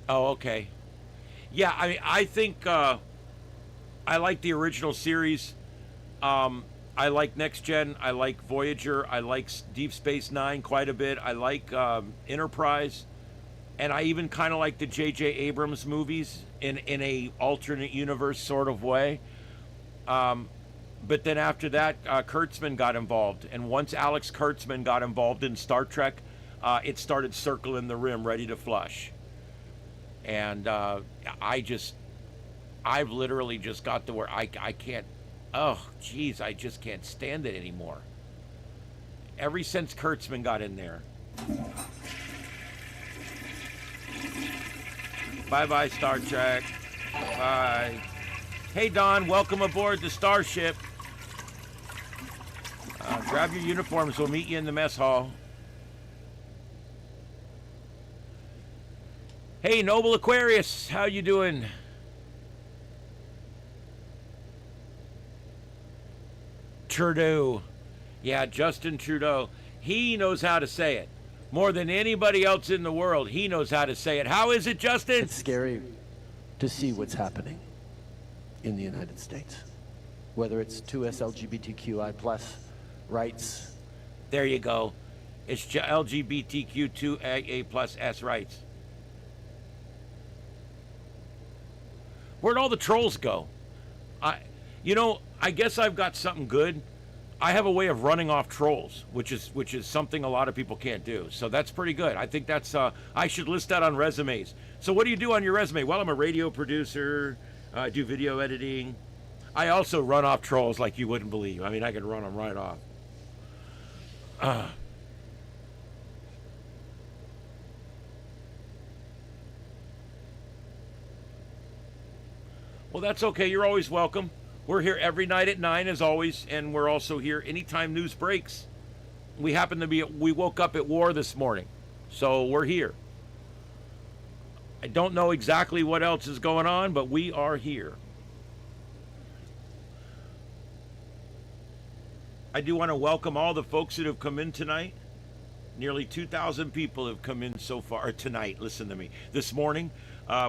Speaker 2: Oh, okay. Yeah, I mean, I think I like the original series. I like Next Gen. I like Voyager. I like Deep Space Nine quite a bit. I like Enterprise. And I even kind of like the J.J. Abrams movies in a alternate universe sort of way. But then after that, Kurtzman got involved. And once Alex Kurtzman got involved in Star Trek, it started circling the rim, ready to flush. And I've literally just got to where I can't, oh, geez, I just can't stand it anymore. Ever since Kurtzman got in there. Bye-bye, Star Trek. Bye. Hey, Don, welcome aboard the Starship. Grab your uniforms. We'll meet you in the mess hall. Hey, Noble Aquarius, how you doing? Trudeau. Yeah, Justin Trudeau. He knows how to say it. More than anybody else in the world, he knows how to say it. How is it, Justin?
Speaker 13: It's scary to see what's happening in the United States. whether it's 2S LGBTQI plus rights.
Speaker 2: There you go. It's LGBTQ2AA plus S rights. Where'd all the trolls go? I guess I've got something good. I have a way of running off trolls, which is something a lot of people can't do. So that's pretty good. I think that's I should list that on resumes. So what do you do on your resume? Well, I'm a radio producer. I do video editing. I also run off trolls like you wouldn't believe. I mean, I can run them right off. Well, that's okay. You're always welcome. We're here every night at 9, as always, and we're also here anytime news breaks. We woke up at war this morning, so we're here. I don't know exactly what else is going on, but we are here. I do want to welcome all the folks that have come in tonight. Nearly 2,000 people have come in so far tonight. Listen to me. This morning,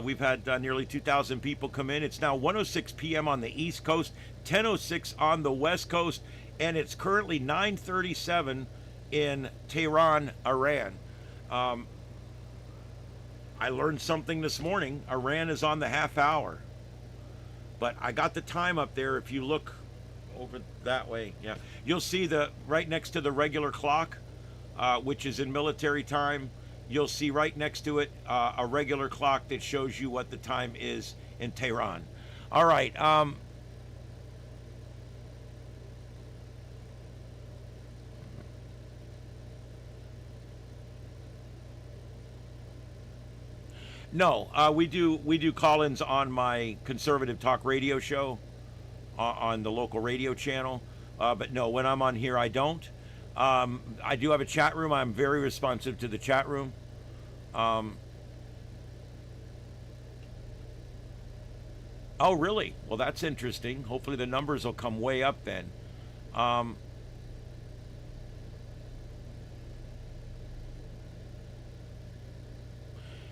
Speaker 2: we've had nearly 2,000 people come in. It's now 1:06 p.m. on the East Coast, 10:06 on the West Coast, and it's currently 9:37 in Tehran, Iran. I learned something this morning. Iran is on the half hour. But I got the time up there. If you look over that way, yeah, you'll see right next to the regular clock, which is in military time. You'll see right next to it a regular clock that shows you what the time is in Tehran. All right. No, we do call-ins on my conservative talk radio show on the local radio channel. But no, when I'm on here, I don't. I do have a chat room. I'm very responsive to the chat room. Oh, really? Well, that's interesting. Hopefully the numbers will come way up then.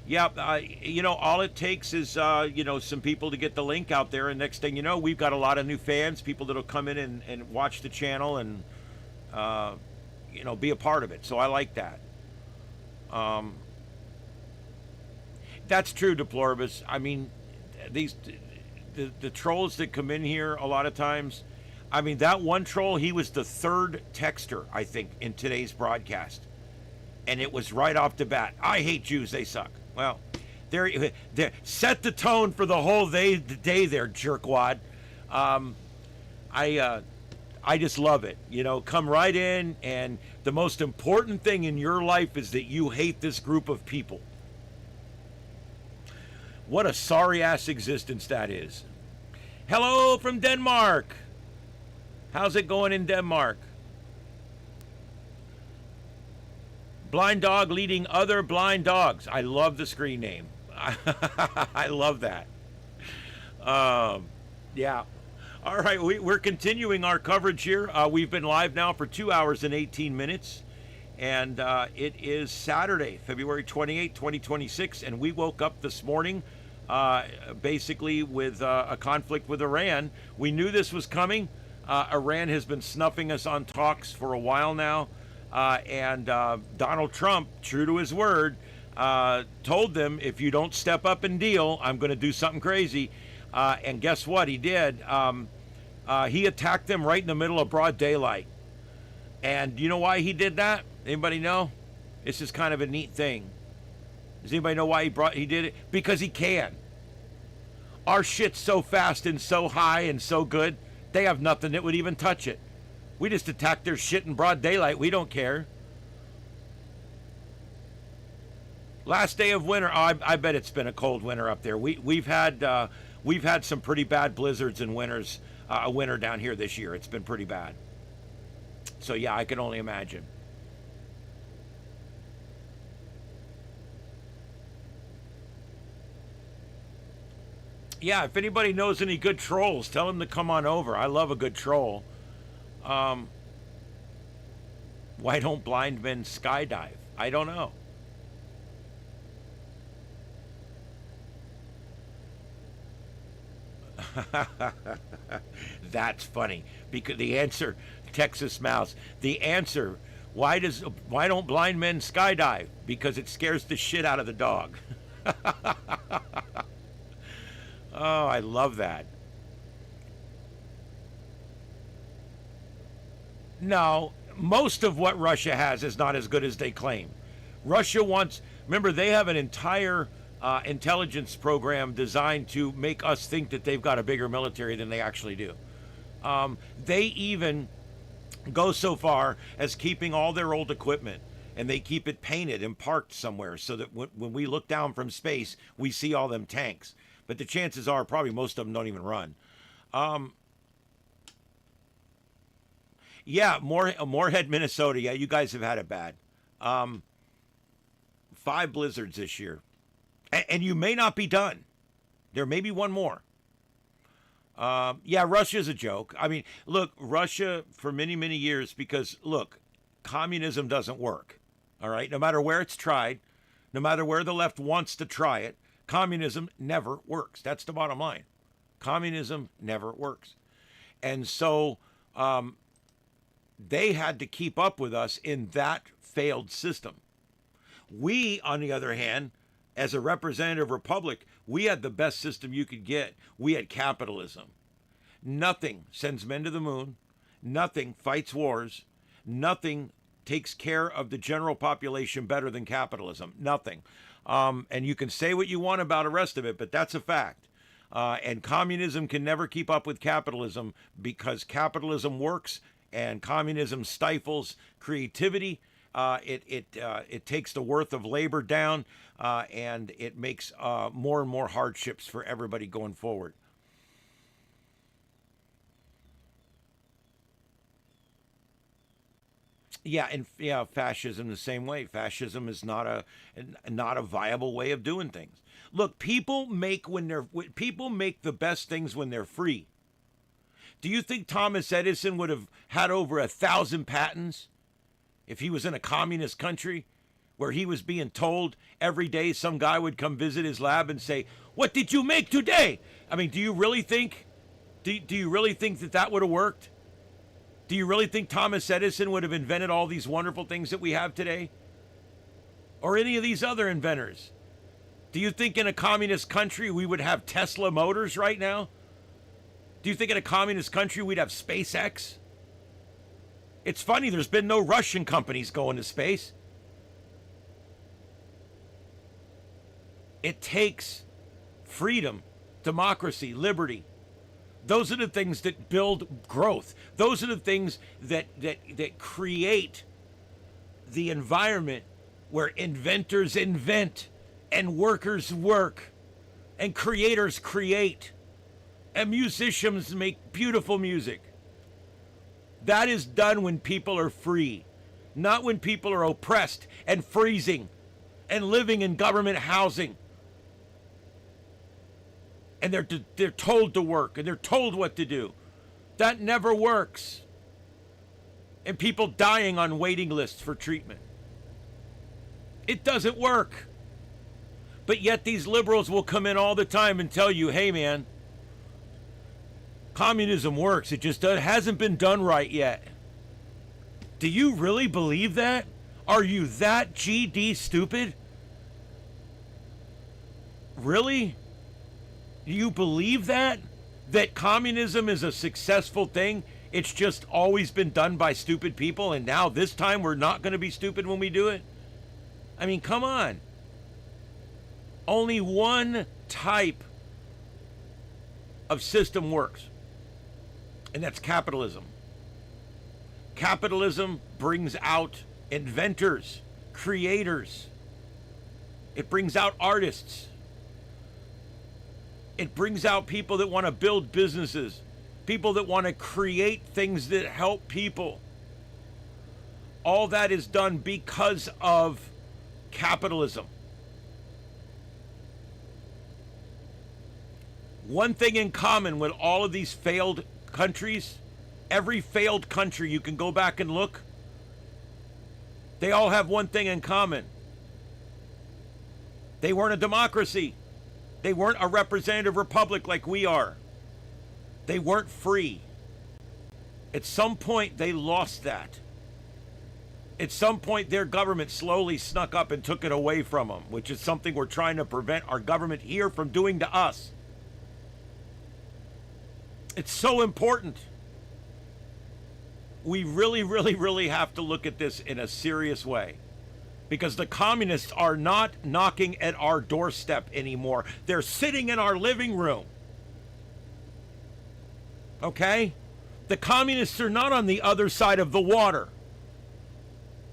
Speaker 2: Yeah, all it takes is, some people to get the link out there. And next thing you know, we've got a lot of new fans, people that'll come in and watch the channel and, be a part of it. So I like that. That's true, Deploribus. I mean, the trolls that come in here a lot of times, I mean, that one troll, he was the third texter, I think, in today's broadcast. And it was right off the bat. I hate Jews, they suck. Well, there, set the tone for the whole day there, jerkwad. I just love it. Come right in, and the most important thing in your life is that you hate this group of people. What a sorry-ass existence that is. Hello from Denmark. How's it going in Denmark? Blind dog leading other blind dogs. I love the screen name. I love that. Yeah. All right, we're continuing our coverage here. We've been live now for 2 hours and 18 minutes. And it is Saturday, February 28, 2026. And we woke up this morning basically with a conflict with Iran. We knew this was coming. Iran has been snuffing us on talks for a while now. And Donald Trump, true to his word, told them, if you don't step up and deal, I'm going to do something crazy. And guess what? He did. He attacked them right in the middle of broad daylight. And you know why he did that? Anybody know? This is kind of a neat thing. Does anybody know why he did it? Because he can. Our shit's so fast and so high and so good, they have nothing that would even touch it. We just attack their shit in broad daylight. We don't care. Last day of winter. Oh, I bet it's been a cold winter up there. We've had some pretty bad blizzards and winters. A winter down here this year. It's been pretty bad. So yeah, I can only imagine. Yeah, if anybody knows any good trolls, tell them to come on over. I love a good troll. Why don't blind men skydive? I don't know. That's funny. Because the answer, Texas Mouse, the answer, why don't blind men skydive? Because it scares the shit out of the dog. Oh, I love that. No, most of what Russia has is not as good as they claim. Russia wants, remember, they have an entire intelligence program designed to make us think that they've got a bigger military than they actually do. They even go so far as keeping all their old equipment, and they keep it painted and parked somewhere so that when we look down from space, we see all them tanks. But the chances are probably most of them don't even run. Yeah, Moorhead, Minnesota. Yeah, you guys have had it bad. 5 blizzards this year. And you may not be done. There may be one more. Yeah, Russia's a joke. I mean, look, Russia for many, many years, because, look, communism doesn't work. All right? No matter where it's tried, no matter where the left wants to try it, communism never works. That's the bottom line. Communism never works. And so they had to keep up with us in that failed system. We, on the other hand, as a representative republic, we had the best system you could get. We had capitalism. Nothing sends men to the moon. Nothing fights wars. Nothing takes care of the general population better than capitalism. Nothing. And you can say what you want about the rest of it, but that's a fact. And communism can never keep up with capitalism because capitalism works and communism stifles creativity. It takes the worth of labor down, and it makes more and more hardships for everybody going forward. Yeah, and yeah, fascism the same way. Fascism is not a viable way of doing things. Look, people make the best things when they're free. Do you think Thomas Edison would have had over 1,000 patents if he was in a communist country where he was being told every day some guy would come visit his lab and say, "What did you make today?" I mean, do you really think that would have worked? Do you really think Thomas Edison would have invented all these wonderful things that we have today? Or any of these other inventors? Do you think in a communist country we would have Tesla motors right now? Do you think in a communist country we'd have SpaceX? It's funny, there's been no Russian companies going to space. It takes freedom, democracy, liberty. Those are the things that build growth. Those are the things that create the environment where inventors invent and workers work and creators create and musicians make beautiful music. That is done when people are free, not when people are oppressed and freezing and living in government housing. And they're told to work, and they're told what to do. That never works. And people dying on waiting lists for treatment. It doesn't work. But yet these liberals will come in all the time and tell you, hey man, communism works. It just hasn't been done right yet. Do you really believe that? Are you that GD stupid? Really? Do you believe that? That communism is a successful thing? It's just always been done by stupid people, and now this time we're not going to be stupid when we do it? I mean, come on. Only one type of system works, and that's capitalism. Capitalism brings out inventors, creators. It brings out artists. It brings out people that want to build businesses, people that want to create things that help people. All that is done because of capitalism. One thing in common with all of these failed countries, every failed country, you can go back and look, they all have one thing in common. They weren't a democracy. They weren't a representative republic like we are. They weren't free. At some point, they lost that. At some point, their government slowly snuck up and took it away from them, which is something we're trying to prevent our government here from doing to us. It's so important. We really, really, really have to look at this in a serious way. Because the communists are not knocking at our doorstep anymore. They're sitting in our living room. Okay? The communists are not on the other side of the water.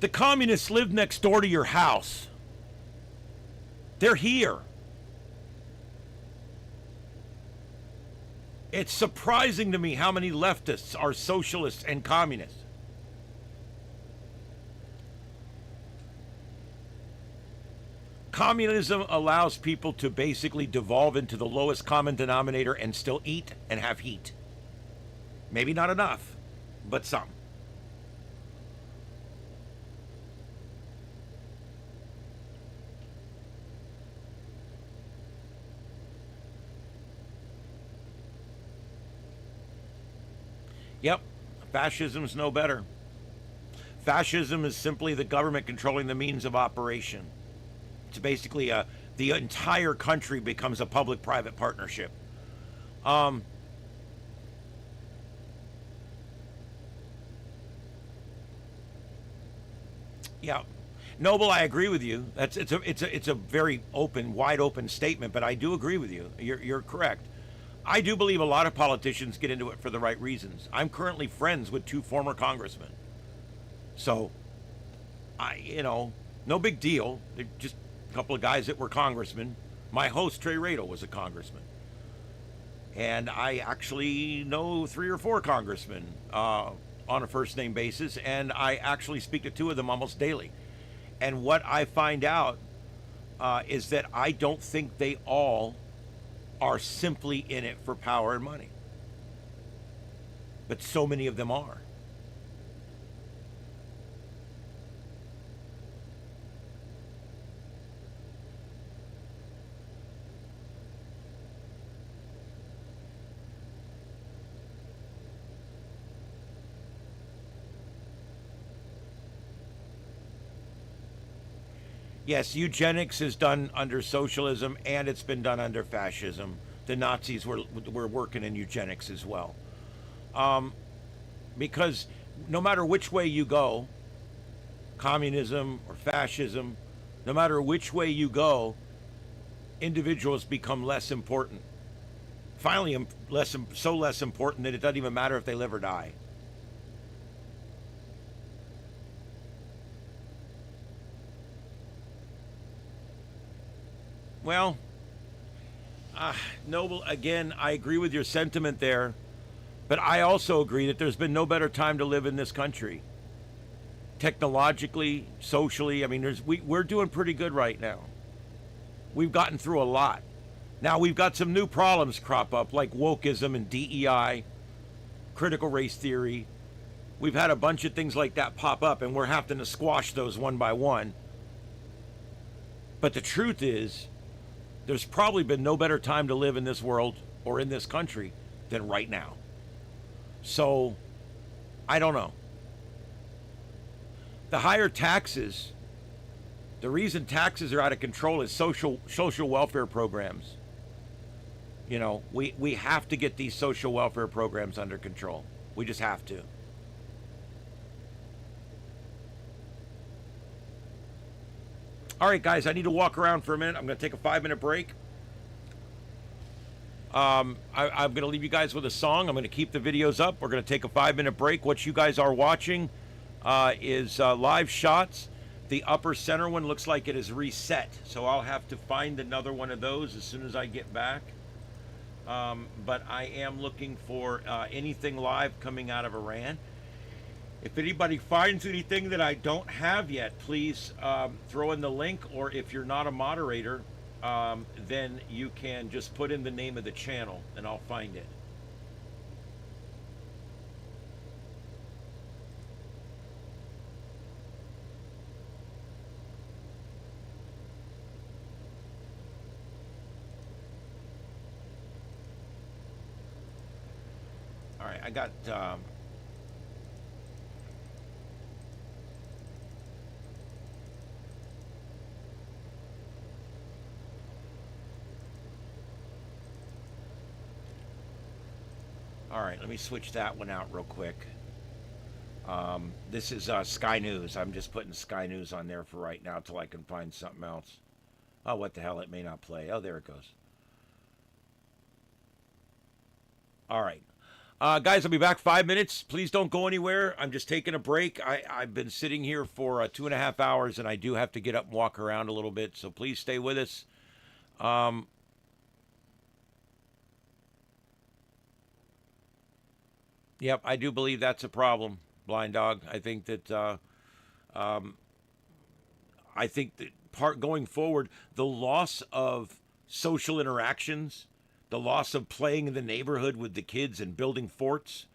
Speaker 2: The communists live next door to your house. They're here. It's surprising to me how many leftists are socialists and communists. Communism allows people to basically devolve into the lowest common denominator and still eat and have heat. Maybe not enough, but some. Yep, fascism's no better. Fascism is simply the government controlling the means of operation. It's basically the entire country becomes a public-private partnership. Yeah, Noble, I agree with you. It's a very open, wide open statement, but I do agree with you. You're correct. I do believe a lot of politicians get into it for the right reasons. I'm currently friends with 2 former congressmen. So, no big deal. They're just a couple of guys that were congressmen. My host, Trey Radel, was a congressman. And I actually know 3 or 4 congressmen on a first-name basis, and I actually speak to 2 of them almost daily. And what I find out is that I don't think they all are simply in it for power and money. But so many of them are. Yes, eugenics is done under socialism, and it's been done under fascism. The Nazis were working in eugenics as well. Because no matter which way you go, communism or fascism, no matter which way you go, individuals become less important. Finally, so less important that it doesn't even matter if they live or die. Well, Noble, again, I agree with your sentiment there, but I also agree that there's been no better time to live in this country. Technologically, socially, I mean, we're doing pretty good right now. We've gotten through a lot. Now, we've got some new problems crop up, like wokeism and DEI, critical race theory. We've had a bunch of things like that pop up, and we're having to squash those one by one. But the truth is, there's probably been no better time to live in this world or in this country than right now. So, I don't know. The higher taxes, the reason taxes are out of control is social welfare programs. You know, we have to get these social welfare programs under control. We just have to. All right, guys, I need to walk around for a minute. I'm going to take a 5-minute break. I'm going to leave you guys with a song. I'm going to keep the videos up. We're going to take a 5-minute break. What you guys are watching is live shots. The upper center one looks like it is reset, so I'll have to find another one of those as soon as I get back. But I am looking for anything live coming out of Iran. If anybody finds anything that I don't have yet, please throw in the link, or if you're not a moderator, then you can just put in the name of the channel and I'll find it. All right, I got. All right, let me switch that one out real quick. This is Sky News. I'm just putting Sky News on there for right now till I can find something else. Oh, what the hell? It may not play. Oh, there it goes. All right. Guys, I'll be back 5 minutes. Please don't go anywhere. I'm just taking a break. I've been sitting here for 2.5 hours, and I do have to get up and walk around a little bit, so please stay with us. Yep, I do believe that's a problem, Blind Dog. I think that going forward, the loss of social interactions, the loss of playing in the neighborhood with the kids and building forts,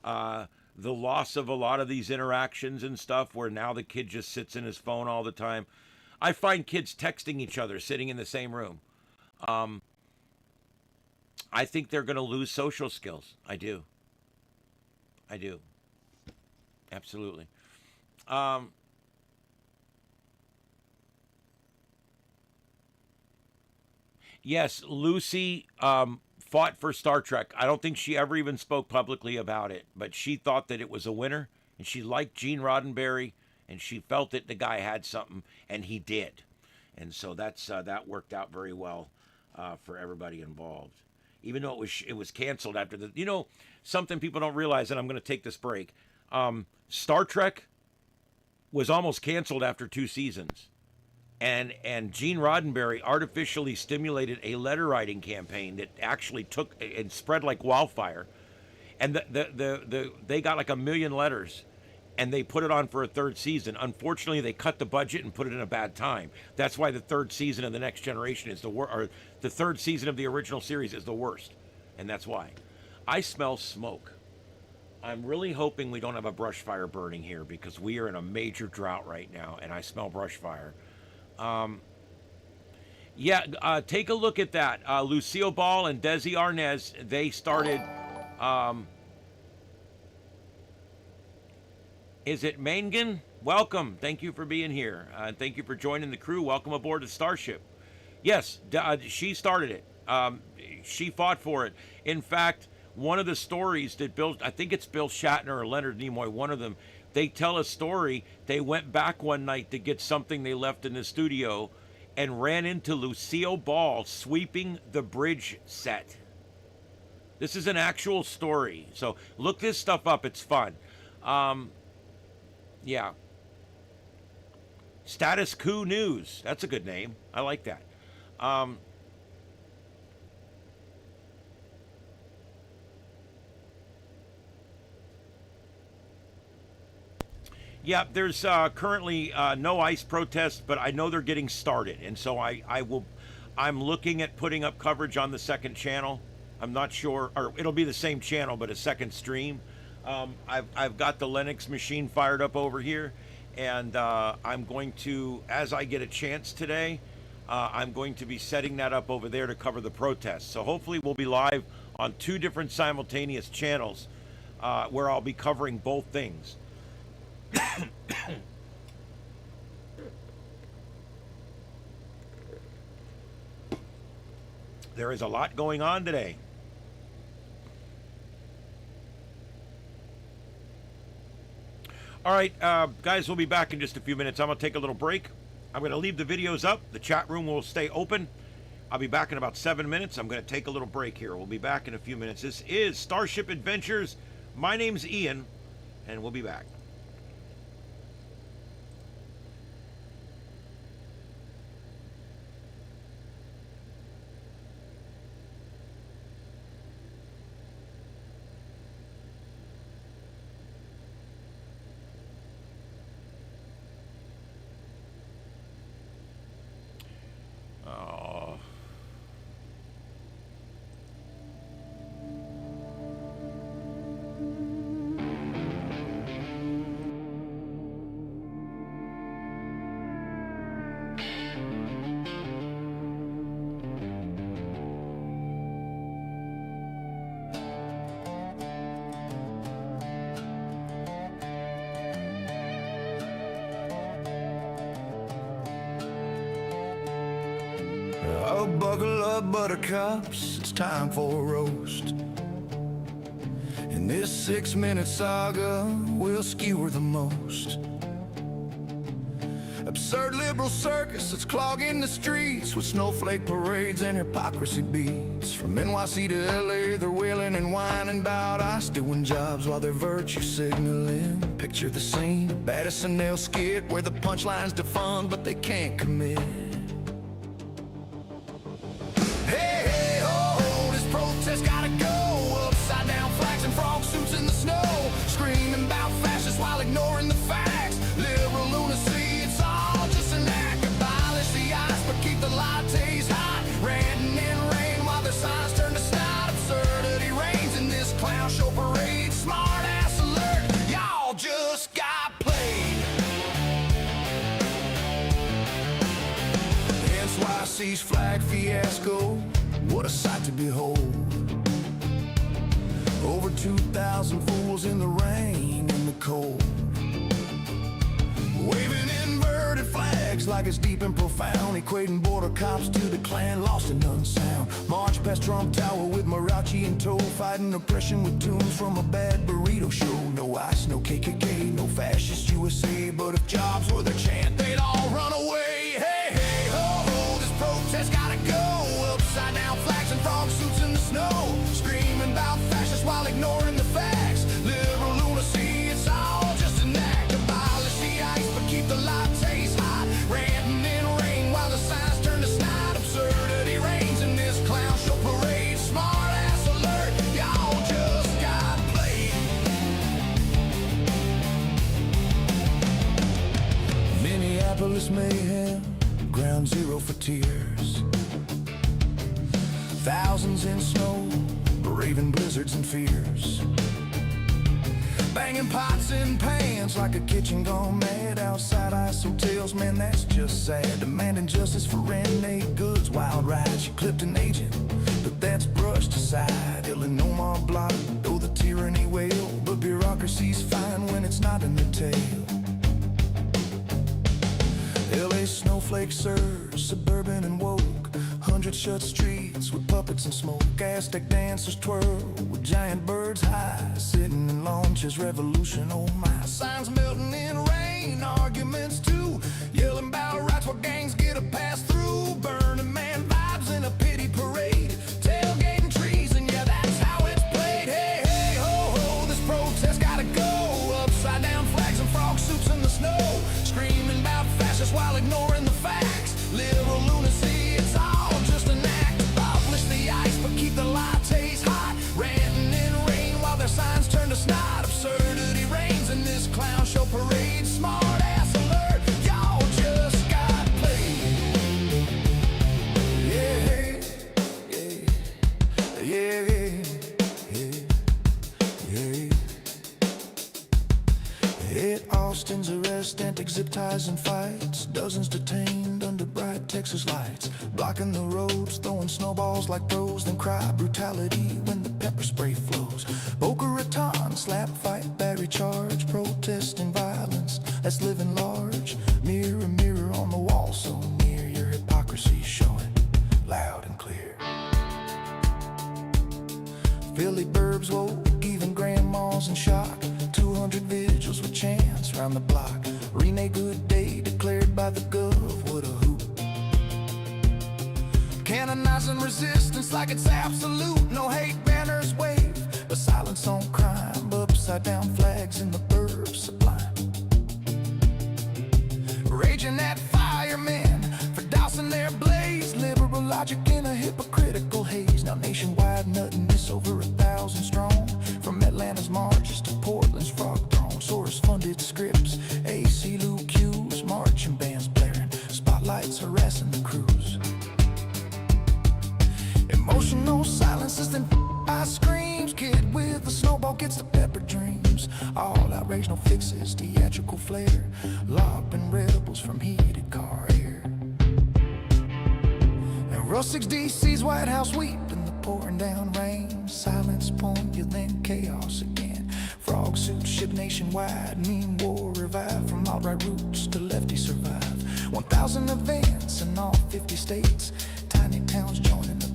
Speaker 2: the loss of a lot of these interactions and stuff where now the kid just sits in his phone all the time. I find kids texting each other sitting in the same room. I think they're going to lose social skills. I do. Absolutely. Yes, Lucy fought for Star Trek. I don't think she ever even spoke publicly about it, but she thought that it was a winner, and she liked Gene Roddenberry, and she felt that the guy had something, and he did. And so that worked out very well for everybody involved. Even though it was canceled after the, something people don't realize, and I'm going to take this break. Star Trek was almost canceled after 2 seasons. And Gene Roddenberry artificially stimulated a letter writing campaign that actually took and spread like wildfire. And they got like 1 million letters, and they put it on for a 3rd season. Unfortunately, they cut the budget and put it in a bad time. That's why the 3rd season of The Next Generation is the worst, or the 3rd season of the original series is the worst. And that's why. I smell smoke. I'm really hoping we don't have a brush fire burning here, because we are in a major drought right now, and I smell brush fire. Take a look at that. Lucille Ball and Desi Arnaz, they started... Is it Mangan? Welcome. Thank you for being here. Thank you for joining the crew. Welcome aboard the Starship. Yes, she started it. She fought for it. In fact, one of the stories that I think it's Bill Shatner or Leonard Nimoy, one of them, they tell a story. They went back one night to get something they left in the studio and ran into Lucille Ball sweeping the bridge set. This is an actual story. So look this stuff up. It's fun. Yeah. Status Quo News. That's a good name. I like that. Yeah, there's currently no ICE protest, but I know they're getting started, and so I'm looking at putting up coverage on the 2nd channel. I'm not sure, or it'll be the same channel, but a 2nd stream. I've got the Linux machine fired up over here, and I'm going to, as I get a chance today, I'm going to be setting that up over there to cover the protests. So hopefully we'll be live on 2 different simultaneous channels where I'll be covering both things. There is a lot going on today. All right, guys, we'll be back in just a few minutes. I'm going to take a little break. I'm going to leave the videos up. The chat room will stay open. I'll be back in about 7 minutes. I'm going to take a little break here. We'll be back in a few minutes. This is Starship Adventures. My name's Ian, and we'll be back.
Speaker 1: up, buttercups, it's time for a roast. In this 6-minute saga, we'll skewer the most. Absurd liberal circus that's clogging the streets with snowflake parades and hypocrisy beats. From NYC to LA, they're wailing and whining about us doing jobs while they're virtue signaling. Picture the scene, bad SNL skit where the punchline's defund but they can't commit. Hey, hey, ho, this protest gotta go. Upside down flags and frog suits in the snow, screaming about fascists while ignoring the facts. Liberal lunacy, it's all just an act. Abolish the ice but keep the lattes hot. Ranting in rain while their signs turn to snot. Absurdity reigns in this clown show parade. Smart ass alert, y'all just got played. NYC's flag fiasco, what a sight to behold. Over 2,000 fools in the rain and the cold, waving inverted flags like it's deep and profound, equating border cops to the Klan lost in unsound. March past Trump Tower with Mariachi in tow, fighting oppression with tunes from a bad burrito show. No ICE, no KKK, no fascist USA, but if jobs were the chant, they'd all run away. Hey, hey, ho, ho, this protest gotta go. Upside down flags and frog suits in the snow, screaming about fascists while ignoring the facts. Liberal lunacy, it's all just an act. Abolish the ice but keep the lattes hot. Ranting in rain while the signs turn to snot. Absurdity reigns in this clown show parade. Smart ass alert, y'all just got played. Minneapolis mayhem, ground zero for tears. Thousands in snow, braving blizzards and fears. Banging pots and pans like a kitchen gone mad. Outside ice hotels, man, that's just sad. Demanding justice for Renee Good's wild ride. She clipped an agent, but that's brushed aside. Illinois block, though the tyranny wail, but bureaucracy's fine when it's not in the tail. LA snowflake surge, suburban and woke. 100 shut streets with puppets and smoke. Aztec dancers twirl with giant birds high, sitting in launches, revolution, oh my. Signs melting in rain, arguments too, yelling about rights while gangs get a pass through. Burning man vibes in a pity parade, tailgating treason, yeah, that's how it's played. Hey, hey, ho, ho, this protest gotta go. Upside down flags and frog suits in the snow, screaming about fascists while ignoring the facts. Liberal lunacy, it's all just an act. Abolish the ice but keep the lattes hot. Ranting in rain while their signs turn to snot. Absurdity reigns in this clown show parade. Smart ass alert, y'all just got played. Yeah, yeah, yeah, yeah, yeah. At Austin's arrest, antic zip ties and fights. Dozens detained under bright Texas lights, blocking the roads, throwing snowballs like pros, then cry brutality when the pepper spray flows. Boca Raton, slap fight, battery charge, protesting violence that's living large. Mirror, mirror on the wall, so near, your hypocrisy showing loud and clear. Philly burbs woke, even grandmas in shock. 200 vigils with chants round the block. Renee Good Day declared by the gov, what a hoop. Canonizing resistance like it's absolute. No hate banners wave, but silence on crime. Upside down flags in the burbs sublime. Raging at firemen for dousing their blaze. Liberal logic in a hypocritical haze. Now nationwide nuttiness over 1,000 strong. From Atlanta's marches to Portland's frog throng. Source funded scripts, AC Luke Q's, marching bands blaring, spotlights harassing the crews. Emotional silences, then I screams. Kid with a snowball gets the pepper dreams. All outrage, no fixes, theatrical flair. Lopping rebels from heated car air. And Row 6 DC's White House weeping the pouring down rain. Silence poignant, then chaos again. Frog suits ship nationwide, mean war revive. From outright roots to lefty survive. 1,000 events in all 50 states. Tiny towns joining the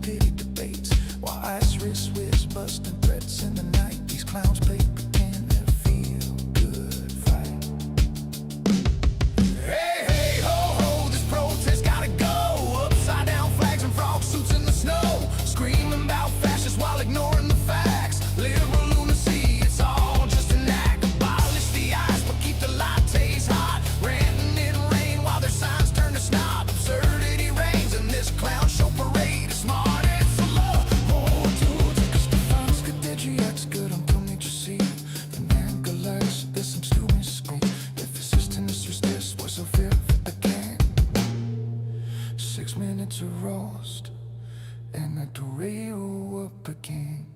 Speaker 1: busting threats in the night. These clowns play pretend and feel good fight. Hey, hey, ho, ho, this protest gotta go. Upside down flags and frog suits in the snow. Screaming about fascists while ignoring the facts. Liberal lunacy, it's all just an act. Abolish the ice, but keep the lattes hot. Ranting in rain while their signs turn to snot. Absurdity reigns in this clown show parade. It's smart, it's a love. Oh, dude, take a Stefan's Kadedriak's good on coming to see. The man Goliath, listens to me speak. If resistance is this, was so fair for the game. 6 minutes to roast, and I do rail up again.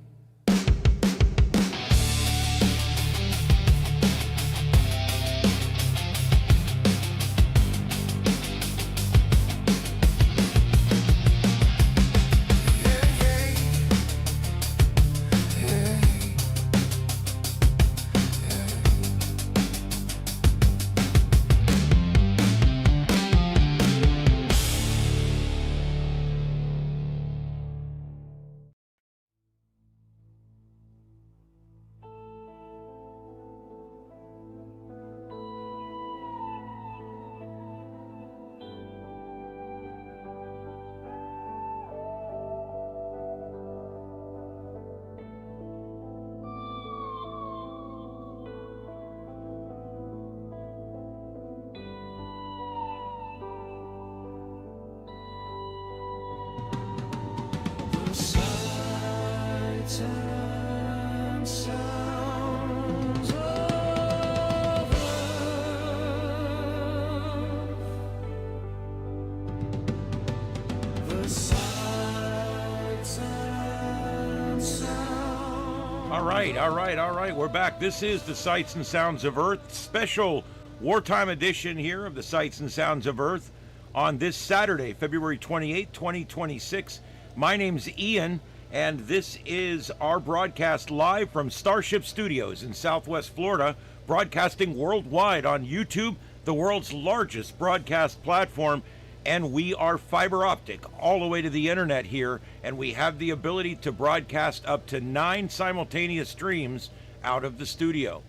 Speaker 2: All right. We're back. This is the Sights and Sounds of Earth special wartime edition here of the Sights and Sounds of Earth on this Saturday, February 28, 2026. My name's Ian, and this is our broadcast live from Starship Studios in Southwest Florida, broadcasting worldwide on YouTube, the world's largest broadcast platform. And we are fiber optic all the way to the internet here, and we have the ability to broadcast up to 9 simultaneous streams out of the studio.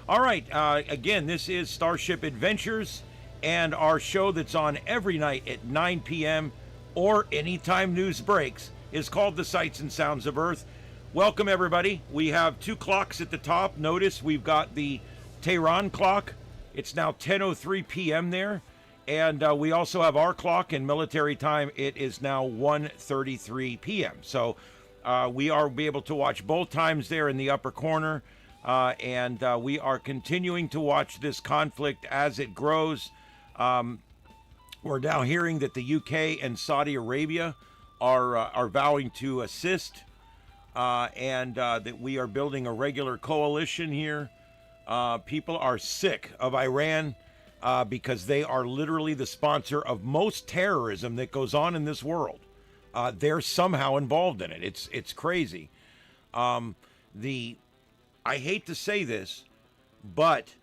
Speaker 2: All right, again, this is Starship Adventures, and our show that's on every night at 9 p.m. or anytime news breaks is called The Sights and Sounds of Earth. Welcome, everybody. We have 2 clocks at the top. Notice we've got the Tehran clock. It's now 10:03 p.m. there. And we also have our clock in military time. It is now 1:33 p.m. So we are be able to watch both times there in the upper corner. And we are continuing to watch this conflict as it grows. We're now hearing that the UK and Saudi Arabia are vowing to assist. And that we are building a regular coalition here. People are sick of Iran. Because they are literally the sponsor of most terrorism that goes on in this world. They're somehow involved in it. It's crazy. I hate to say this, but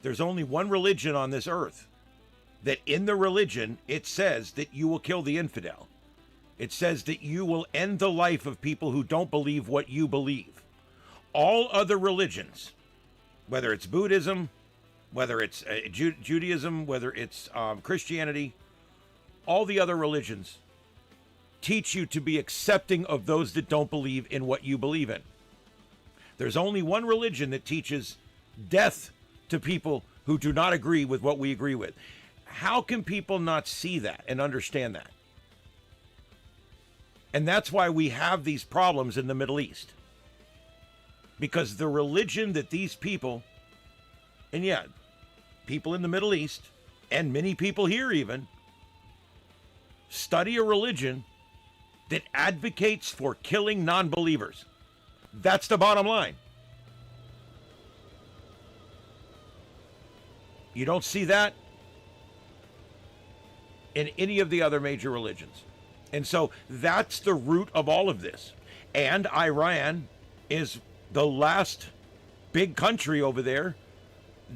Speaker 2: there's only one religion on this earth that in the religion it says that you will kill the infidel. It says that you will end the life of people who don't believe what you believe. All other religions, whether it's Buddhism, whether it's Judaism, whether it's Christianity, all the other religions teach you to be accepting of those that don't believe in what you believe in. There's only one religion that teaches death to people who do not agree with what we agree with. How can people not see that and understand that? And that's why we have these problems in the Middle East. Because the religion that these people, and yeah, people in the Middle East, and many people here even, study a religion that advocates for killing non-believers. That's the bottom line. You don't see that in any of the other major religions. And so that's the root of all of this. And Iran is the last big country over there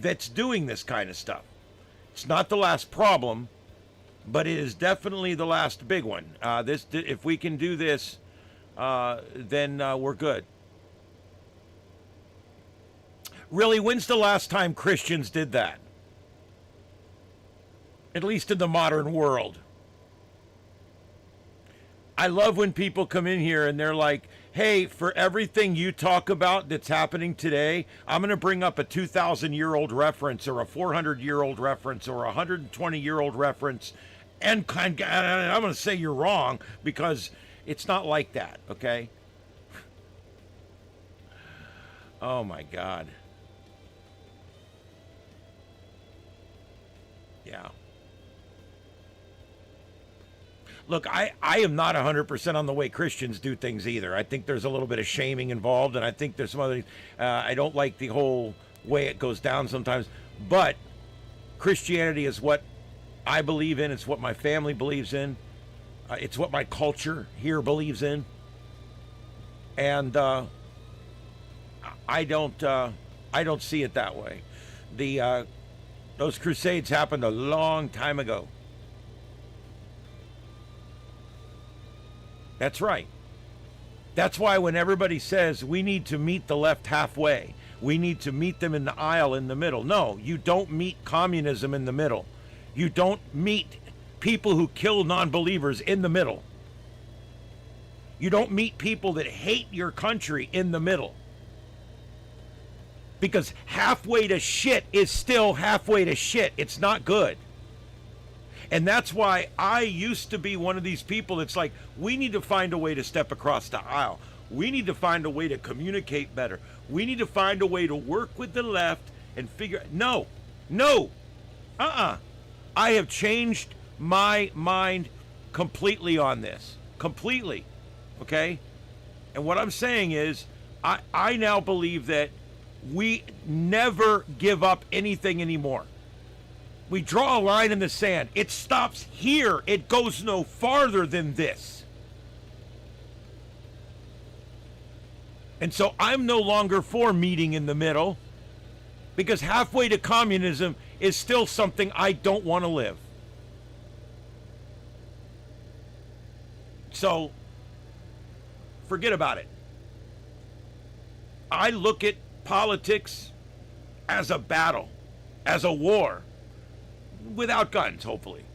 Speaker 2: that's doing this kind of stuff. It's not the last problem, but it is definitely the last big one. If we can do this, then we're good. Really, when's the last time Christians did that? At least in the modern world. I love when people come in here and they're like, hey, for everything you talk about that's happening today, I'm going to bring up a 2,000-year-old reference or a 400-year-old reference or a 120-year-old reference, and I'm going to say you're wrong because it's not like that, okay? Oh, my God. Yeah. Look, I am not 100% on the way Christians do things either. I think there's a little bit of shaming involved, and I think there's some other I don't like the whole way it goes down sometimes. But Christianity is what I believe in. It's what my family believes in. It's what my culture here believes in. And I don't see it that way. Those crusades happened a long time ago. That's right. That's why when everybody says we need to meet the left halfway, we need to meet them in the aisle in the middle. No, you don't meet communism in the middle. You don't meet people who kill non-believers in the middle. You don't meet people that hate your country in the middle. Because halfway to shit is still halfway to shit. It's not good. And that's why I used to be one of these people that's like, we need to find a way to step across the aisle. We need to find a way to communicate better. We need to find a way to work with the left and figure... No. I have changed my mind completely on this. Completely. Okay? And what I'm saying is, I now believe that we never give up anything anymore. We draw a line in the sand. It stops here. It goes no farther than this. And so I'm no longer for meeting in the middle, because halfway to communism is still something I don't want to live. So forget about it. I look at politics as a battle, as a war. Without guns, hopefully.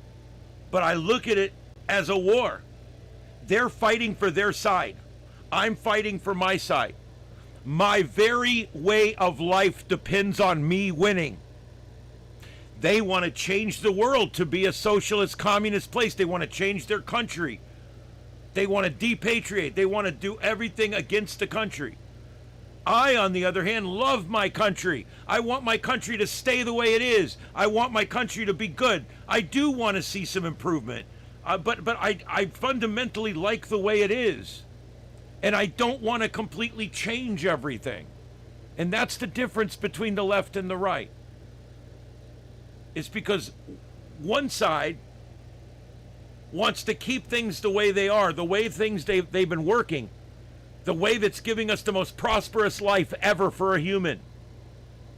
Speaker 2: But I look at it as a war. They're fighting for their side. I'm fighting for my side. My very way of life depends on me winning. They want to change the world to be a socialist, communist place. They want to change their country. They want to depatriate. They want to do everything against the country. I, on the other hand, love my country. I want my country to stay the way it is. I want my country to be good. I do want to see some improvement. But I fundamentally like the way it is. And I don't want to completely change everything. And that's the difference between the left and the right. It's because one side wants to keep things the way they are, the way things they've been working. The way that's giving us the most prosperous life ever for a human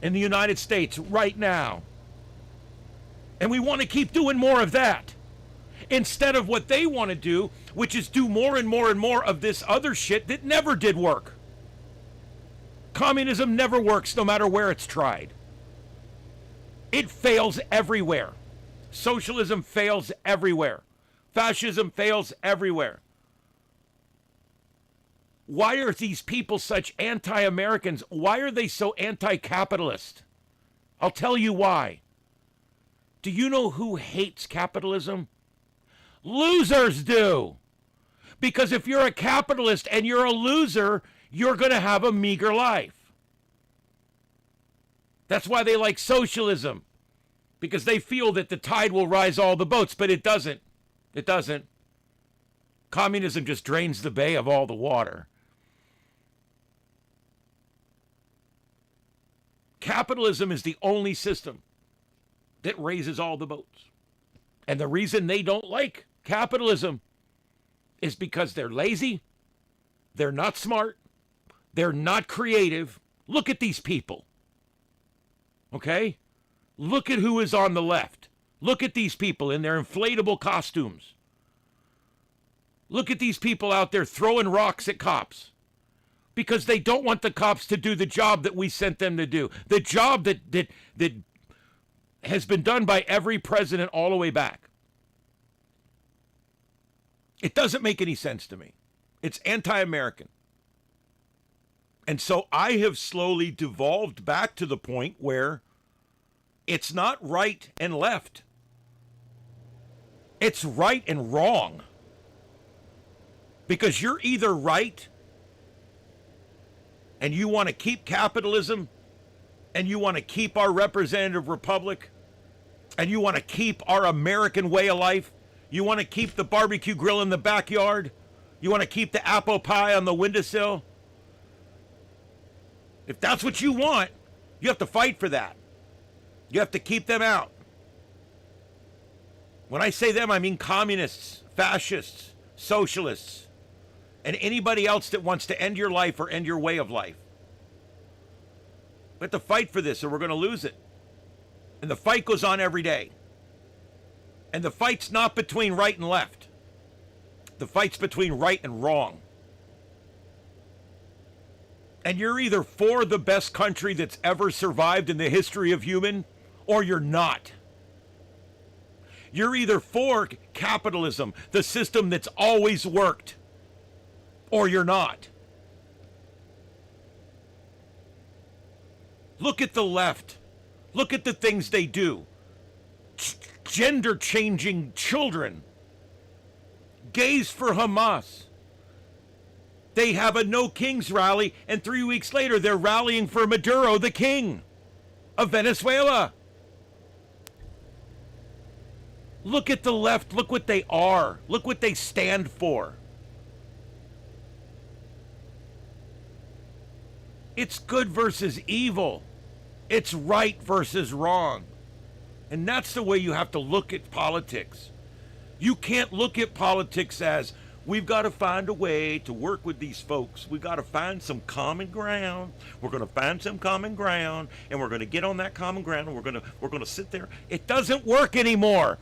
Speaker 2: in the United States right now. And we want to keep doing more of that instead of what they want to do, which is do more and more and more of this other shit that never did work. Communism never works no matter where it's tried. It fails everywhere. Socialism fails everywhere. Fascism fails everywhere. Why are these people such anti-Americans? Why are they so anti-capitalist? I'll tell you why. Do you know who hates capitalism? Losers do. Because if you're a capitalist and you're a loser, you're going to have a meager life. That's why they like socialism. Because they feel that the tide will rise all the boats, but it doesn't. It doesn't. Communism just drains the bay of all the water. Capitalism is the only system that raises all the boats. And the reason they don't like capitalism is because they're lazy, they're not smart, they're not creative. Look at these people. Okay? Look at who is on the left. Look at these people in their inflatable costumes. Look at these people out there throwing rocks at cops. because they don't want the cops to do the job that we sent them to do. The job that has been done by every president all the way back. It doesn't make any sense to me. It's anti-American. And so I have slowly devolved back to the point where it's not right and left. It's right and wrong. Because you're either right and you want to keep capitalism and you want to keep our representative republic and you want to keep our American way of life. You want to keep the barbecue grill in the backyard. You want to keep the apple pie on the windowsill. If that's what you want, you have to fight for that. You have to keep them out. When I say them, I mean communists, fascists, socialists, and anybody else that wants to end your life or end your way of life. We have to fight for this or we're going to lose it. And the fight goes on every day. And the fight's not between right and left. The fight's between right and wrong. And you're either for the best country that's ever survived in the history of human, or you're not. You're either for capitalism, the system that's always worked, or you're not. Look at the left. Look at the things they do. Gender-changing children. Gays for Hamas. They have a No Kings rally, and 3 weeks later they're rallying for Maduro, the king of Venezuela. Look at the left. Look what they are. Look what they stand for. It's good versus evil. It's right versus wrong. And that's the way you have to look at politics. You can't look at politics as, we've got to find a way to work with these folks. We've got to find some common ground. We're going to find some common ground, and we're going to get on that common ground, and we're going to sit there. It doesn't work anymore.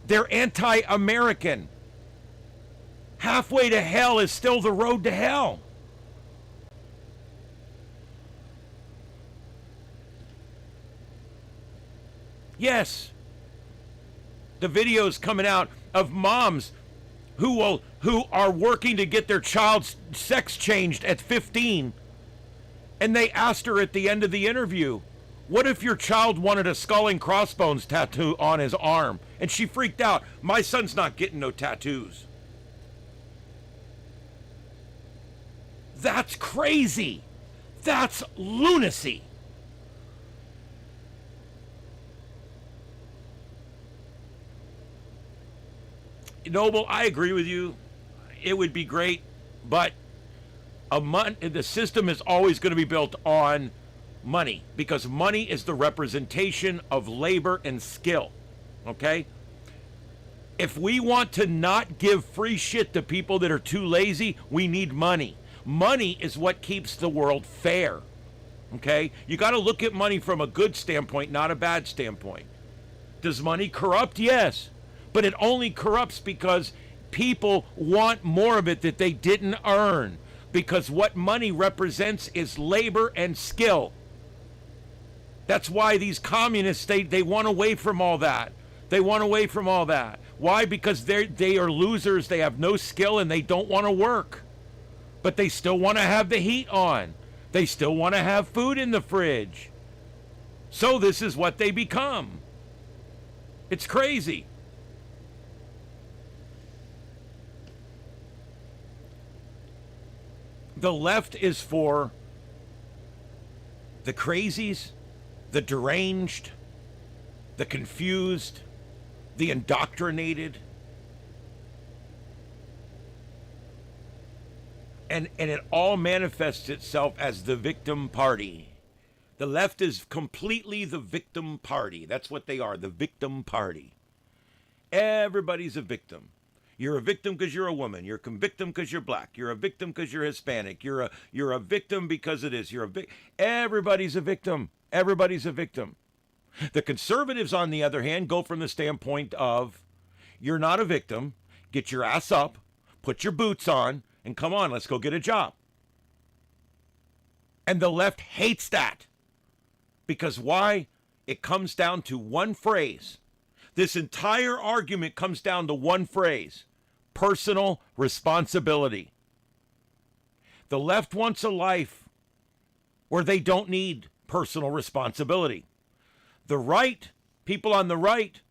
Speaker 2: They're anti-American. Halfway to hell is still the road to hell. Yes, the videos coming out of moms who are working to get their child's sex changed at 15, and they asked her at the end of the interview, what if your child wanted a skull and crossbones tattoo on his arm? And she freaked out. My son's not getting no tattoos. That's crazy. That's lunacy. Noble, I agree with you. It would be great, but the system is always going to be built on money, because money is the representation of labor and skill. Okay? If we want to not give free shit to people that are too lazy, we need money. Money is what keeps the world fair. Okay? You got to look at money from a good standpoint, not a bad standpoint. Does money corrupt? Yes. But it only corrupts because people want more of it that they didn't earn. Because what money represents is labor and skill. That's why these communists, they want away from all that. They want away from all that. Why? Because they are losers, they have no skill, and they don't want to work. But they still want to have the heat on. They still want to have food in the fridge. So this is what they become. It's crazy. The left is for the crazies, the deranged, the confused, the indoctrinated. And it all manifests itself as the victim party. The left is completely the victim party. That's what they are, the victim party. Everybody's a victim. You're a victim because you're a woman. You're a victim because you're black. You're a victim because you're Hispanic. You're a victim because it is. Everybody's a victim. Everybody's a victim. The conservatives, on the other hand, go from the standpoint of, you're not a victim. Get your ass up, put your boots on, and come on, let's go get a job. And the left hates that. Because why? It comes down to one phrase. This entire argument comes down to one phrase: personal responsibility. The left wants a life where they don't need personal responsibility. The right, people on the right,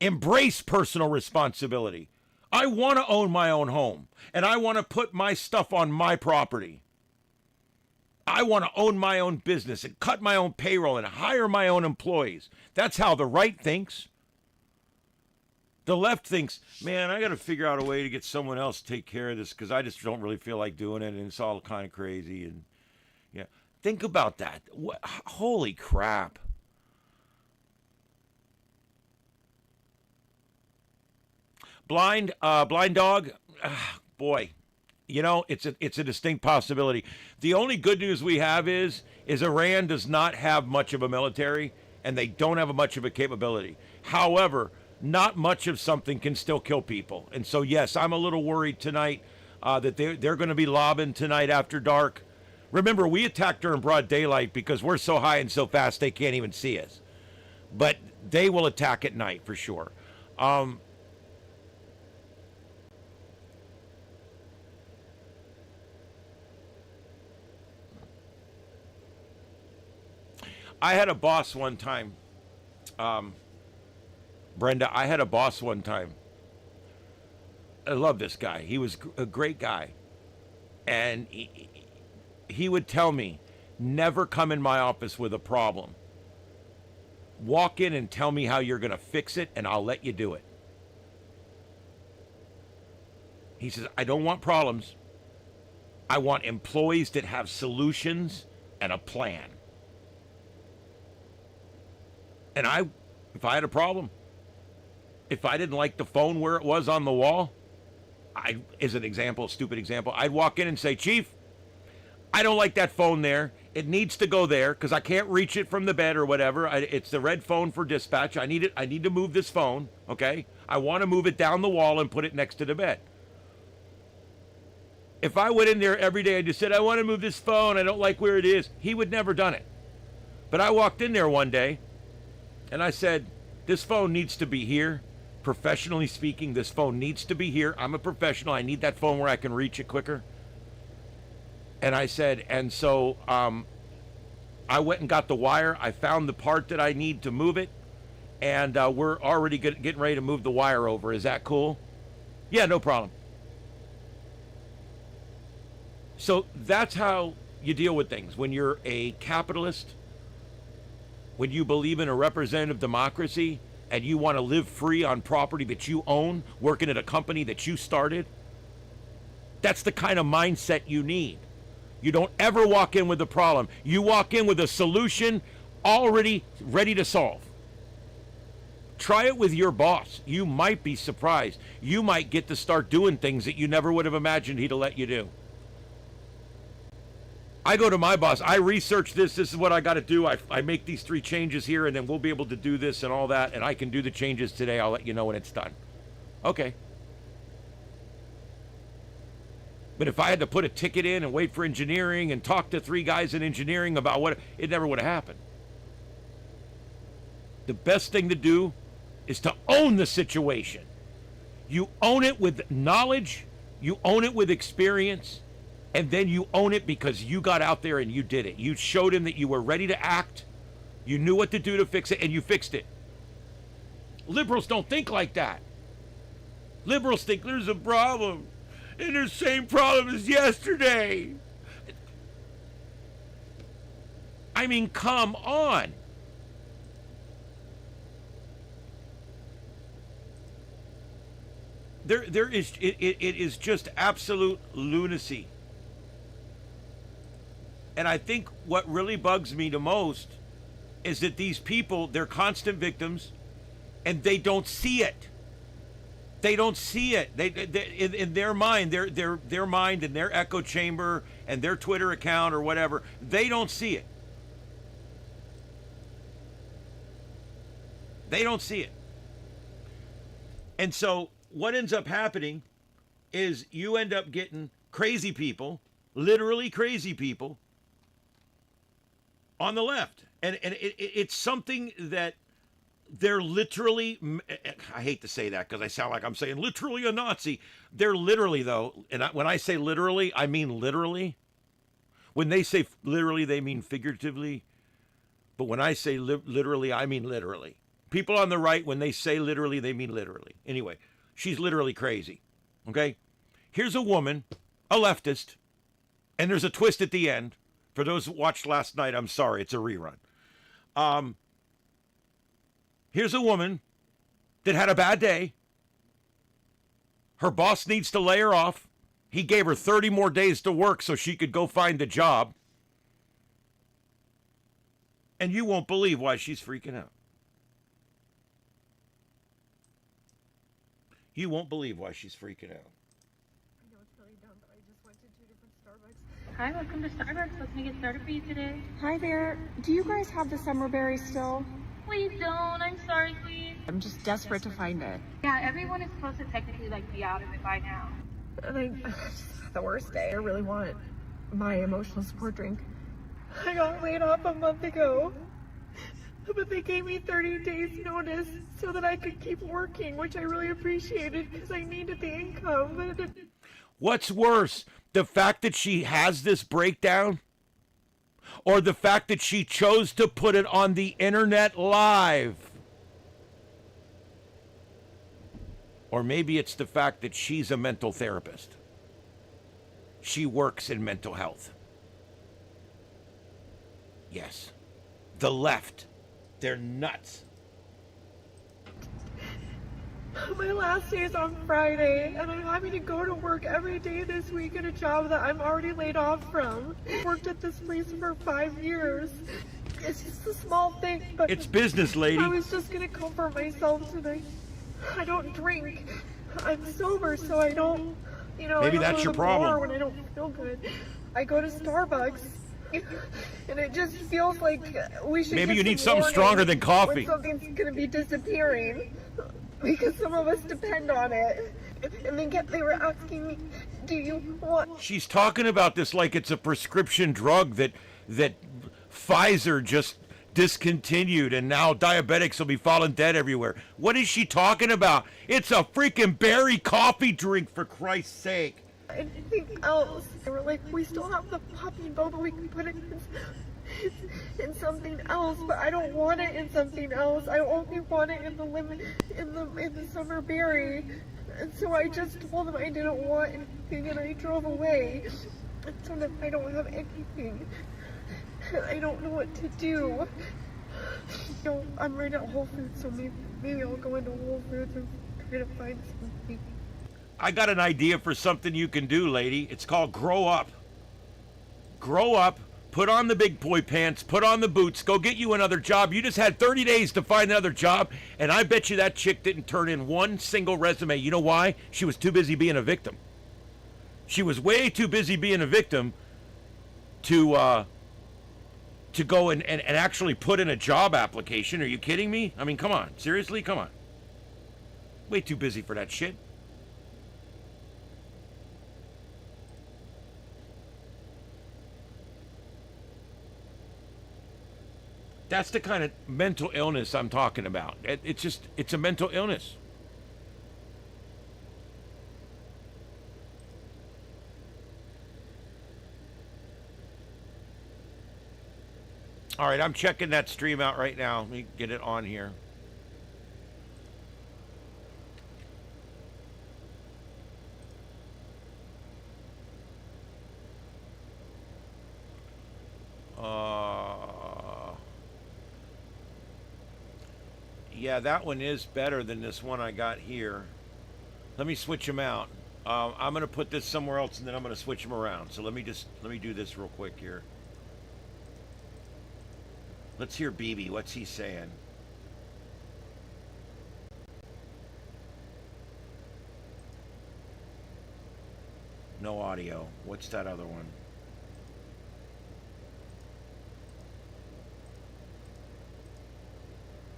Speaker 2: embrace personal responsibility. I want to own my own home, and I want to put my stuff on my property. I want to own my own business and cut my own payroll and hire my own employees. That's how the right thinks. The left thinks, man, I got to figure out a way to get someone else to take care of this because I just don't really feel like doing it, and it's all kind of crazy. And yeah, think about that. Holy crap. Blind dog, boy, you know, it's a distinct possibility. The only good news we have is Iran does not have much of a military, and they don't have much of a capability. However, not much of something can still kill people. And so, yes, I'm a little worried tonight that they're going to be lobbing tonight after dark. Remember, we attacked during broad daylight because we're so high and so fast they can't even see us. But they will attack at night for sure. I had a boss one time, Brenda, I had a boss one time. I love this guy. He was a great guy. And he would tell me, never come in my office with a problem. Walk in and tell me how you're going to fix it, and I'll let you do it. He says, I don't want problems. I want employees that have solutions and a plan. And if I had a problem, if I didn't like the phone where it was on the wall, as an example, a stupid example, I'd walk in and say, Chief, I don't like that phone there. It needs to go there because I can't reach it from the bed or whatever. It's the red phone for dispatch. I need to move this phone, okay? I want to move it down the wall and put it next to the bed. If I went in there every day and just said, I want to move this phone, I don't like where it is, he would never done it. But I walked in there one day and I said, this phone needs to be here. Professionally speaking, this phone needs to be here. I'm a professional. I need that phone where I can reach it quicker. And I said, and so I went and got the wire. I found the part that I need to move it. And we're already getting ready to move the wire over. Is that cool? Yeah, no problem. So that's how you deal with things. When you're a capitalist, when you believe in a representative democracy, and you want to live free on property that you own, working at a company that you started, that's the kind of mindset you need. You don't ever walk in with a problem. You walk in with a solution already ready to solve. Try it with your boss. You might be surprised. You might get to start doing things that you never would have imagined he'd let you do. I go to my boss, I research this is what I got to do, I make these 3 changes here, and then we'll be able to do this and all that, and I can do the changes today, I'll let you know when it's done. Okay. But if I had to put a ticket in and wait for engineering and talk to 3 guys in engineering about what, it never would have happened. The best thing to do is to own the situation. You own it with knowledge, you own it with experience, and then you own it because you got out there and you did it. You showed him that you were ready to act. You knew what to do to fix it, and you fixed it. Liberals don't think like that. Liberals think there's a problem, and there's the same problem as yesterday. I mean, come on. It is just absolute lunacy. And I think what really bugs me the most is that these people, they're constant victims, and they don't see it. They don't see it. They in their mind, their mind and their echo chamber and their Twitter account or whatever, they don't see it. They don't see it. And so what ends up happening is you end up getting crazy people, literally crazy people, on the left. And it's something that they're literally, I hate to say that because I sound like I'm saying literally a Nazi. They're literally, though, and when I say literally, I mean literally. When they say literally, they mean figuratively. But when I say literally, I mean literally. People on the right, when they say literally, they mean literally. Anyway, she's literally crazy. Okay? Here's a woman, a leftist, and there's a twist at the end. For those who watched last night, I'm sorry, it's a rerun. Here's a woman that had a bad day. Her boss needs to lay her off. He gave her 30 more days to work so she could go find a job. And you won't believe why she's freaking out. You won't believe why she's freaking out.
Speaker 14: I know it's really dumb, but I just went to 2 different Starbucks. Hi, welcome to Starbucks. Let's make it started for you today. Hi there. Do you guys have the summer berry still? Please don't. I'm sorry, please. I'm just desperate to find it.
Speaker 15: Yeah, everyone is supposed to technically be out of it by now.
Speaker 14: And I just had the worst day. I really want my emotional support drink. I got laid off a month ago, but they gave me 30 days notice so that I could keep working, which I really appreciated because I needed the income.
Speaker 2: What's worse, the fact that she has this breakdown, or the fact that she chose to put it on the internet live? Or maybe it's the fact that she's a mental therapist. She works in mental health. Yes. The left. They're nuts.
Speaker 14: My last day is on Friday, and I'm having to go to work every day this week at a job that I'm already laid off from. I worked at this place for 5 years. It's just a small thing, but
Speaker 2: it's business, lady.
Speaker 14: I was just gonna comfort myself tonight. I don't drink. I'm sober, so I don't,
Speaker 2: Maybe
Speaker 14: I don't
Speaker 2: that's
Speaker 14: go to
Speaker 2: your
Speaker 14: the
Speaker 2: problem.
Speaker 14: bar when I don't feel good. I go to Starbucks, and it just feels like we should.
Speaker 2: Maybe
Speaker 14: get
Speaker 2: you need
Speaker 14: some
Speaker 2: something stronger than coffee.
Speaker 14: When something's gonna be disappearing, because some of us depend on it. And they were asking me, "Do you want?"
Speaker 2: She's talking about this like it's a prescription drug that Pfizer just discontinued, and now diabetics will be falling dead everywhere. What is she talking about? It's a freaking berry coffee drink, for Christ's sake.
Speaker 14: Anything else? They were like, "We still have the puppy boba, we can put it in something else, but I don't want it in something else. I only want it in the summer berry." And so I just told them I didn't want anything, and I drove away. And so now I don't have anything. I don't know what to do. I'm right at Whole Foods, so maybe I'll go into Whole Foods and try to find something.
Speaker 2: I got an idea for something you can do, lady. It's called grow up. Grow up, put on the big boy pants, put on the boots, go get you another job. You just had 30 days to find another job, and I bet you that chick didn't turn in one single resume. You know why? She was too busy being a victim. She was way too busy being a victim to go and actually put in a job application. Are you kidding me? I mean, come on. Seriously? Come on. Way too busy for that shit. That's the kind of mental illness I'm talking about. It's a mental illness. All right, I'm checking that stream out right now. Let me get it on here. Yeah, that one is better than this one I got here. Let me switch them out. I'm going to put this somewhere else, and then I'm going to switch them around. So let me do this real quick here. Let's hear BB. What's he saying? No audio. What's that other one?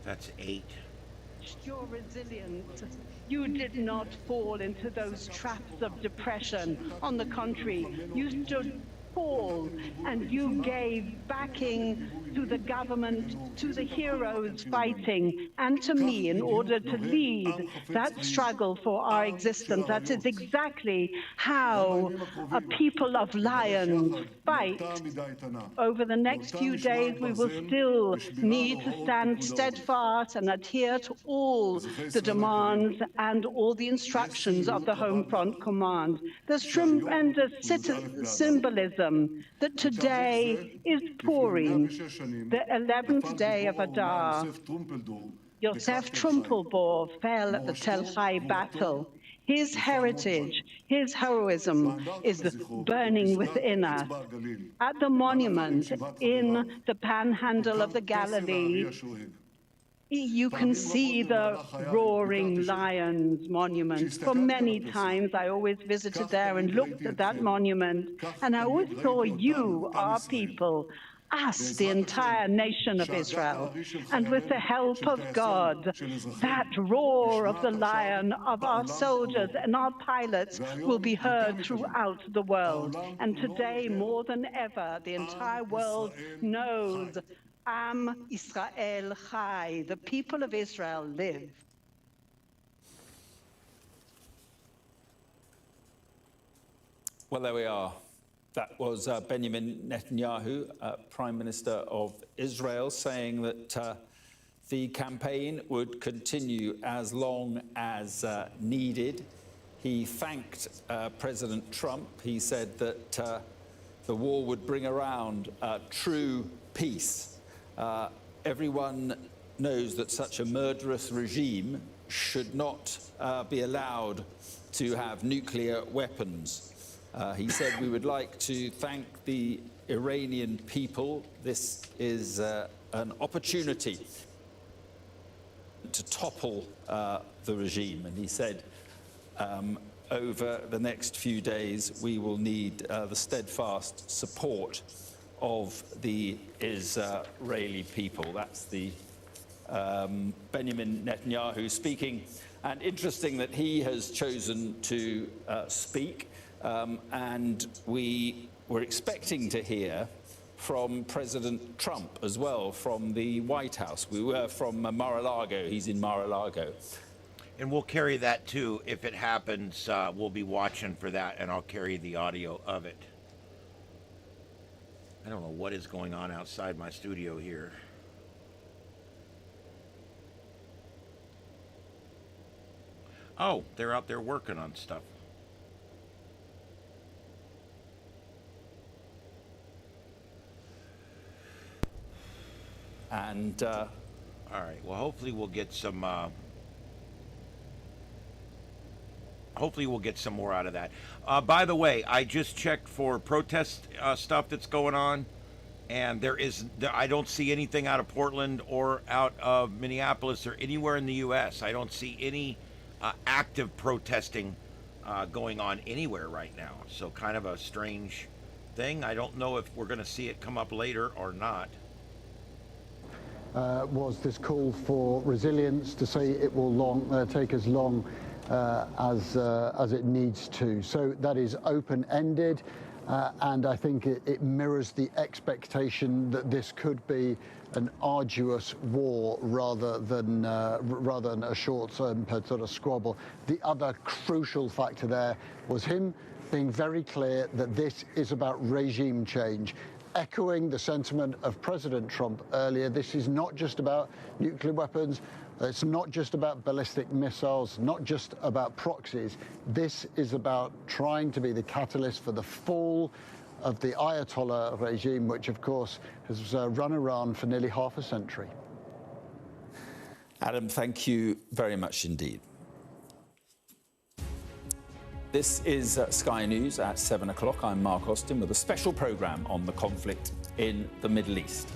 Speaker 2: That's 8.
Speaker 16: You're resilient. You did not fall into those traps of depression. On the contrary, you stood fall, and you gave backing to the government, to the heroes fighting, and to me in order to lead that struggle for our existence. That is exactly how a people of lions fight. Over the next few days, we will still need to stand steadfast and adhere to all the demands and all the instructions of the Home Front Command. There's tremendous symbolism that today is Purim, the 11th day of Adar. Yosef Trumpelbor fell at the Tel Aviv battle. His heritage, his heroism is burning within us. At the monument in the panhandle of the Galilee, you can see the roaring lions monument. For many times, I always visited there and looked at that monument, and I always saw you, our people, us, the entire nation of Israel. And with the help of God, that roar of the lion of our soldiers and our pilots will be heard throughout the world. And today, more than ever, the entire world knows Am Israel Chai, the people of Israel live.
Speaker 17: Well, there we are. That was Benjamin Netanyahu, Prime Minister of Israel, saying that the campaign would continue as long as needed. He thanked President Trump. He said that the war would bring around true peace. Everyone knows that such a murderous regime should not be allowed to have nuclear weapons. He said, we would like to thank the Iranian people. This is an opportunity to topple the regime. And he said, over the next few days, we will need the steadfast support of the Israeli people. That's the Benjamin Netanyahu speaking. And interesting that he has chosen to speak. And we were expecting to hear from President Trump as well, from the White House. We were from Mar-a-Lago. He's in Mar-a-Lago.
Speaker 2: And we'll carry that too. If it happens, we'll be watching for that, and I'll carry the audio of it. I don't know what is going on outside my studio here. Oh, they're out there working on stuff.
Speaker 17: And
Speaker 2: all right. Well, hopefully we'll get some. Hopefully we'll get some more out of that. By the way, I just checked for protest stuff that's going on, and I don't see anything out of Portland or out of Minneapolis or anywhere in the U.S. I don't see any active protesting going on anywhere right now. So kind of a strange thing. I don't know if we're going to see it come up later or not.
Speaker 18: Was this call for resilience, to say it will take as long as it needs to. So that is open-ended, and I think it mirrors the expectation that this could be an arduous war rather than a short-term sort of squabble. The other crucial factor there was him being very clear that this is about regime change. Echoing the sentiment of President Trump earlier, this is not just about nuclear weapons, it's not just about ballistic missiles, not just about proxies. This is about trying to be the catalyst for the fall of the Ayatollah regime, which of course has run Iran for nearly half a century.
Speaker 17: Adam, thank you very much indeed. This is Sky News at 7 o'clock. I'm Mark Austin with a special programme on the conflict in the Middle East.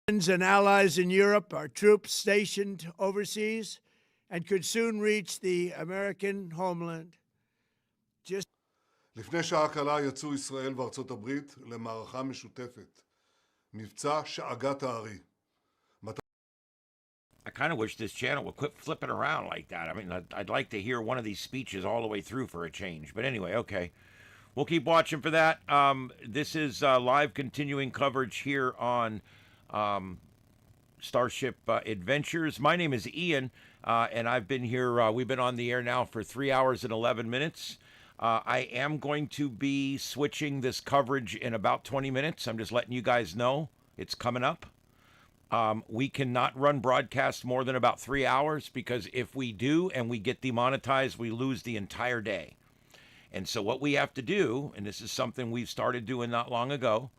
Speaker 3: Friends and allies in Europe are troops stationed overseas and could soon reach the American homeland.
Speaker 4: לפני שעה קלה יצאו ישראל וארצות הברית למערכה משותפת. מבצע שאגת הארי.
Speaker 2: I kind of wish this channel would quit flipping around like that. I mean, I'd like to hear one of these speeches all the way through for a change. But anyway, okay. We'll keep watching for that. This is live continuing coverage here on Starship Adventures. My name is Ian, and I've been here. We've been on the air now for 3 hours and 11 minutes. I am going to be switching this coverage in about 20 minutes. I'm just letting you guys know it's coming up. We cannot run broadcasts more than about 3 hours, because if we do and we get demonetized, we lose the entire day. And so what we have to do, and this is something we've started doing not long ago,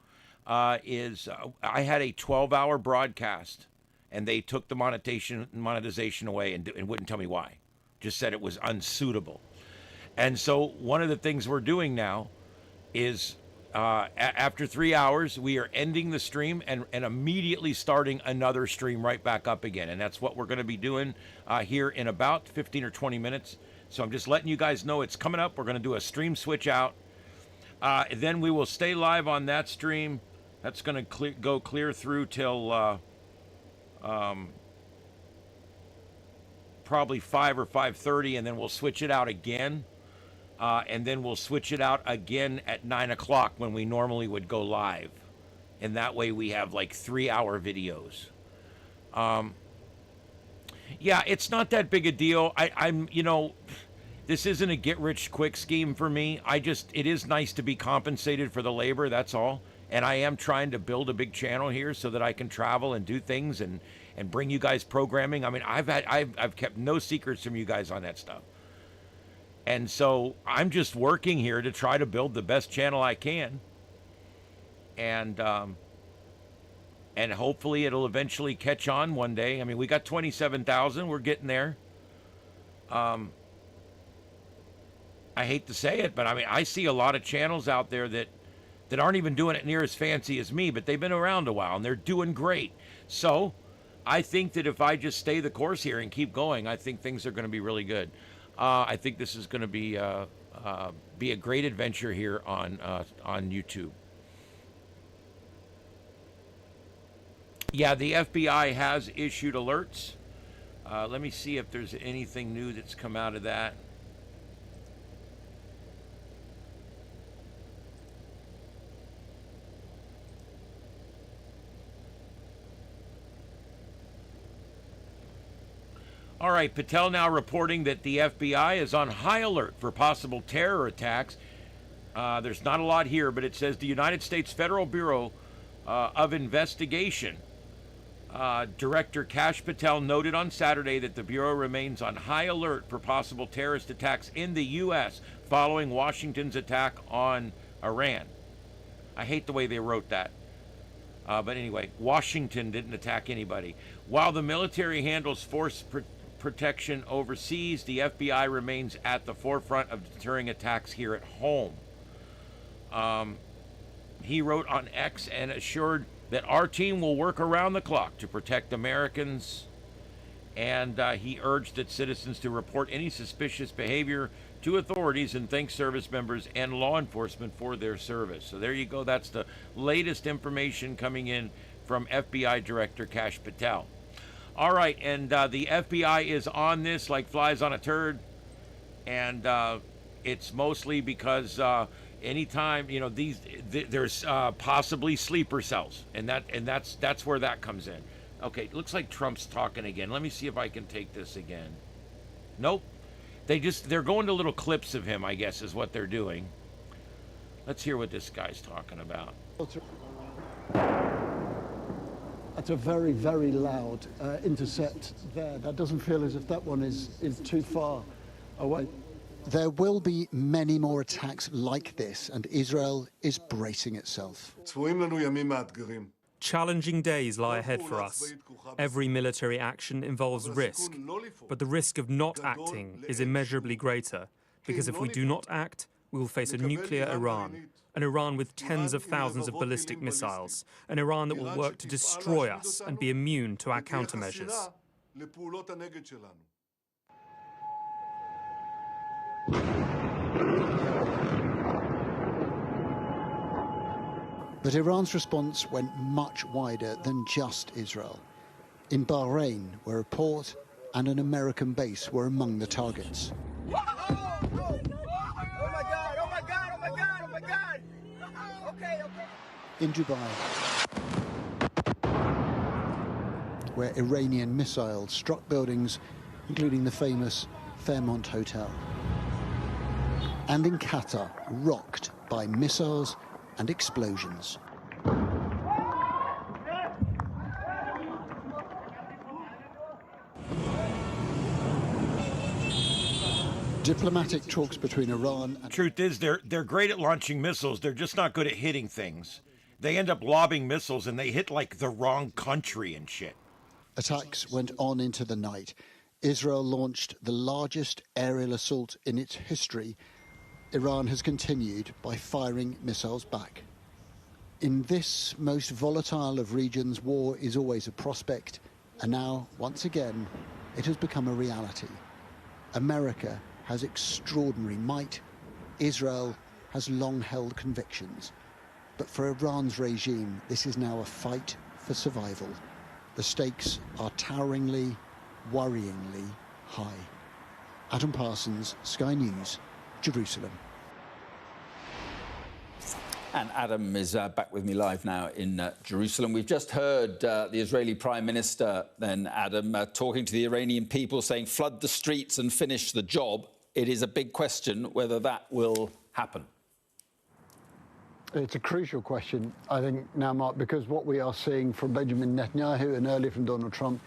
Speaker 2: is I had a 12-hour broadcast, and they took the monetization away and wouldn't tell me why. Just said it was unsuitable. And so one of the things we're doing now is after 3 hours, we are ending the stream and immediately starting another stream right back up again. And that's what we're going to be doing here in about 15 or 20 minutes. So I'm just letting you guys know it's coming up. We're going to do a stream switch out. Then we will stay live on that stream. That's going to go clear through till probably 5 or 5:30, and then we'll switch it out again. And then we'll switch it out again at 9 o'clock when we normally would go live. And that way we have like 3-hour videos. Yeah, it's not that big a deal. I'm, you know, this isn't a get-rich-quick scheme for me. It is nice to be compensated for the labor, that's all. And I am trying to build a big channel here so that I can travel and do things and bring you guys programming. I mean, I've kept no secrets from you guys on that stuff. And so I'm just working here to try to build the best channel I can. And hopefully it'll eventually catch on one day. I mean, we got 27,000. We're getting there. I hate to say it, but I mean, I see a lot of channels out there that aren't even doing it near as fancy as me, but they've been around a while and they're doing great. So I think that if I just stay the course here and keep going, I think things are going to be really good. I think this is going to be a great adventure here on YouTube. Yeah, the FBI has issued alerts. Let me see if there's anything new that's come out of that. All right, Patel now reporting that the FBI is on high alert for possible terror attacks. There's not a lot here, but it says the United States Federal Bureau of Investigation Director Kash Patel noted on Saturday that the Bureau remains on high alert for possible terrorist attacks in the U.S. following Washington's attack on Iran. I hate the way they wrote that. But anyway, Washington didn't attack anybody. While the military handles force protection overseas, the FBI remains at the forefront of deterring attacks here at home. He wrote on X and assured that our team will work around the clock to protect Americans, and he urged that citizens to report any suspicious behavior to authorities and thank service members and law enforcement for their service. So there you go. That's the latest information coming in from FBI Director Kash Patel. All right, and the FBI is on this like flies on a turd, and it's mostly because anytime, you know, there's possibly sleeper cells, and that's where that comes in. Okay, it looks like Trump's talking again. Let me see if I can take this again. Nope. They're going to little clips of him, I guess, is what they're doing. Let's hear what this guy's talking about.
Speaker 18: That's a very, very loud intercept there. That doesn't feel as if that one is too far away. There will be many more attacks like this, and Israel is bracing itself.
Speaker 19: Challenging days lie ahead for us. Every military action involves risk, but the risk of not acting is immeasurably greater, because if we do not act, we will face a nuclear Iran, an Iran with tens of thousands of ballistic missiles, an Iran that will work to destroy us and be immune to our countermeasures.
Speaker 18: But Iran's response went much wider than just Israel. In Bahrain, where a port and an American base were among the targets. In Dubai, where Iranian missiles struck buildings, including the famous Fairmont Hotel. And in Qatar, rocked by missiles and explosions. Diplomatic talks between Iran and...
Speaker 2: Truth is, they're great at launching missiles. They're just not good at hitting things. They end up lobbing missiles and they hit like the wrong country and shit.
Speaker 18: Attacks went on into the night. Israel launched the largest aerial assault in its history. Iran has continued by firing missiles back. In this most volatile of regions, war is always a prospect, and now, once again, it has become a reality. America has extraordinary might. Israel has long-held convictions. But for Iran's regime, this is now a fight for survival. The stakes are toweringly, worryingly high. Adam Parsons, Sky News, Jerusalem.
Speaker 17: And Adam is back with me live now in Jerusalem. We've just heard the Israeli Prime Minister, then, Adam, talking to the Iranian people, saying flood the streets and finish the job. It is a big question whether that will happen.
Speaker 18: It's a crucial question, I think, now, Mark, because what we are seeing from Benjamin Netanyahu and earlier from Donald Trump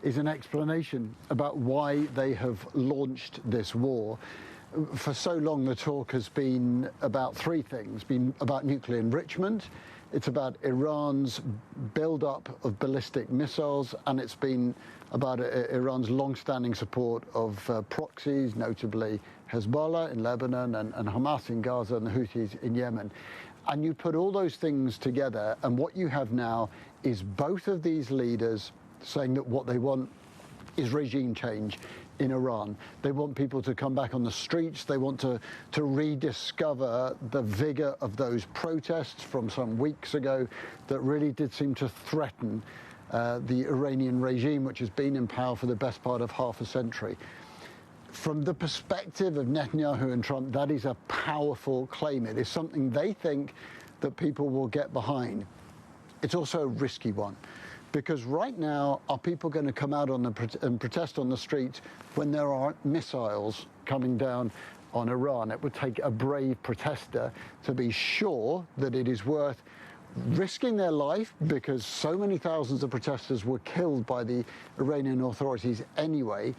Speaker 18: is an explanation about why they have launched this war. For so long, the talk has been about three things. Been about nuclear enrichment, it's about Iran's build-up of ballistic missiles, and it's been about Iran's long-standing support of proxies, notably Hezbollah in Lebanon and Hamas in Gaza and the Houthis in Yemen. And you put all those things together, and what you have now is both of these leaders saying that what they want is regime change in Iran. They want people to come back on the streets. They want to rediscover the vigor of those protests from some weeks ago that really did seem to threaten the Iranian regime, which has been in power for the best part of half a century. From the perspective of Netanyahu and Trump, that is a powerful claim. It is something they think that people will get behind. It's also a risky one, because right now, are people going to come out on and protest on the streets when there are missiles coming down on Iran? It would take a brave protester to be sure that it is worth risking their life, because so many thousands of protesters were killed by the Iranian authorities anyway,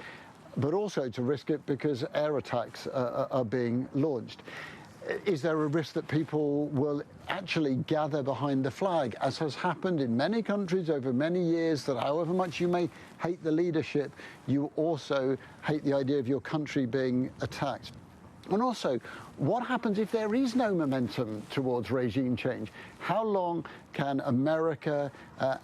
Speaker 18: but also to risk it because air attacks are being launched. Is there a risk that people will actually gather behind the flag, as has happened in many countries over many years, that however much you may hate the leadership, you also hate the idea of your country being attacked? And also, what happens if there is no momentum towards regime change? How long can America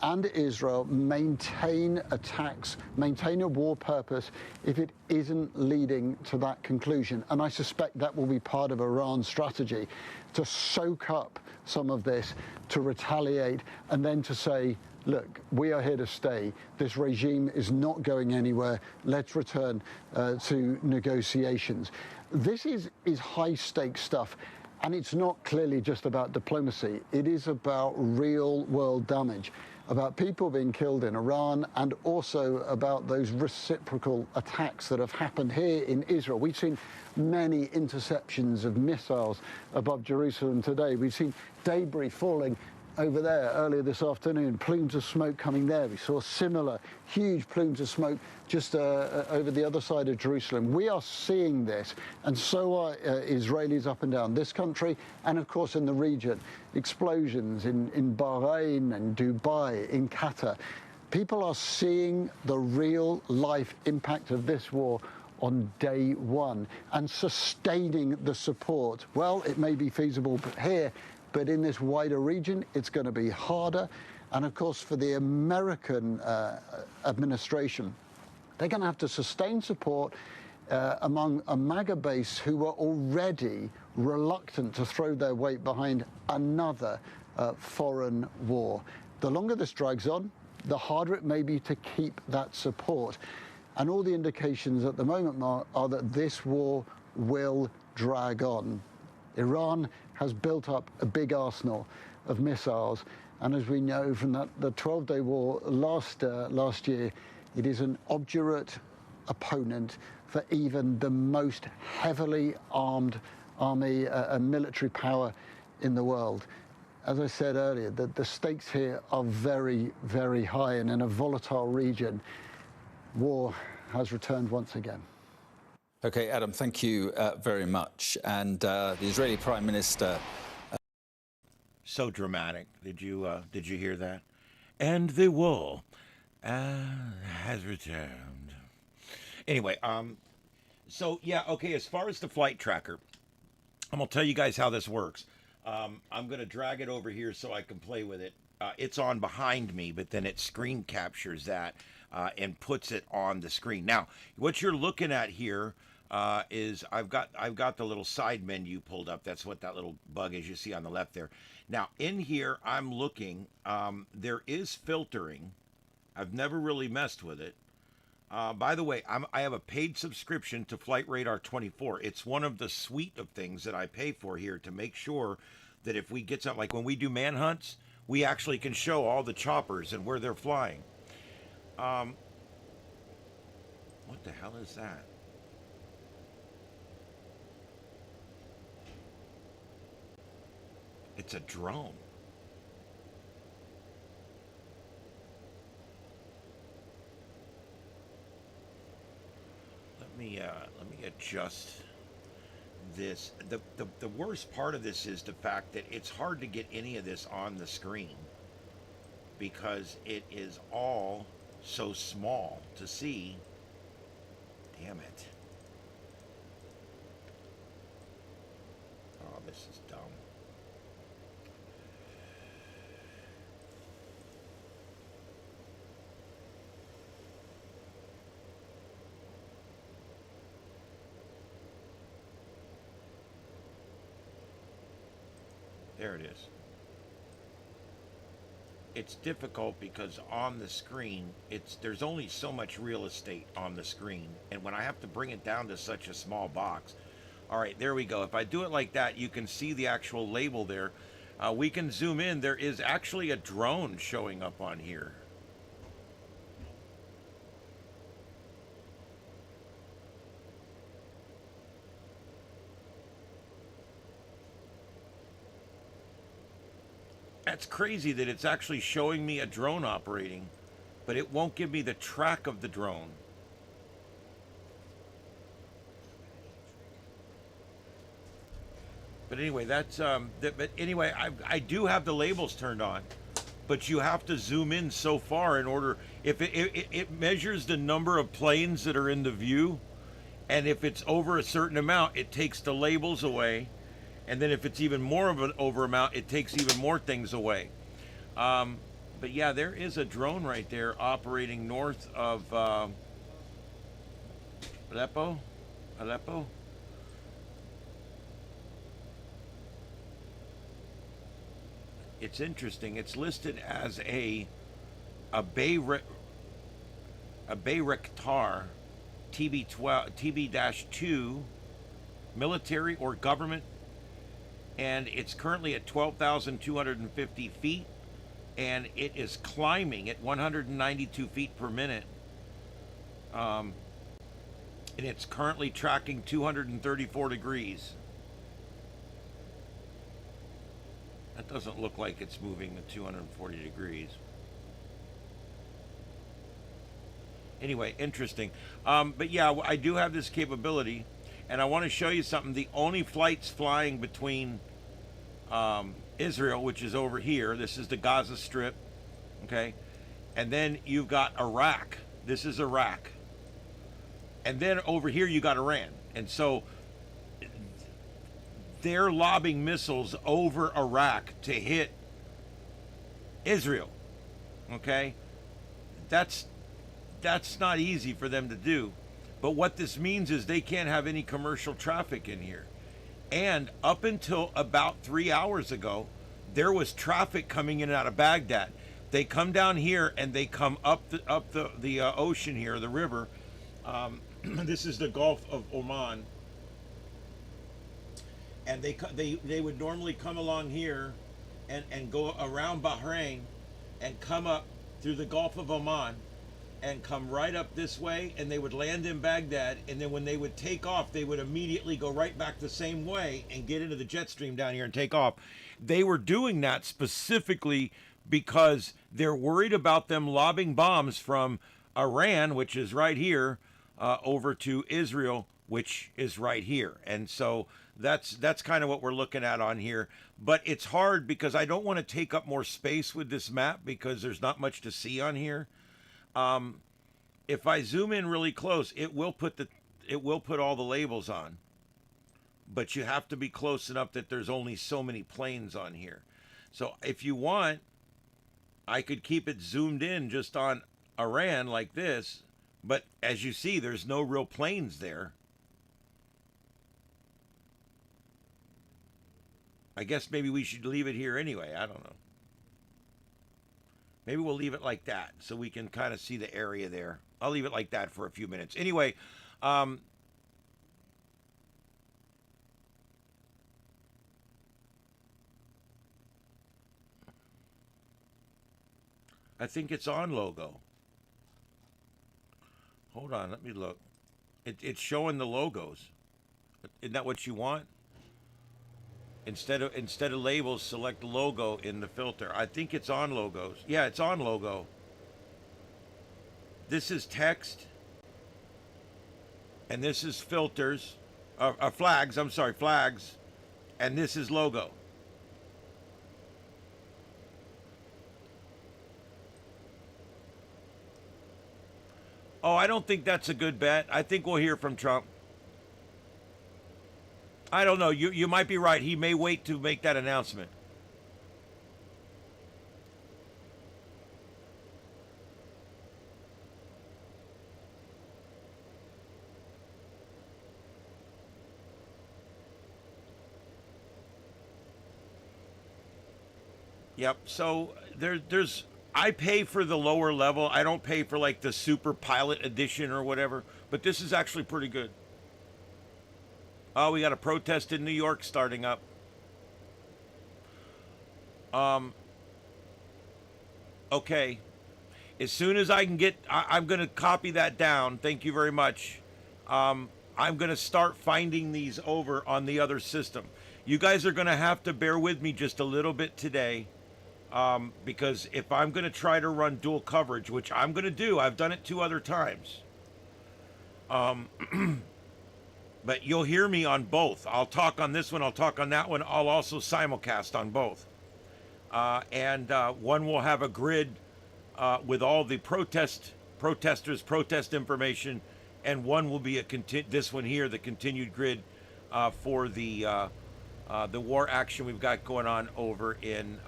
Speaker 18: and Israel maintain attacks, maintain a war purpose, if it isn't leading to that conclusion? And I suspect that will be part of Iran's strategy, to soak up some of this, to retaliate, and then to say, look, we are here to stay. This regime is not going anywhere. Let's return to negotiations. This is high-stakes stuff, and it's not clearly just about diplomacy. It is about real-world damage, about people being killed in Iran, and also about those reciprocal attacks that have happened here in Israel. We've seen many interceptions of missiles above Jerusalem today. We've seen debris falling over there earlier this afternoon, plumes of smoke coming there. We saw similar huge plumes of smoke just over the other side of Jerusalem. We are seeing this, and so are Israelis up and down this country, and of course in the region. Explosions in Bahrain and Dubai, in Qatar. People are seeing the real life impact of this war on day one and sustaining the support. Well, it may be feasible here, but in this wider region, it's going to be harder. And of course, for the American administration, they're going to have to sustain support among a MAGA base who were already reluctant to throw their weight behind another foreign war. The longer this drags on, the harder it may be to keep that support. And all the indications at the moment, Mark, are that this war will drag on. Iran has built up a big arsenal of missiles. And as we know from the 12-day war last year, it is an obdurate opponent for even the most heavily armed army and military power in the world. As I said earlier, the stakes here are very, very high, and in a volatile region, war has returned once again.
Speaker 17: Okay, Adam, thank you very much. And the Israeli Prime Minister...
Speaker 2: So dramatic. Did you hear that? And the war has returned. Anyway, so yeah, okay, as far as the flight tracker, I'm going to tell you guys how this works. I'm going to drag it over here so I can play with it. It's on behind me, but then it screen captures that and puts it on the screen. Now, what you're looking at here is I've got the little side menu pulled up. That's what that little bug is you see on the left there. Now, in here, I'm looking. There is filtering. I've never really messed with it. By the way, I have a paid subscription to Flight Radar 24. It's one of the suite of things that I pay for here to make sure that if we get something, like when we do manhunts, we actually can show all the choppers and where they're flying. What the hell is that? It's a drone. Let me adjust this. The worst part of this is the fact that it's hard to get any of this on the screen because it is all so small to see. Damn it. Oh, this is dumb. There it is. It's difficult because on the screen, there's only so much real estate on the screen. And when I have to bring it down to such a small box. All right, there we go. If I do it like that, you can see the actual label there. We can zoom in. There is actually a drone showing up on here. That's crazy that it's actually showing me a drone operating, but it won't give me the track of the drone. But anyway, that's but anyway, I do have the labels turned on, but you have to zoom in so far in order. If it measures the number of planes that are in the view, and if it's over a certain amount, it takes the labels away. And then if it's even more of an over amount, it takes even more things away. But yeah, there is a drone right there operating north of Aleppo. It's interesting. It's listed as a Bayraktar TB-2 military or government. And it's currently at 12,250 feet, and it is climbing at 192 feet per minute. And it's currently tracking 234 degrees. That doesn't look like it's moving at 240 degrees. Anyway, interesting. But yeah, I do have this capability. And I want to show you something. The only flights flying between Israel, which is over here, this is the Gaza Strip, okay? And then you've got Iraq. This is Iraq. And then over here you got Iran. And so they're lobbing missiles over Iraq to hit Israel. Okay? That's not easy for them to do. But what this means is they can't have any commercial traffic in here. And up until about 3 hours ago, there was traffic coming in and out of Baghdad. They come down here and they come up the ocean here, the river. This is the Gulf of Oman. And they would normally come along here and go around Bahrain and come up through the Gulf of Oman and come right up this way, and they would land in Baghdad, and then when they would take off, they would immediately go right back the same way and get into the jet stream down here and take off. They were doing that specifically because they're worried about them lobbing bombs from Iran, which is right here, over to Israel, which is right here. And so that's kind of what we're looking at on here. But it's hard because I don't want to take up more space with this map because there's not much to see on here. If I zoom in really close, it will put all the labels on, but you have to be close enough that there's only so many planes on here. So if you want, I could keep it zoomed in just on Iran like this, but as you see, there's no real planes there. I guess maybe we should leave it here anyway. I don't know. Maybe we'll leave it like that so we can kind of see the area there. I'll leave it like that for a few minutes. Anyway, I think it's on logo. Hold on, let me look. It's showing the logos. Isn't that what you want? Instead of labels, select logo in the filter. I think it's on logos. Yeah, it's on logo. This is text. And this is filters. Flags, I'm sorry, flags. And this is logo. Oh, I don't think that's a good bet. I think we'll hear from Trump. I don't know. You might be right. He may wait to make that announcement. Yep. So there's I pay for the lower level. I don't pay for like the super pilot edition or whatever, but this is actually pretty good. Oh, we got a protest in New York starting up. Okay. As soon as I can get, I'm going to copy that down. Thank you very much. I'm going to start finding these over on the other system. You guys are going to have to bear with me just a little bit today. Because if I'm going to try to run dual coverage, which I'm going to do, I've done it 2 other times. But you'll hear me on both. I'll talk on this one. I'll talk on that one. I'll also simulcast on both. And one will have a grid with all the protesters, protest information, and one will be this one here, the continued grid for the war action we've got going on over in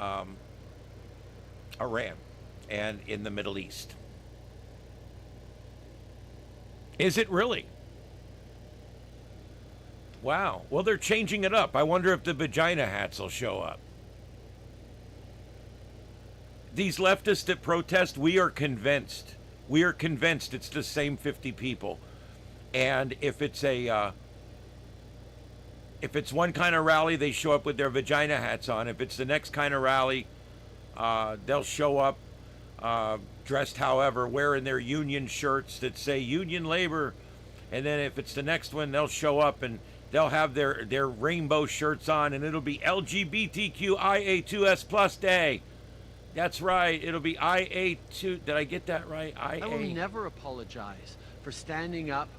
Speaker 2: Iran and in the Middle East. Is it really? Wow. Well, they're changing it up. I wonder if the vagina hats will show up. These leftists that protest, we are convinced. We are convinced it's the same 50 people. And if it's one kind of rally, they show up with their vagina hats on. If it's the next kind of rally, they'll show up dressed however, wearing their union shirts that say union labor. And then if it's the next one, they'll show up and they'll have their rainbow shirts on, and it'll be LGBTQIA2S plus day. That's right. It'll be IA2. Did I get that right?
Speaker 13: I will never apologize for standing up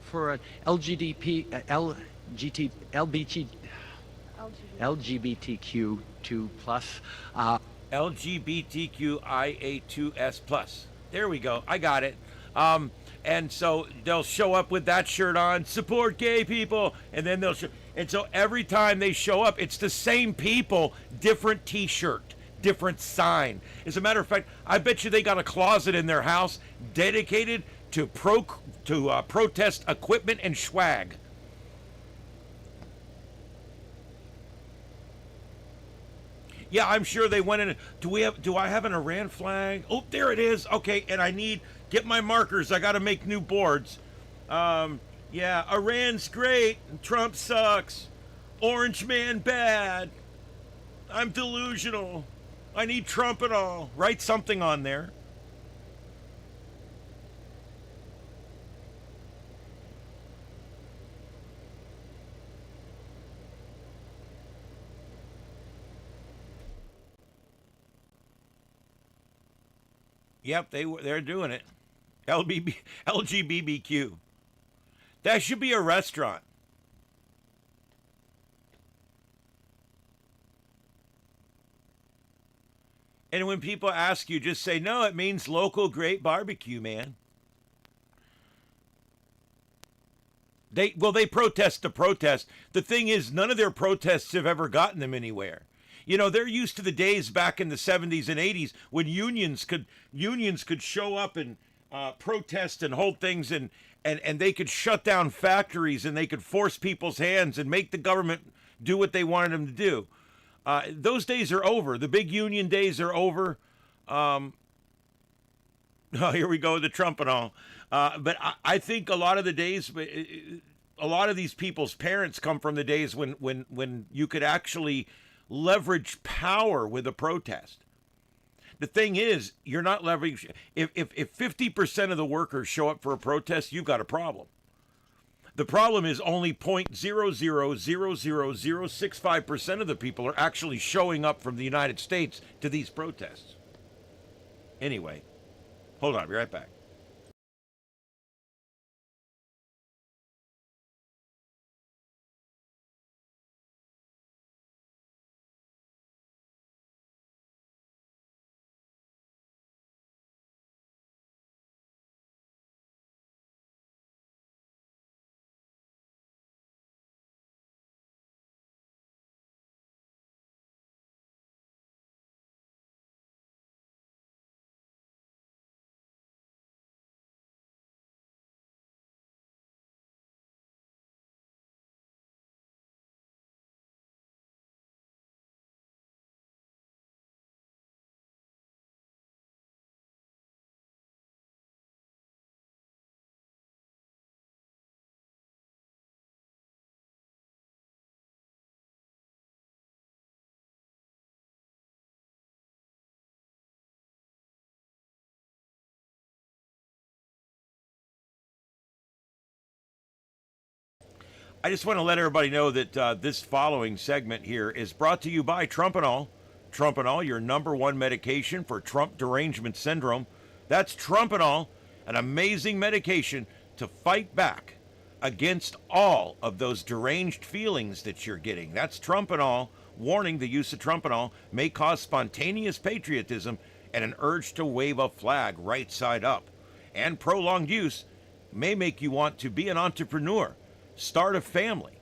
Speaker 13: for an LGBTQ2 plus.
Speaker 2: LGBTQIA2S plus. There we go. I got it. And so they'll show up with that shirt on, support gay people, and then and so every time they show up, it's the same people, different t-shirt, different sign. As a matter of fact, I bet you they got a closet in their house dedicated to protest equipment and swag. Yeah, I'm sure they went in. Do I have an Iran flag? Oh, there it is. Okay, and get my markers. I got to make new boards. Yeah, Iran's great. Trump sucks. Orange man bad. I'm delusional. I need Trump and all. Write something on there. Yep, they're doing it. LGBTQ. That should be a restaurant. And when people ask you, just say, no, it means local great barbecue, man. They protest the protest. The thing is, none of their protests have ever gotten them anywhere. You know, they're used to the days back in the 70s and 80s when unions could show up and protest and hold things, and they could shut down factories, and they could force people's hands and make the government do what they wanted them to do. Those days are over. The big union days are over. Oh, here we go with the Trump and all. But I think a lot of the days, a lot of these people's parents come from the days when you could actually leverage power with a protest. The thing is, you're not leveraging. If 50% of the workers show up for a protest, you've got a problem. The problem is only 0.0000065% of the people are actually showing up from the United States to these protests. Anyway, hold on, I'll be right back. I just want to let everybody know that this following segment here is brought to you by Trumpanol. Trumpanol, your #1 medication for Trump derangement syndrome. That's Trumpanol, an amazing medication to fight back against all of those deranged feelings that you're getting. That's Trumpanol. Warning, the use of Trumpanol may cause spontaneous patriotism and an urge to wave a flag right side up. And prolonged use may make you want to be an entrepreneur, start a family,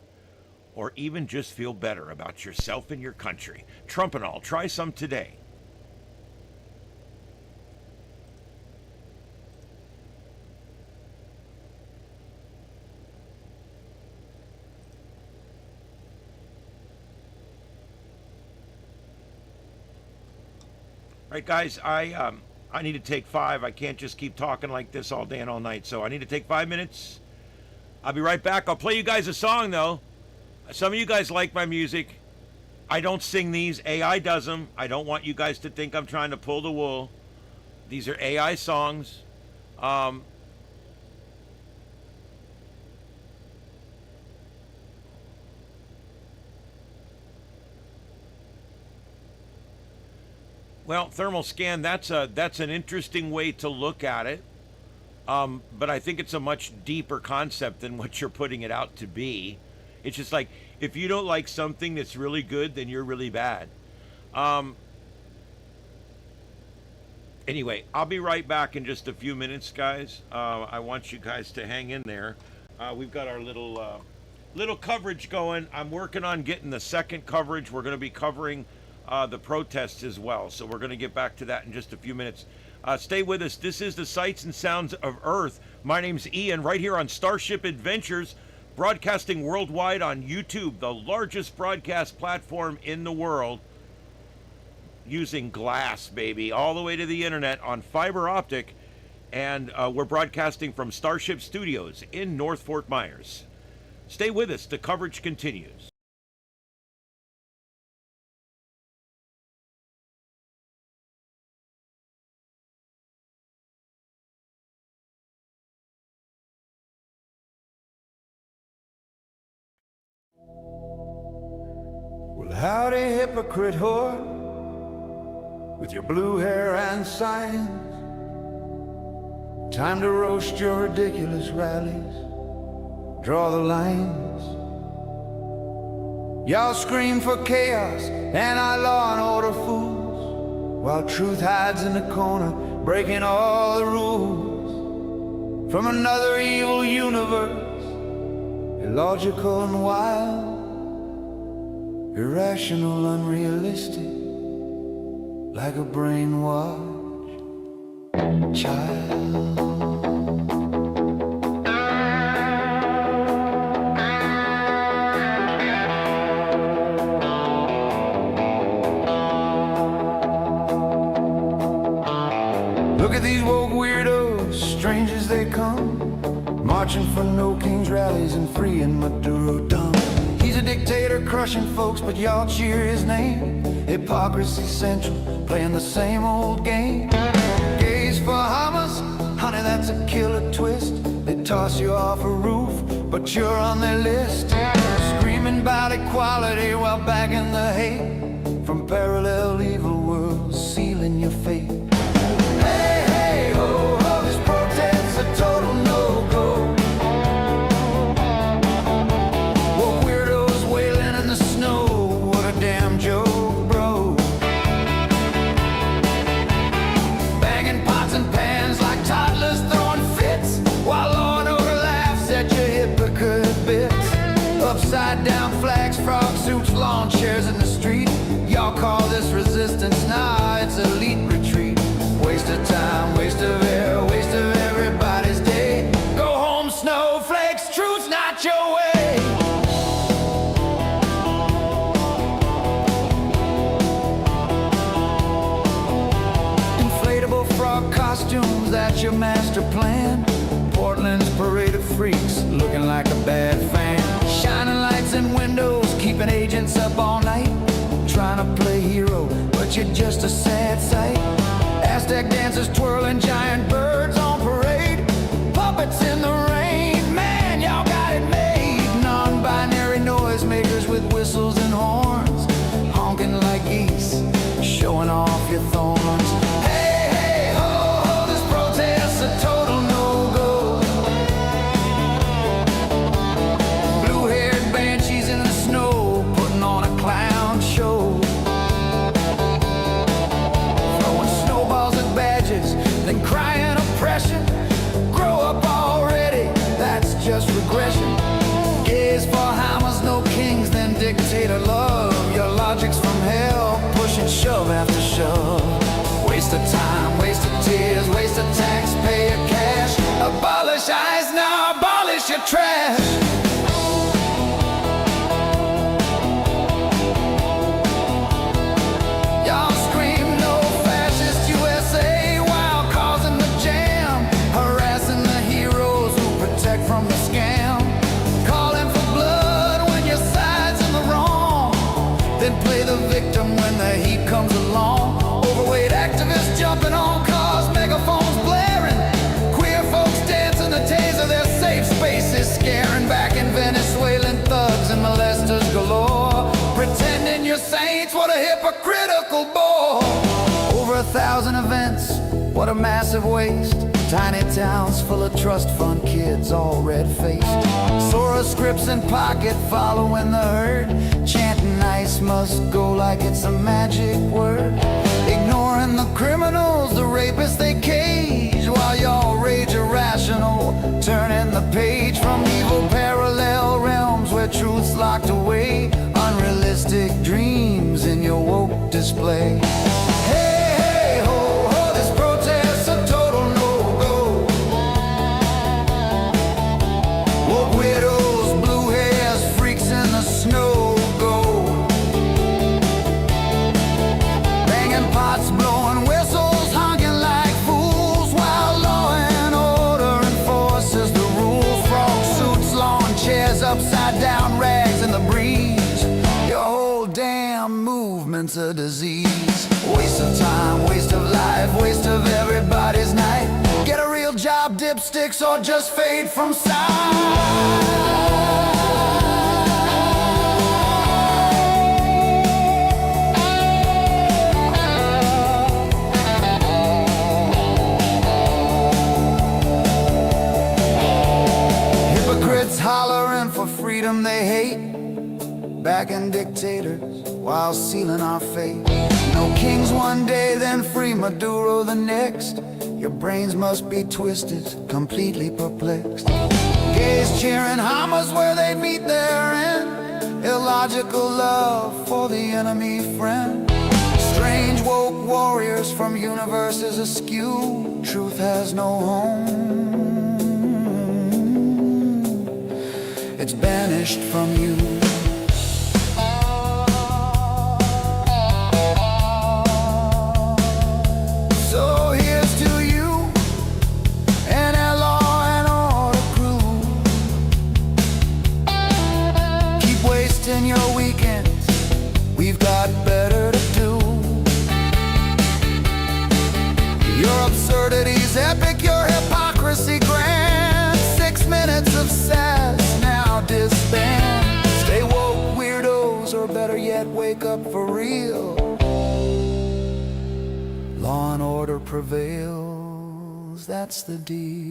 Speaker 2: or even just feel better about yourself and your country. Trumpanol, try some today. All right, guys, I need to take 5. I can't just keep talking like this all day and all night, so I need to take 5 minutes. I'll be right back. I'll play you guys a song, though. Some of you guys like my music. I don't sing these. AI does them. I don't want you guys to think I'm trying to pull the wool. These are AI songs. Well, thermal scan, that's an interesting way to look at it. But I think it's a much deeper concept than what you're putting it out to be. It's just like, if you don't like something that's really good, then you're really bad. Anyway, I'll be right back in just a few minutes, guys. I want you guys to hang in there. We've got our little coverage going. I'm working on getting the second coverage. We're going to be covering the protests as well. So we're going to get back to that in just a few minutes. Stay with us. This is the Sights and Sounds of Earth. My name's Ian, right here on Starship Adventures, broadcasting worldwide on YouTube, the largest broadcast platform in the world, using glass, baby, all the way to the internet on fiber optic. And we're broadcasting from Starship Studios in North Fort Myers. Stay with us. The coverage continues.
Speaker 1: Well, howdy, hypocrite whore, with your blue hair and signs. Time to roast your ridiculous rallies. Draw the lines. Y'all scream for chaos and our law and order fools, while truth hides in the corner, breaking all the rules. From another evil universe, illogical and wild, irrational, unrealistic, like a brainwashed child. Look at these woke weirdos, strange as they come, marching for no king's rallies and freeing Maduro dumb. He's a dictator crushing folks, but y'all cheer his name. Hypocrisy central, playing the same old game. Gays for Hamas, honey, that's a killer twist. They toss you off a roof, but you're on their list. Screaming about equality while bagging the hate from parallel evil worlds, sealing your fate. Hey, hey, ho, ho, this protest's a total no-go. Woke weirdos wailing in the snow, what a damn joke, bro. Banging pots and pans like toddlers throwing fits, while law and order laughs at your hypocrite bits. Upside down flags, frog suits, lawn chairs in the street. Y'all call this resistance, nah, it's elite retreat. Waste of time, waste of air, waste of everybody's day. Go home, snowflakes, truth's not your way. Inflatable frog costumes, that's your master plan. Portland's parade of freaks, looking like a bad fan. Shining lights in windows, keeping agents up all night. Trying to play hero, but you're just a sad sight. Aztec dancers twirling giant birds on parade. Puppets in the rain, man, y'all got it made. Non-binary noisemakers with whistles and horns, honking like geese, showing off your thorns. Hey, hey, ho, ho, this protest's a total no-go. Blue-haired banshees in the snow, putting on a clown show. Then crying oppression, grow up already, that's just regression. Gays for Hamas, no kings, then dictator love. Your logic's from hell, pushing shove after shove. Waste of time, waste of tears, waste of taxpayer cash. Abolish ICE, now abolish your trash. From the scam, calling for blood when your side's in the wrong, then play the victim when the heat comes along. Overweight activists jumping on cars, megaphones blaring, queer folks dancing the taser, their safe spaces scaring. Back in Venezuelan thugs and molesters galore, pretending you're saints, what a hypocritical bore. Over 1,000 events, what a massive waste. Tiny towns full of trust fund kids, all red-faced. Sora scripts in pocket, following the herd, chanting ice must go like it's a magic word. Ignoring the criminals, the rapists they cage, while y'all rage irrational, turning the page from evil parallel realms where truth's locked away. Unrealistic dreams in your woke display. Hey, hey, ho, ho, this protest's a total no-go. Woke widows, blue hairs, freaks in the snow go. Banging pots, blowing whistles, honking like fools, while law and order enforces the rules. Frog suits, lawn chairs, upside down rags in the breeze. Your whole damn movement's a disease. Waste of time, waste of life, waste of everybody's night. Get a real job, dipsticks, or just fade from sight. Hypocrites hollering for freedom they hate, backing dictators while sealing our fate. No kings one day, then free Maduro the next. Your brains must be twisted, completely perplexed. Gays cheering Hamas where they meet their end. Illogical love for the enemy friend. Strange woke warriors from universes askew. Truth has no home. It's banished from you. So here's to you and our law and order crew. Keep wasting your weekends, we've got better to do. Your absurdity's epic, your hypocrisy grand. 6 minutes of sass, now disband. Stay woke, weirdos, or better yet, wake up for real. Law and order prevails, that's the deal.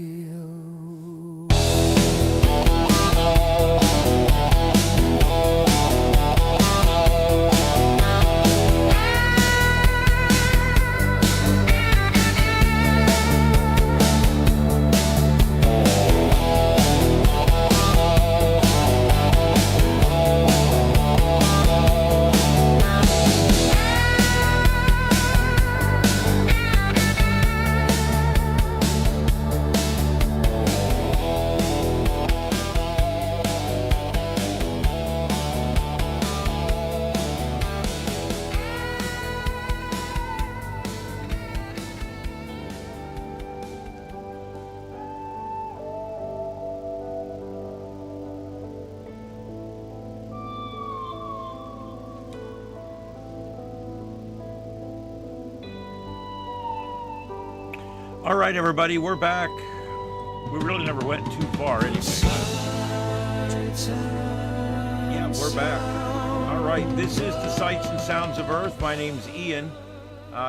Speaker 2: All right, everybody, we're back. We really never went too far anyway. Yeah, we're back. All right, this is the Sights and Sounds of Earth. My name's Ian,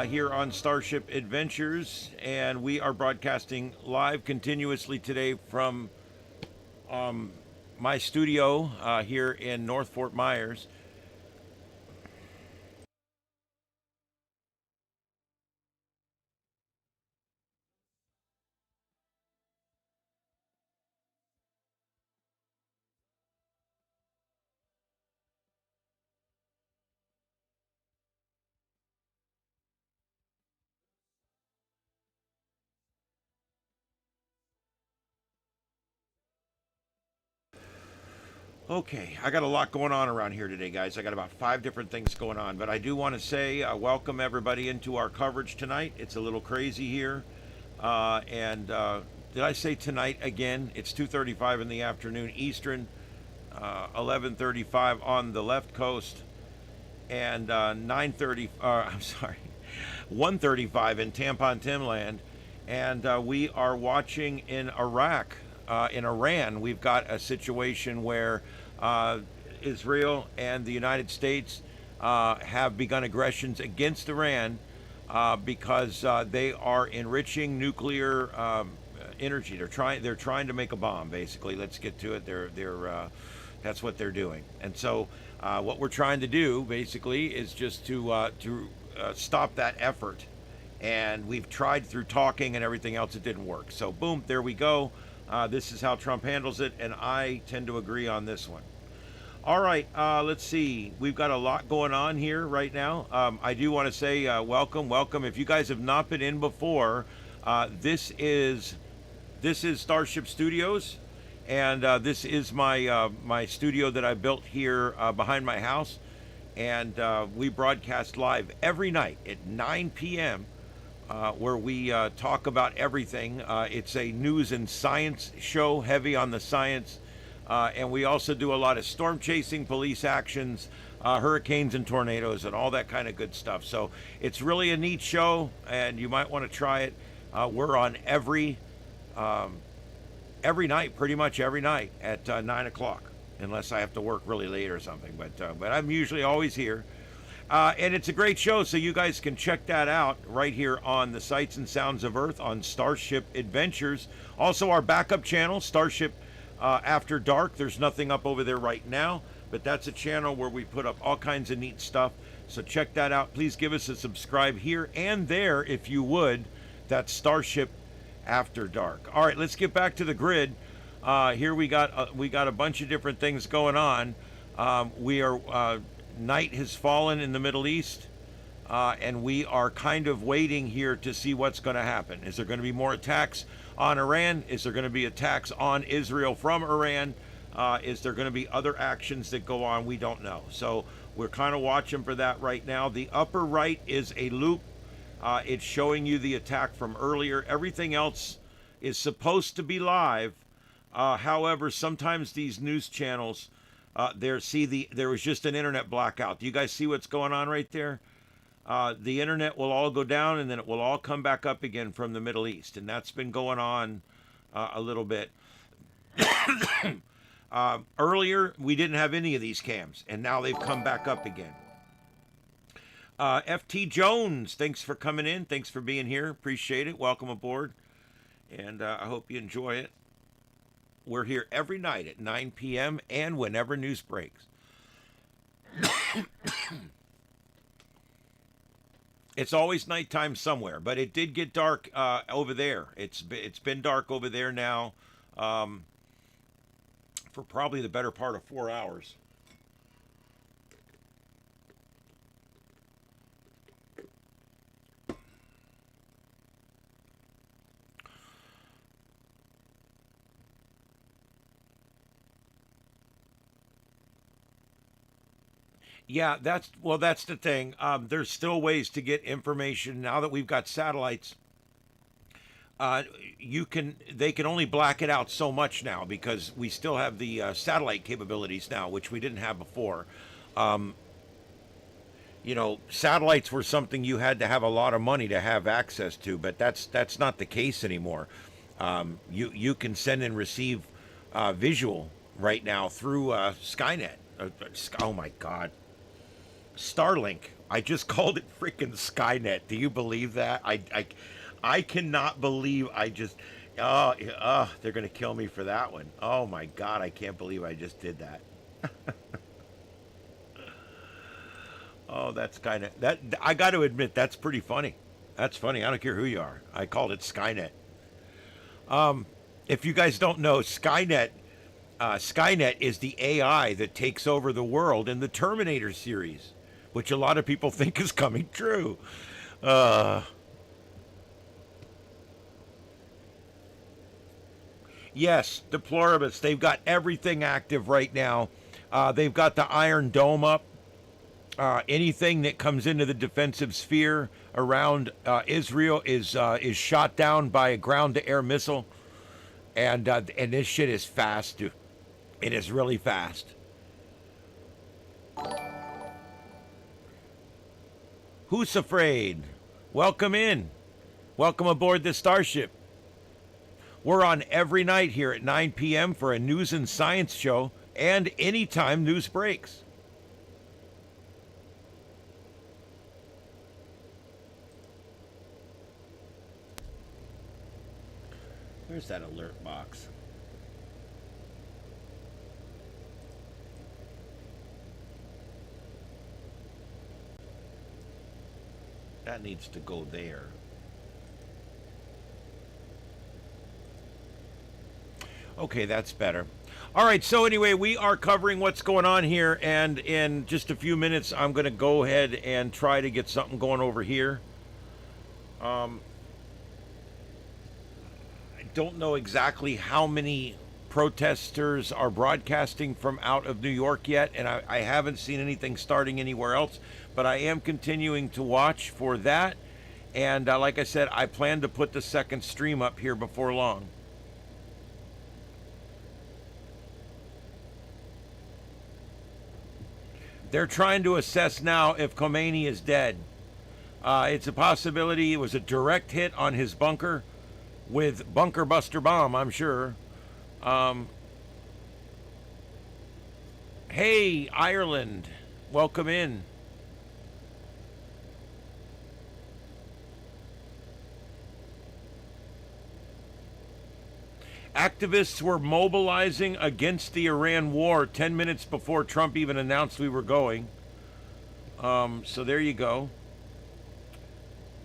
Speaker 2: here on Starship Adventures, and we are broadcasting live continuously today from my studio here in North Fort Myers. Okay, I got a lot going on around here today, guys. I got about 5 different things going on, but I do want to say welcome everybody into our coverage tonight. It's a little crazy here, and did I say tonight again? It's 2:35 in the afternoon Eastern, 11:35 on the left coast, and 1:35 in Tampon Timland, and we are watching in Iraq. In Iran, we've got a situation where Israel and the United States have begun aggressions against Iran, because they are enriching nuclear energy. They're trying to make a bomb. Basically, let's get to it. That's what they're doing. And so, what we're trying to do basically is just to stop that effort. And we've tried through talking and everything else. It didn't work. So, boom, there we go. This is how Trump handles it, and I tend to agree on this one. All right, let's see. We've got a lot going on here right now. I do want to say welcome. If you guys have not been in before, this is Starship Studios, and this is my studio that I built here behind my house, and we broadcast live every night at 9 p.m. Where we talk about everything. It's a news and science show, heavy on the science. And we also do a lot of storm chasing, police actions, hurricanes and tornadoes, and all that kind of good stuff. So it's really a neat show, and you might want to try it. We're on every night, pretty much every night at 9 o'clock, unless I have to work really late or something. But I'm usually always here. And it's a great show, so you guys can check that out right here on the Sights and Sounds of Earth on Starship Adventures. Also, our backup channel, Starship After Dark. There's nothing up over there right now, but that's a channel where we put up all kinds of neat stuff. So check that out. Please give us a subscribe here and there if you would. That's Starship After Dark. All right, let's get back to the grid. Here we got a bunch of different things going on. Night has fallen in the Middle East, and we are kind of waiting here to see what's going to happen. Is there going to be more attacks on Iran? Is there going to be attacks on Israel from Iran? Is there going to be other actions that go on? We don't know. So we're kind of watching for that right now. The upper right is a loop. It's showing you the attack from earlier. Everything else is supposed to be live. However, sometimes these news channels, there was just an internet blackout. Do you guys see what's going on right there? The internet will all go down, and then it will all come back up again from the Middle East, and that's been going on a little bit. Earlier, we didn't have any of these cams, and now they've come back up again. FT Jones, thanks for coming in. Thanks for being here. Appreciate it. Welcome aboard, and I hope you enjoy it. We're here every night at 9 p.m. and whenever news breaks. It's always nighttime somewhere, but it did get dark over there. It's been dark over there now for probably the better part of 4 hours. Yeah, that's the thing. There's still ways to get information now that we've got satellites. They can only black it out so much now because we still have the satellite capabilities now, which we didn't have before. Satellites were something you had to have a lot of money to have access to, but that's not the case anymore. You can send and receive visual right now through Skynet. Oh my God. Starlink. I just called it freaking Skynet. Do you believe that? I cannot believe I just... they're going to kill me for that one. Oh my God, I can't believe I just did that. Oh, that's kind of... I got to admit, that's pretty funny. That's funny. I don't care who you are. I called it Skynet. If you guys don't know, Skynet is the AI that takes over the world in the Terminator series, which a lot of people think is coming true. Yes, Deploribus, they've got everything active right now. They've got the Iron Dome up. Anything that comes into the defensive sphere around Israel is shot down by a ground-to-air missile. And this shit is fast, dude. It is really fast. Who's afraid? Welcome in. Welcome aboard the Starship. We're on every night here at 9 p.m. for a news and science show, and anytime news breaks. Where's that alert box? That needs to go there. Okay, that's better. All right, so anyway, we are covering what's going on here, and in just a few minutes, I'm going to go ahead and try to get something going over here. I don't know exactly how many protesters are broadcasting from out of New York yet, and I haven't seen anything starting anywhere else, but I am continuing to watch for that. And like I said, I plan to put the second stream up here before long. They're trying to assess now if Khamenei is dead. It's a possibility. It was a direct hit on his bunker with bunker buster bomb, I'm sure. Hey, Ireland, welcome in. Activists were mobilizing against the Iran war 10 minutes before Trump even announced we were going. So there you go.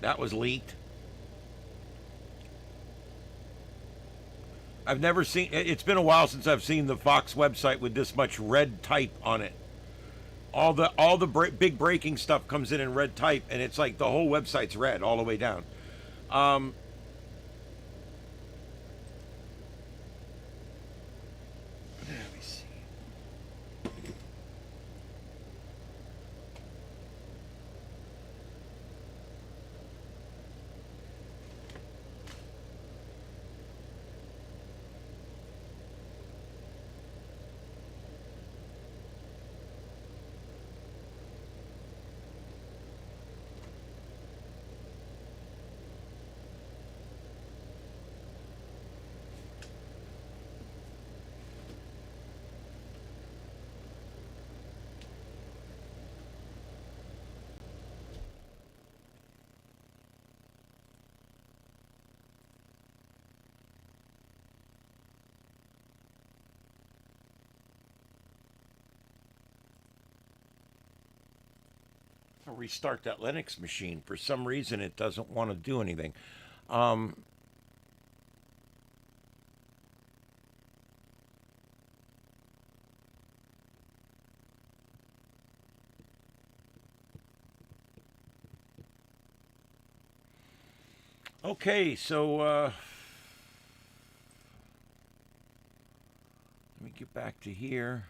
Speaker 2: That was leaked. I've never seen, it's been a while since I've seen the Fox website with this much red type on it. All the big breaking stuff comes in red type, and it's like the whole website's red all the way down. I'll restart that Linux machine. For some reason, it doesn't want to do anything. Okay, so let me get back to here.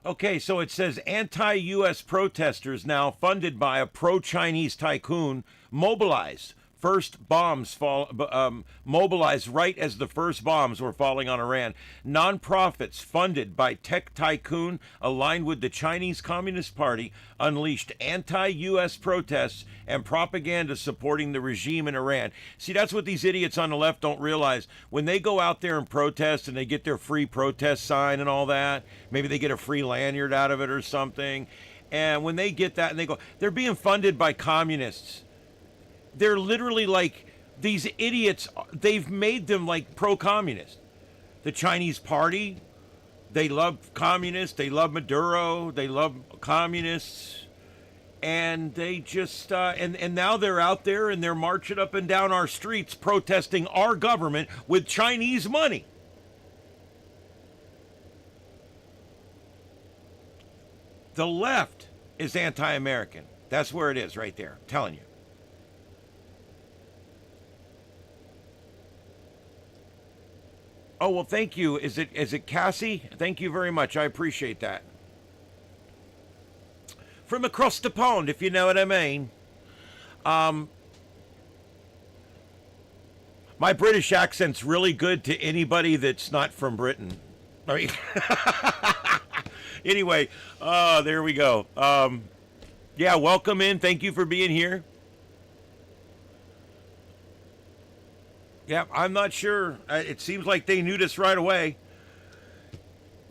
Speaker 2: Okay, so it says anti-U.S. protesters now funded by a pro-Chinese tycoon mobilized. First bombs mobilized right as the first bombs were falling on Iran. Nonprofits funded by tech tycoon aligned with the Chinese Communist Party unleashed anti-U.S. protests and propaganda supporting the regime in Iran. See, that's what these idiots on the left don't realize. When they go out there and protest and they get their free protest sign and all that, maybe they get a free lanyard out of it or something, and when they get that and they go, they're being funded by communists. They're literally like these idiots. They've made them like pro-communist. The Chinese party, they love communists. They love Maduro. They love communists. And they just, and now they're out there and they're marching up and down our streets protesting our government with Chinese money. The left is anti-American. That's where it is right there. I'm telling you. Oh, well, thank you. Is it Cassie? Thank you very much. I appreciate that. From across the pond, if you know what I mean. My British accent's really good to anybody that's not from Britain. I mean, anyway, there we go. Yeah, welcome in. Thank you for being here. Yeah, I'm not sure. It seems like they knew this right away.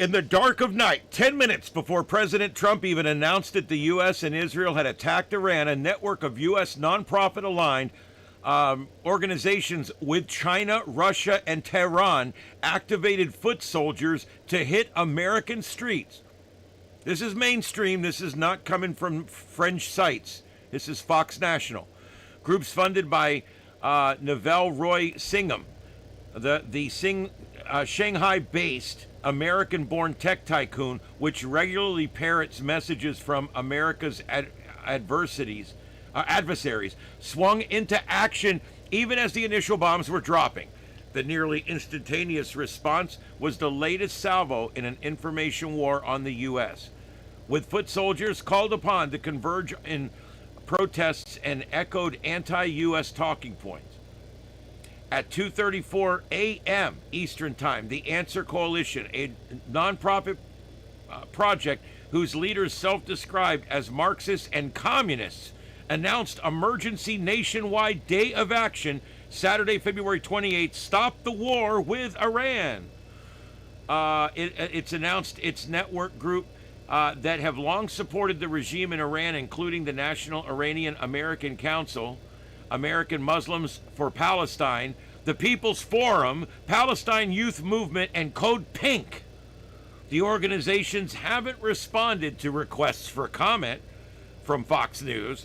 Speaker 2: In the dark of night, 10 minutes before President Trump even announced that the U.S. and Israel had attacked Iran, a network of U.S. nonprofit aligned organizations with China, Russia, and Tehran activated foot soldiers to hit American streets. This is mainstream. This is not coming from French sites. This is Fox National. Groups funded by Naval Roy Singham, the Shanghai-based American-born tech tycoon, which regularly parrots messages from America's adversaries, swung into action even as the initial bombs were dropping. The nearly instantaneous response was the latest salvo in an information war on the U.S., with foot soldiers called upon to converge in protests and echoed anti-U.S. talking points. At 2:34 a.m. Eastern Time, the Answer Coalition, a nonprofit project whose leaders self-described as Marxists and communists, announced emergency nationwide day of action Saturday, February 28th, Stop the War with Iran. It's announced its network group that have long supported the regime in Iran, including the National Iranian American Council, American Muslims for Palestine, the People's Forum, Palestine Youth Movement, and Code Pink. The organizations haven't responded to requests for comment from Fox News.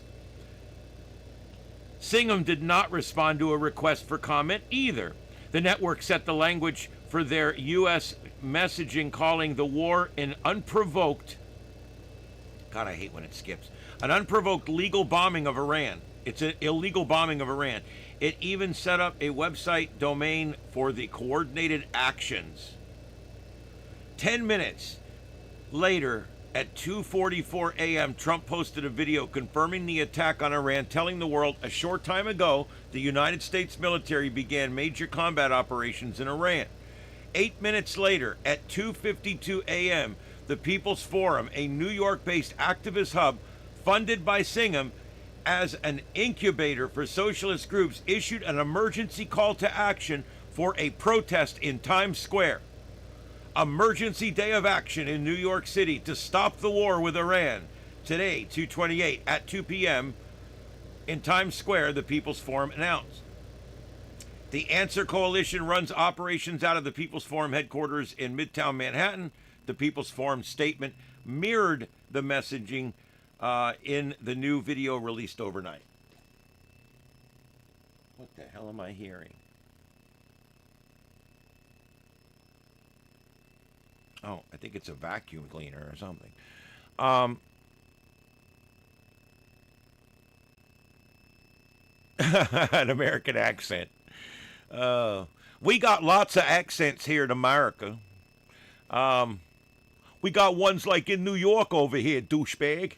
Speaker 2: Singham did not respond to a request for comment either. The network set the language for their U.S. messaging, calling the war an unprovoked, God, I hate when it skips, an unprovoked legal bombing of Iran. It's an illegal bombing of Iran. It even set up a website domain for the coordinated actions. 10 minutes later, at 2:44 a.m., Trump posted a video confirming the attack on Iran, telling the world a short time ago the United States military began major combat operations in Iran. 8 minutes later, at 2:52 a.m., the People's Forum, a New York-based activist hub funded by Singham as an incubator for socialist groups, issued an emergency call to action for a protest in Times Square. Emergency day of action in New York City to stop the war with Iran. Today, 2/28 at 2 p.m. in Times Square, the People's Forum announced. The Answer Coalition runs operations out of the People's Forum headquarters in Midtown Manhattan. The People's Forum statement mirrored the messaging in the new video released overnight. What the hell am I hearing? Oh, I think it's a vacuum cleaner or something. An American accent. We got lots of accents here in America. We got ones like in New York over here, douchebag.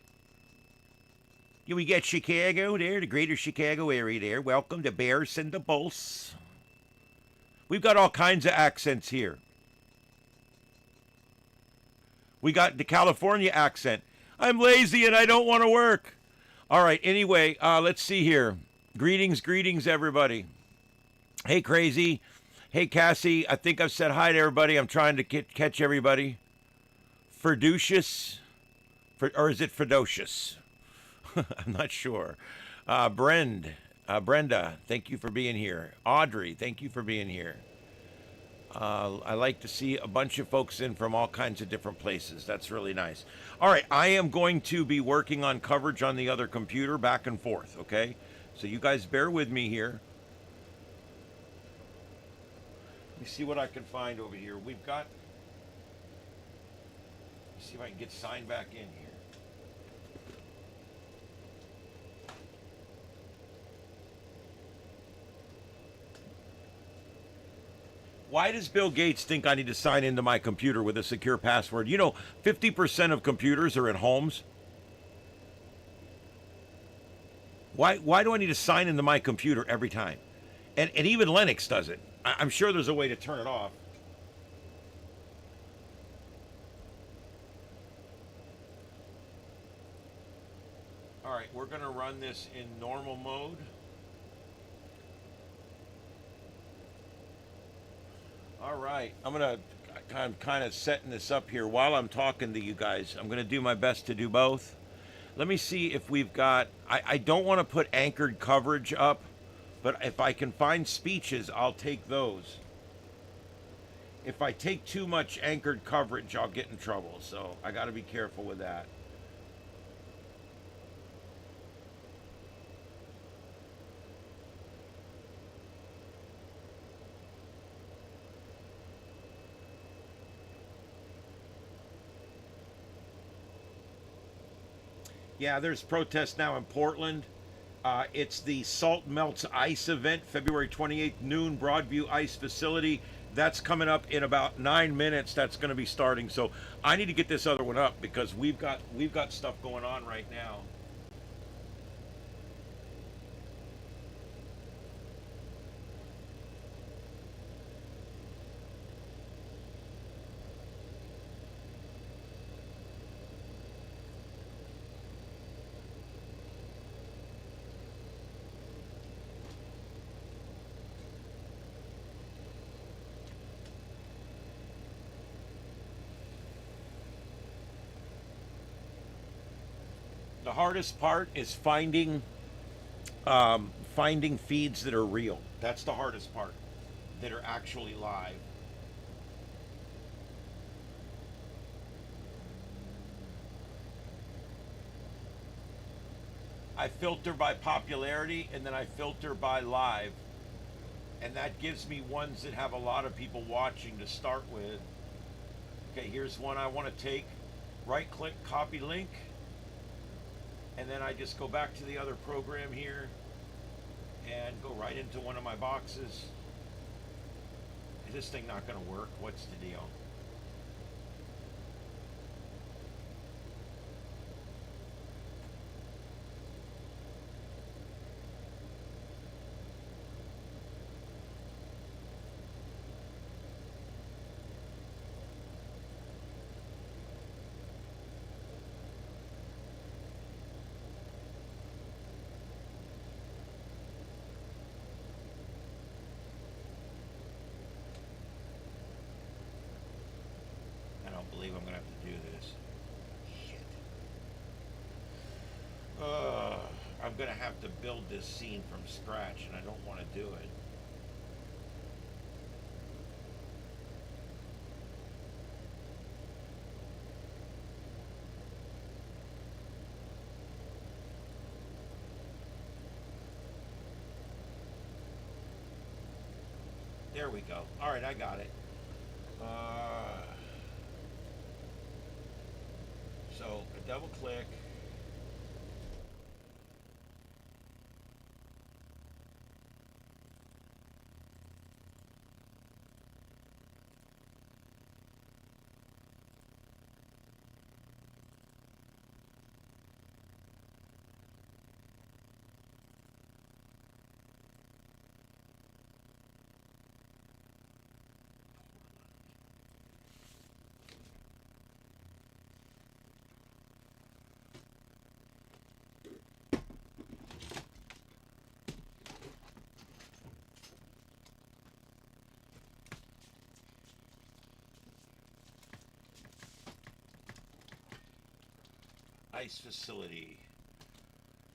Speaker 2: Yeah, we got Chicago there, the greater Chicago area there. Welcome to Bears and the Bulls. We've got all kinds of accents here. We got the California accent. I'm lazy and I don't want to work. All right, anyway, let's see here. Greetings, everybody. Hey, Crazy. Hey, Cassie. I think I've said hi to everybody. I'm trying to catch everybody. Ferducious? Or is it Ferdocious? I'm not sure. Brenda, thank you for being here. Audrey, thank you for being here. I like to see a bunch of folks in from all kinds of different places. That's really nice. All right, I am going to be working on coverage on the other computer back and forth, okay? So you guys bear with me here. Let me see what I can find over here. We've got... Let's see if I can get signed back in here. Why does Bill Gates think I need to sign into my computer with a secure password? You know, 50% of computers are in homes. Why do I need to sign into my computer every time? And even Linux does it. I'm sure there's a way to turn it off. All right, we're going to run this in normal mode. All right, I'm going to I'm kind of setting this up here while I'm talking to you guys. I'm going to do my best to do both. Let me see if we've got, I don't want to put anchored coverage up, but if I can find speeches, I'll take those. If I take too much anchored coverage, I'll get in trouble. So I got to be careful with that. Yeah, there's protests now in Portland. It's the Salt Melts Ice event, February 28th, noon, Broadview Ice Facility. That's coming up in about 9 minutes. That's going to be starting. So I need to get this other one up because we've got stuff going on right now. The hardest part is finding feeds that are real. That's the hardest part, that are actually live. I filter by popularity and then I filter by live. And that gives me ones that have a lot of people watching to start with. Okay, here's one I want to take. Right click, copy link. And then I just go back to the other program here and go right into one of my boxes. Is this thing not going to work? What's the deal? I believe I'm gonna have to do this. Shit. I'm gonna have to build this scene from scratch, and I don't want to do it. There we go. All right, I got it. So a double click. Ice facility.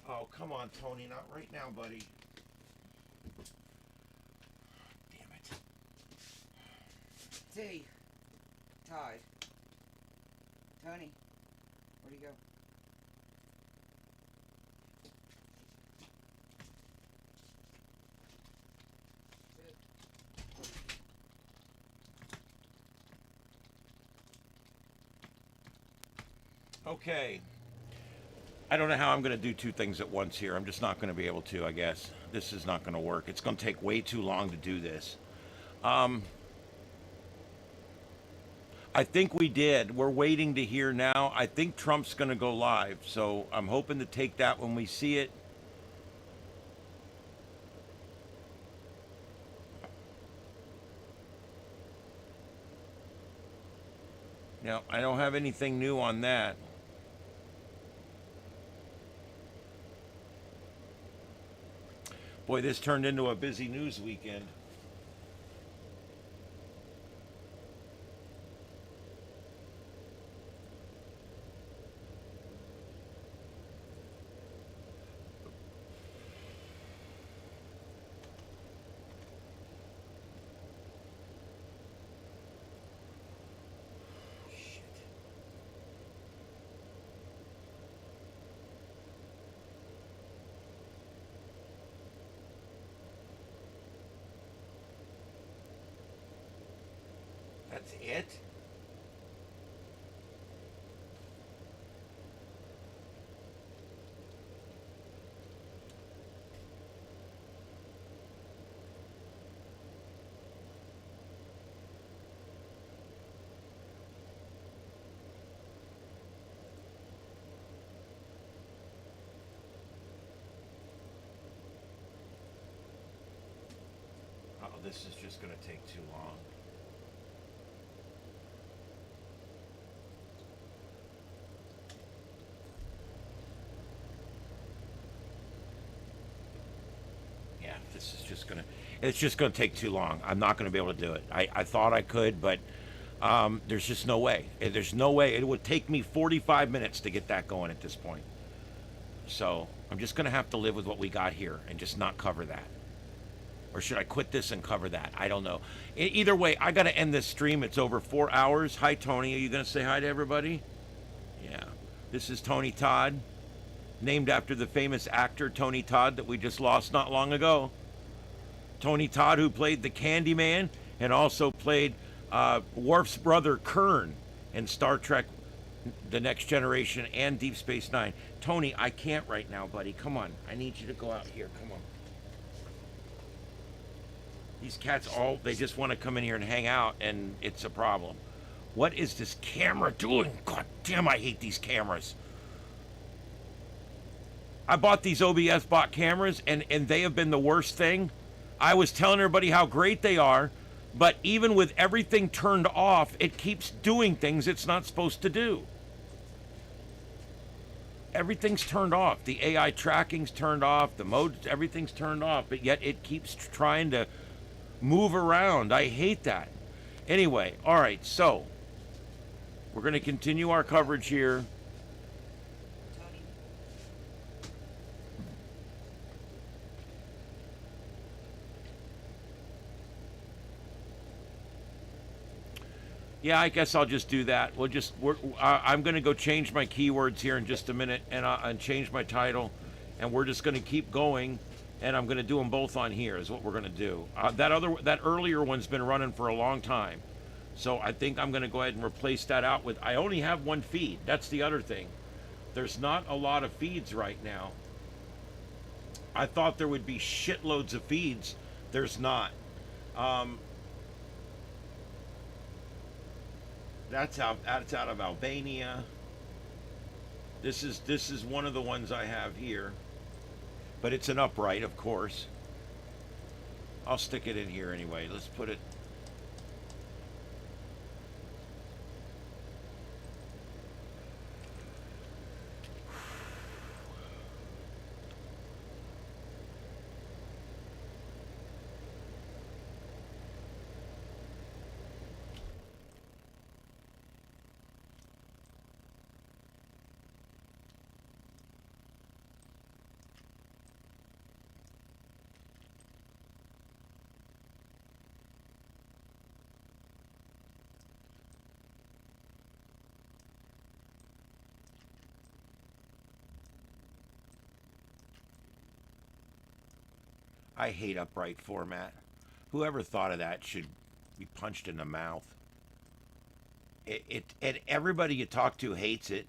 Speaker 2: Oh, come on, Tony, not right now, buddy. Damn it.
Speaker 7: T. Todd. Tony, where'd he go?
Speaker 2: Okay. I don't know how I'm going to do two things at once here. I'm just not going to be able to, I guess. This is not going to work. It's going to take way too long to do this. I think we did. We're waiting to hear now. I think Trump's going to go live, so I'm hoping to take that when we see it. Now, I don't have anything new on that. Boy, this turned into a busy news weekend. That's it? Oh, this is just going to take too long. Yeah, this is just going to, it's just going to take too long. I'm not going to be able to do it. I thought I could, but there's just no way. There's no way. It would take me 45 minutes to get that going at this point. So I'm just going to have to live with what we got here and just not cover that. Or should I quit this and cover that? I don't know. Either way, I got to end this stream. It's over 4 hours. Hi, Tony. Are you going to say hi to everybody? Yeah. This is Tony Todd, named after the famous actor Tony Todd that we just lost not long ago. Tony Todd, who played the Candyman and also played Worf's brother Kern in Star Trek The Next Generation and Deep Space Nine. Tony, I can't right now, buddy. Come on. I need you to go out here. Come on. These cats they just want to come in here and hang out, and it's a problem. What is this camera doing? God damn, I hate these cameras. I bought these OBS bot cameras, and they have been the worst thing. I was telling everybody how great they are, but even with everything turned off, it keeps doing things it's not supposed to do. Everything's turned off. The AI tracking's turned off. The modes, everything's turned off, but yet it keeps trying to move around. I hate that. Anyway, all right, so we're going to continue our coverage here. Yeah, I guess I'll just do that. I'm going to go change my keywords here in just a minute and change my title, and we're just going to keep going. And I'm going to do them both on here is what we're going to do. That earlier one's been running for a long time. So I think I'm going to go ahead and replace that out with, I only have one feed. That's the other thing. There's not a lot of feeds right now. I thought there would be shitloads of feeds. There's not. That's out of Albania. This is one of the ones I have here. But it's an upright, of course. I'll stick it in here anyway. Let's put it. I hate upright format. Whoever thought of that should be punched in the mouth. And everybody you talk to hates it.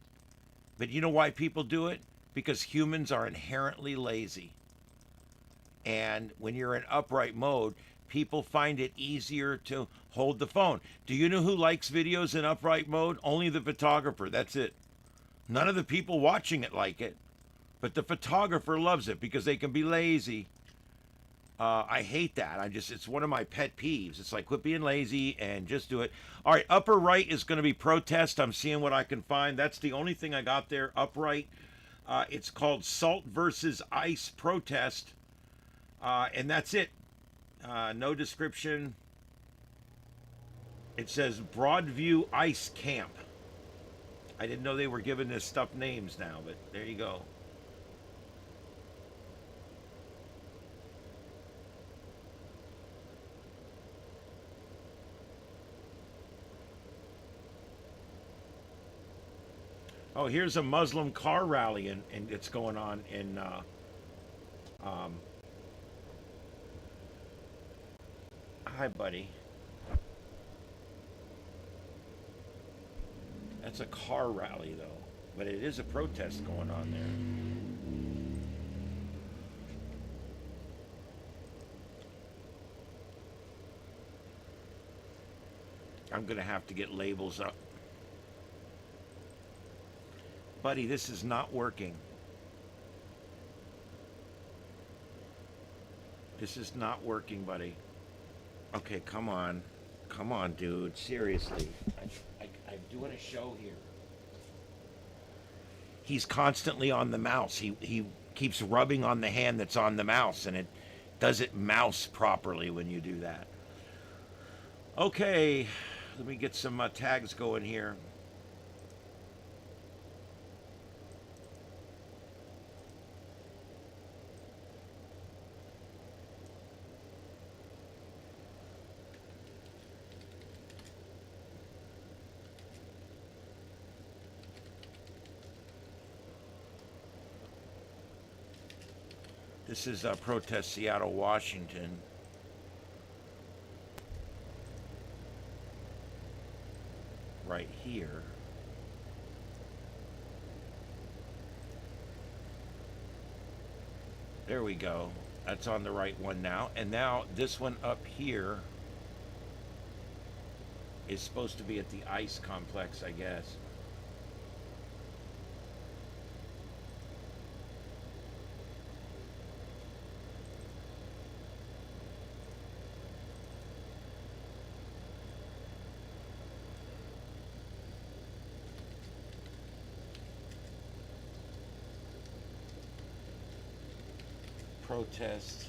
Speaker 2: But you know why people do it? Because humans are inherently lazy. And when you're in upright mode, people find it easier to hold the phone. Do you know who likes videos in upright mode? Only the photographer. That's it. None of the people watching it like it. But the photographer loves it because they can be lazy. I hate that. It's one of my pet peeves. It's like, quit being lazy and just do it. All right, upper right is going to be protest. I'm seeing what I can find. That's the only thing I got there. Upright. It's called Salt versus Ice Protest. And that's it. No description. It says Broadview Ice Camp. I didn't know they were giving this stuff names now, but there you go. Oh, here's a Muslim car rally, and it's going on in hi, buddy. That's a car rally, though. But it is a protest going on there. I'm going to have to get labels up. Buddy, this is not working. This is not working, buddy. Okay, come on. Come on, dude. Seriously. I'm doing a show here. He's constantly on the mouse. He keeps rubbing on the hand that's on the mouse, and it doesn't mouse properly when you do that. Okay, let me get some tags going here. This is protest Seattle, Washington. Right here. There we go. That's on the right one now. And now this one up here is supposed to be at the ice complex, I guess. Protest.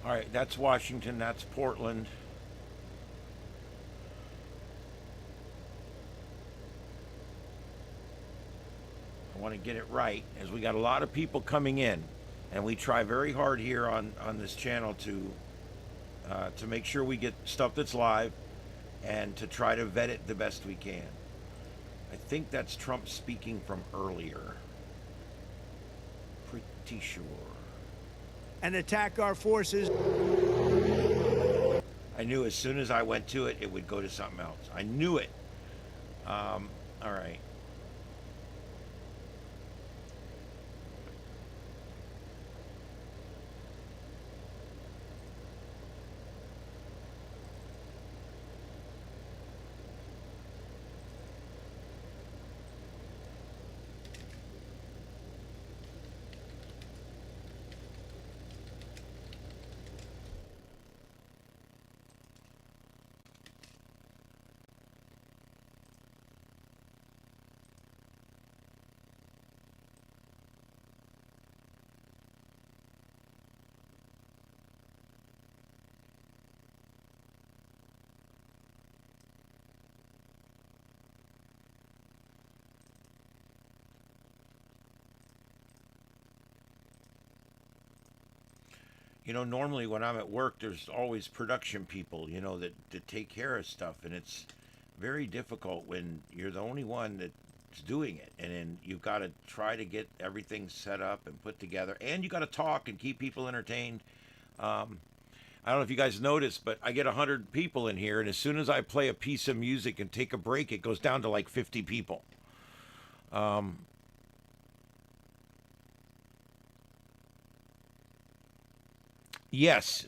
Speaker 2: All right, that's Washington, that's Portland. I want to get it right, as we got a lot of people coming in, and we try very hard here on this channel to make sure we get stuff that's live and to try to vet it the best we can. I think that's Trump speaking from earlier. Pretty sure.
Speaker 3: And attack our forces.
Speaker 2: I knew as soon as I went to it, it would go to something else. I knew it. All right. You know, normally when I'm at work, there's always production people, you know, that take care of stuff. And it's very difficult when you're the only one that's doing it. And then you've got to try to get everything set up and put together. And you got to talk and keep people entertained. I don't know if you guys noticed, but I get 100 people in here. And as soon as I play a piece of music and take a break, it goes down to like 50 people. Yes,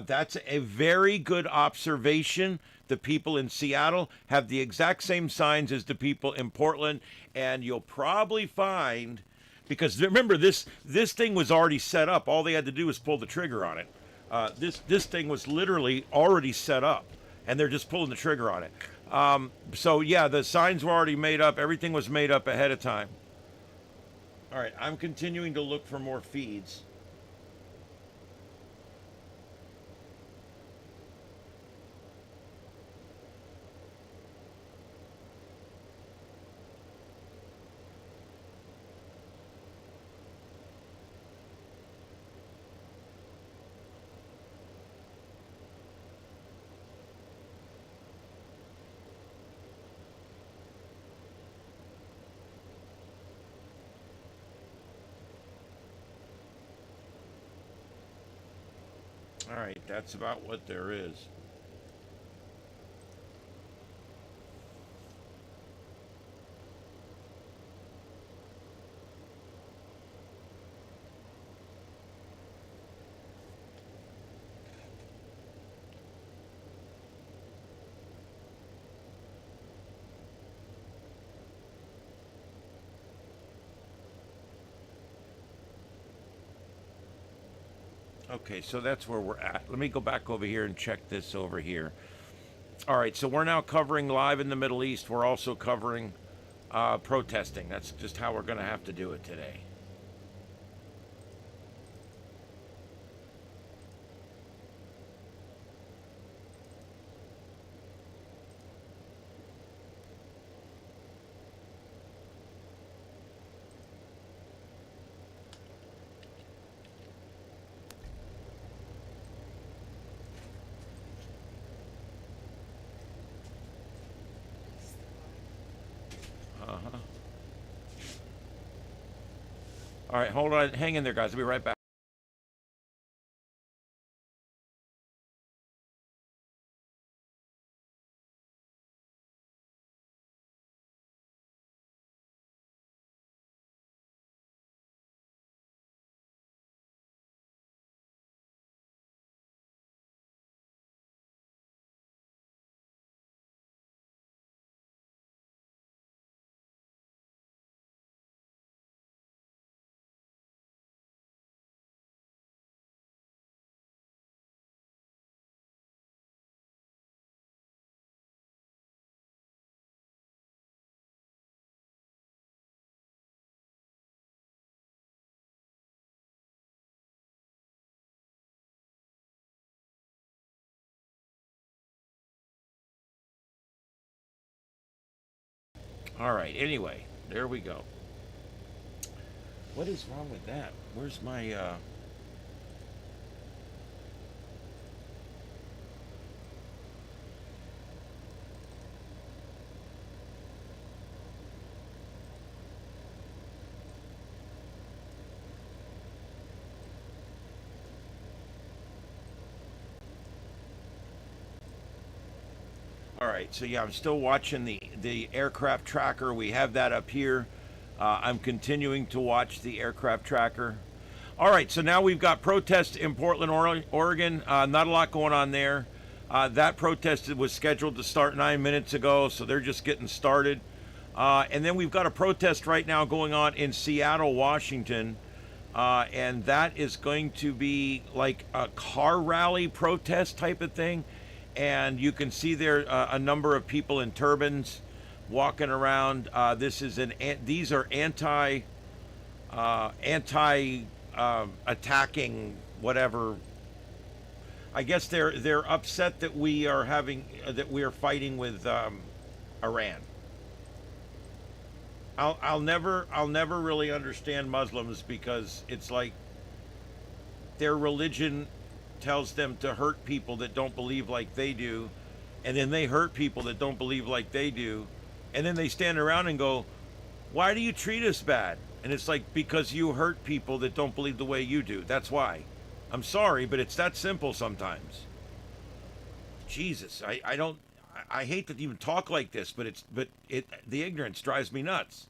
Speaker 2: that's a very good observation. The people in Seattle have the exact same signs as the people in Portland, and you'll probably find, because remember, this thing was already set up. All they had to do was pull the trigger on it. This thing was literally already set up, and they're just pulling the trigger on it. So yeah, the signs were already made up. Everything was made up ahead of time. All right, I'm continuing to look for more feeds. All right, that's about what there is. Okay, so that's where we're at. Let me go back over here and check this over here. All right, so we're now covering live in the Middle East. We're also covering protesting. That's just how we're going to have to do it today. Uh-huh. All right, hold on. Hang in there, guys. I'll be right back. All right, anyway, there we go. What is wrong with that? Where's my, All right, so yeah, I'm still watching the aircraft tracker. We have that up here. I'm continuing to watch the aircraft tracker. All right, so now we've got protests in Portland, Oregon. Not a lot going on there. That protest was scheduled to start 9 minutes ago, so they're just getting started. And then we've got a protest right now going on in Seattle, Washington. And that is going to be like a car rally protest type of thing. And you can see there a number of people in turbans walking around. These are anti attacking whatever. I guess they're upset that we are fighting with Iran. I'll never really understand Muslims, because it's like their religion tells them to hurt people that don't believe like they do, and then they hurt people that don't believe like they do, and then they stand around and go, why do you treat us bad? And it's like, because you hurt people that don't believe the way you do. That's why. I'm sorry, but it's that simple sometimes. Jesus, I hate to even talk like this, but the ignorance drives me nuts.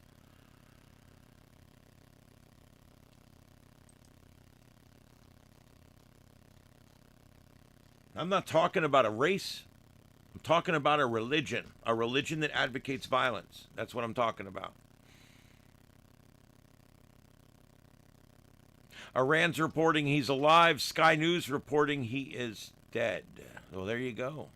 Speaker 2: I'm not talking about a race. I'm talking about a religion that advocates violence. That's what I'm talking about. Iran's reporting he's alive. Sky News reporting he is dead. Well, there you go.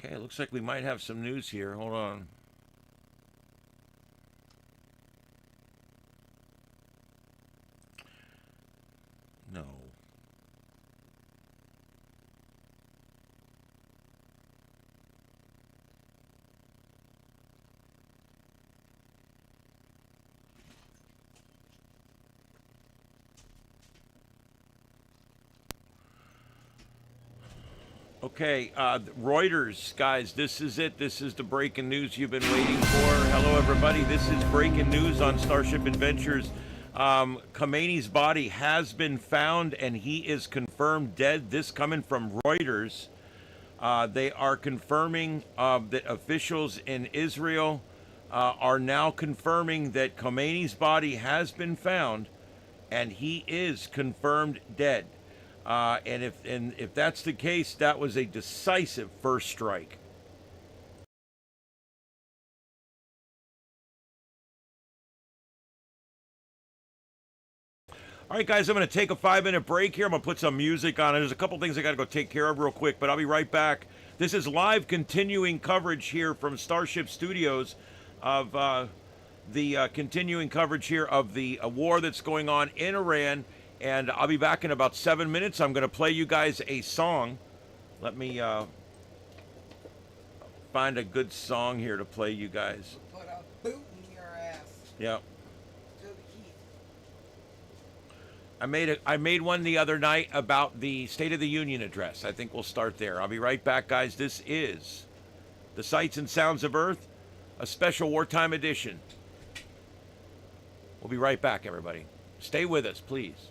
Speaker 2: Okay, looks like we might have some news here. Hold on. No. Okay, Reuters, guys, this is it. This is the breaking news you've been waiting for. Hello, everybody. This is breaking news on Starship Adventures. Khamenei's body has been found, and he is confirmed dead. This coming from Reuters. They are confirming that officials in Israel are now confirming that Khamenei's body has been found, and he is confirmed dead. And if that's the case, that was a decisive first strike. All right, guys, I'm going to take a 5-minute break here. I'm going to put some music on it. There's a couple things I got to go take care of real quick, but I'll be right back. This is live continuing coverage here from Starship Studios of the continuing coverage here of the war that's going on in Iran. And I'll be back in about 7 minutes. I'm going to play you guys a song. Let me find a good song here to play you guys.
Speaker 7: Put a boot in your ass.
Speaker 2: Yep. I made one the other night about the State of the Union address. I think we'll start there. I'll be right back, guys. This is the Sights and Sounds of Earth, a special wartime edition. We'll be right back, everybody. Stay with us, please.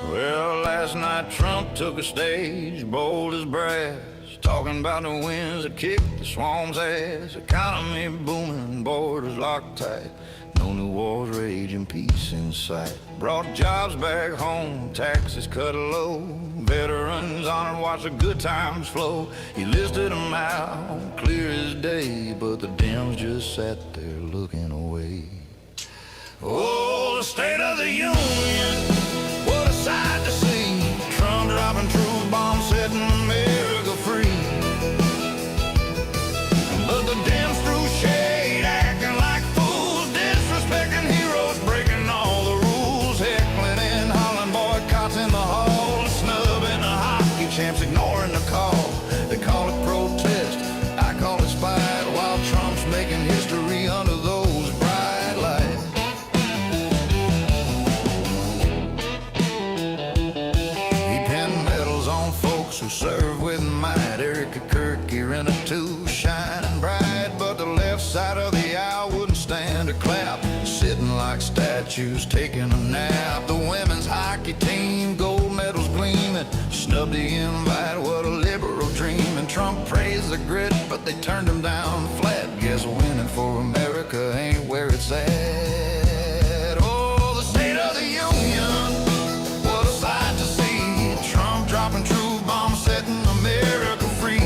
Speaker 1: Well, last night Trump took a stage, bold as brass, talking about the winds that kicked the swarm's ass. Economy booming, borders locked tight, no new wars raging, peace in sight. Brought jobs back home, taxes cut low, veterans honored, watch the good times flow. He listed them out, clear as day, but the Dems just sat there looking away. Oh, the State of the Union, what a sight to see. Trump dropping truth bombs, setting America free. But the Dems threw shade, acting like fools, disrespecting heroes, breaking all the rules, heckling and hollering, boycotts in the hall, snubbing the hockey champs, ignoring the call. They call it protest, I call it spite, while Trump's making history under those bright lights. Who serve with might, Erica Kirk here in a two, shining bright, but the left side of the aisle wouldn't stand a clap, sitting like statues taking a nap. The women's hockey team, gold medals gleaming, snubbed the invite, what a liberal dream. And Trump praised the grit, but they turned him down flat. Guess winning for America ain't where it's at. Oh, the State of the Union, what a sight to see. Trump dropping truth bombs, setting America free.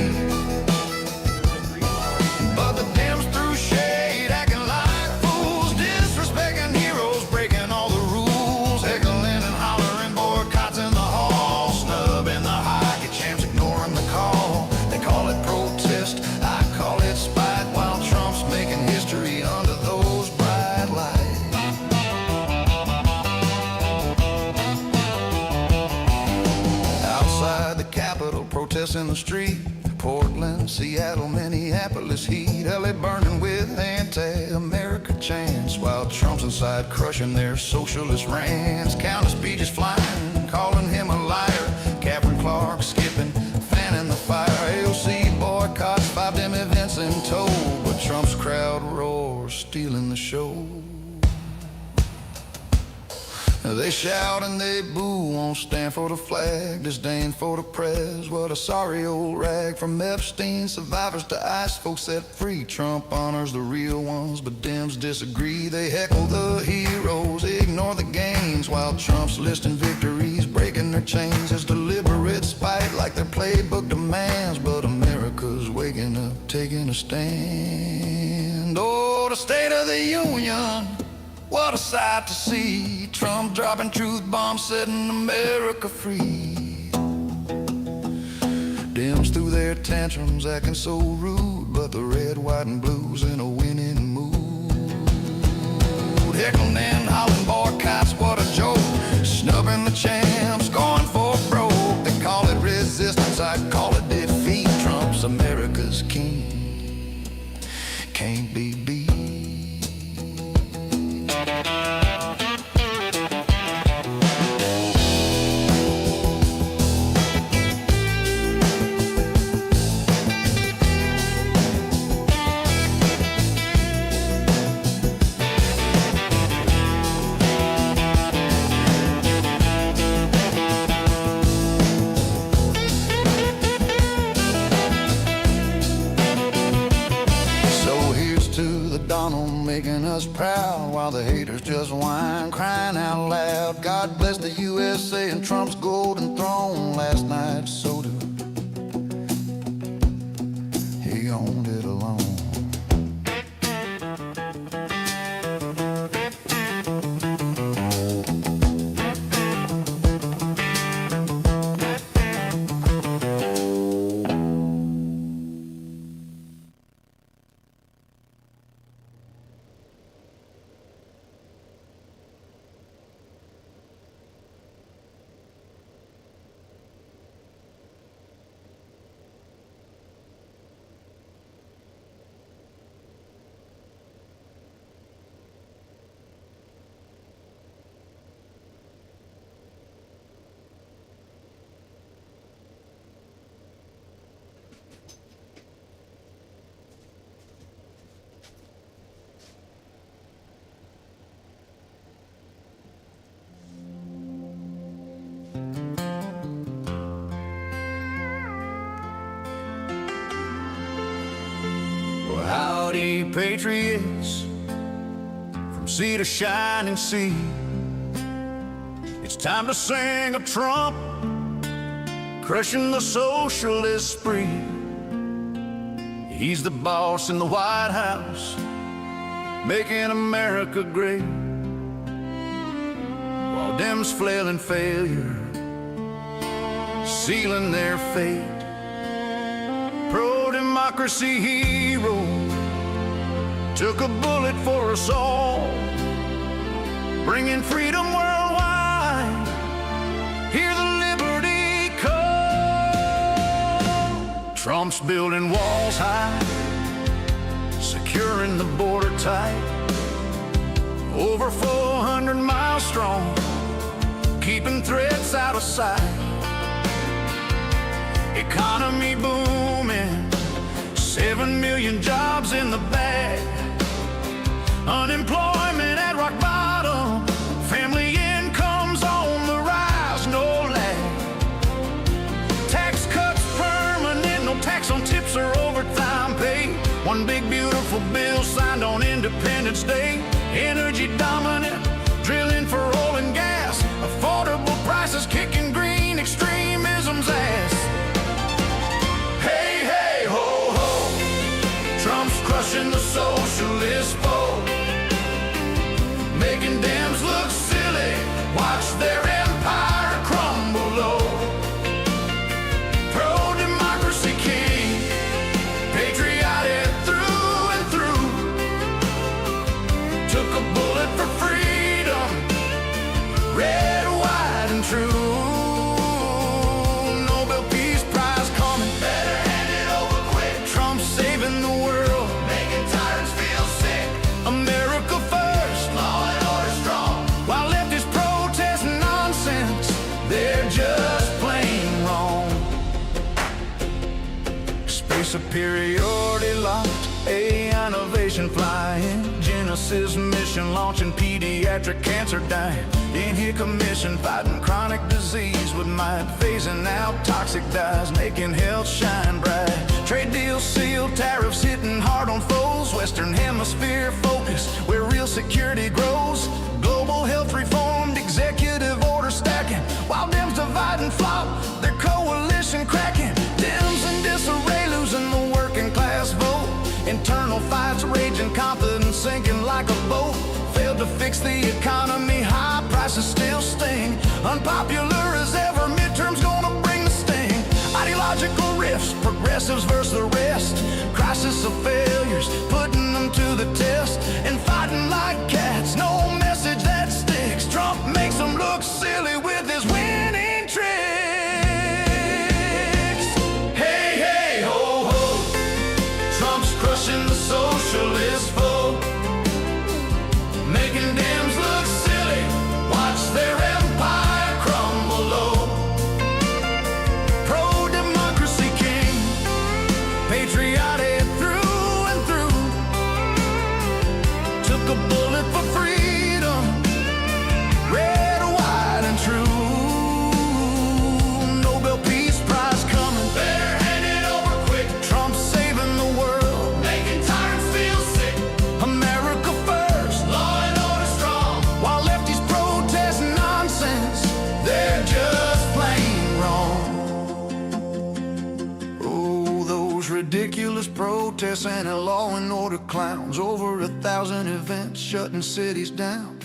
Speaker 1: But the Dems threw shade, acting like fools, disrespecting heroes, breaking all the rules, heckling and hollering, boycotts in the hall, snubbing the hockey champs, ignoring the call. They call it protest, I call it spite, while Trump's making history under those bright lights. Outside the Capitol, protests in the street, Portland, Seattle, Minneapolis heat, LA burning with anti-America chants, while Trump's inside crushing their socialist rants. Countless speeches flying, calling him a liar, Catherine Clark skipping, fanning the fire. AOC boycotts 5 damn events in tow, but Trump's crowd roars, stealing the show. They shout and they boo, won't stand for the flag, disdain for the press. What a sorry old rag. From Epstein survivors to ICE folks set free. Trump honors the real ones, but Dems disagree. They heckle the heroes, ignore the gains, while Trump's listing victories, breaking their chains. It's deliberate spite like their playbook demands, but America's waking up taking a stand. Oh, the State of the Union, what a sight to see. Trump dropping truth bombs, setting America free. Dems through their tantrums, acting so rude, but the red, white, and blues in a winning mood. Heckling and hollering boycotts, what a joke. Snubbing the champs, going for broke. They call it resistance, I call it defeat. Trump's America's king, can't be beat. Making us proud while the haters just whine, crying out loud. God bless the USA and Trump's golden throne. Last night soda, he owned it alone. Howdy, patriots, from sea to shining sea. It's time to sing of Trump, crushing the socialist spree. He's the boss in the White House, making America great, while Dems flail in failure, sealing their fate. Pro-democracy hero took a bullet for us all, bringing freedom worldwide. Hear the liberty call. Trump's building walls high, securing the border tight, over 400 miles strong, keeping threats out of sight. Economy booming, 7 million jobs in the bag. Unemployment at rock bottom, family incomes on the rise, no lag. Tax cuts permanent, no tax on tips or overtime pay. One big beautiful bill signed on Independence Day. Energy dominant, drilling for oil and gas. Affordable prices kicking green extremism's ass. Hey, hey, ho, ho, Trump's crushing the socialist foe, making Dems look silly, watch their empire crumble low. Pro-democracy king, patriotic through and through, took a bullet for freedom, red, white, and true. Nobel Peace Prize coming, better hand it over quick. Trump saving the world, making tyrants feel sick. America first, law and order strong, while leftists protest nonsense, they're just plain wrong. Space superiority locked, AI innovation flying, Genesis mission launching, pediatric cancer dying. In here commission fighting chronic disease with might, phasing out toxic dyes, making health shine bright. Trade deals sealed, tariffs hitting hard on foes. Western hemisphere focus, where real security grows. Global health reformed, executive order stacking, while Dems divide and flop, their coalition cracking. Dems in disarray, losing the working class Unpopular as ever, midterms gonna bring the sting. Ideological rifts, progressives versus the rest. Crisis of failures, putting them to the test. And fighting like cats, no message that sticks. Trump makes them look silly with his winning tricks. Hey, hey, ho, ho. Trump's crushing the socialist foe. Making Dems look silly. Watch their empire crumble low. Pro-democracy king. Patriotic through and through. Took a bullet for freedom. Red, white, and true. Nobel Peace Prize coming. Better hand it over quick. Trump saving the world. Making tyrants feel sick. America first. Law and order strong. While lefties protest nonsense, they're just plain wrong. Oh, those ridiculous protests and a law and order clowns. Over 1,000 events shutting cities down.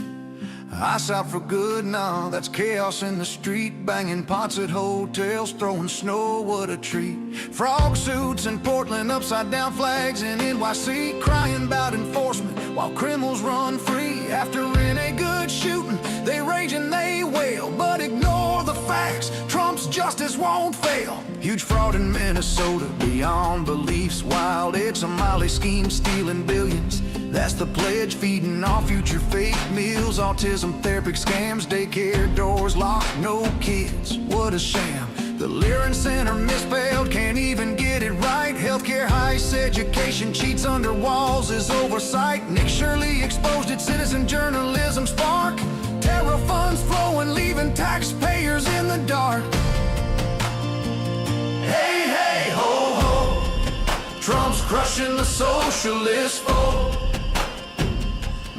Speaker 1: Ice out for good, nah, that's chaos in the street. Banging pots at hotels, throwing snow, what a treat. Frog suits in Portland, upside down flags in NYC. Crying about enforcement while criminals run free. After any good shooting, they rage and they wail. But ignore the facts, Trump's justice won't fail. Huge fraud in Minnesota, beyond beliefs wild. It's a Miley scheme, stealing billions. That's the pledge, feeding our future fake meals. Autism therapy scams, daycare doors locked, no kids. What a sham. The Lerin Center misspelled, can't even get it right. Healthcare heist, education cheats under walls is oversight. Nick Shirley exposed its citizen journalism spark. Terror funds flowing, leaving taxpayers in the dark. Hey, hey, ho, ho. Trump's crushing the socialist foe.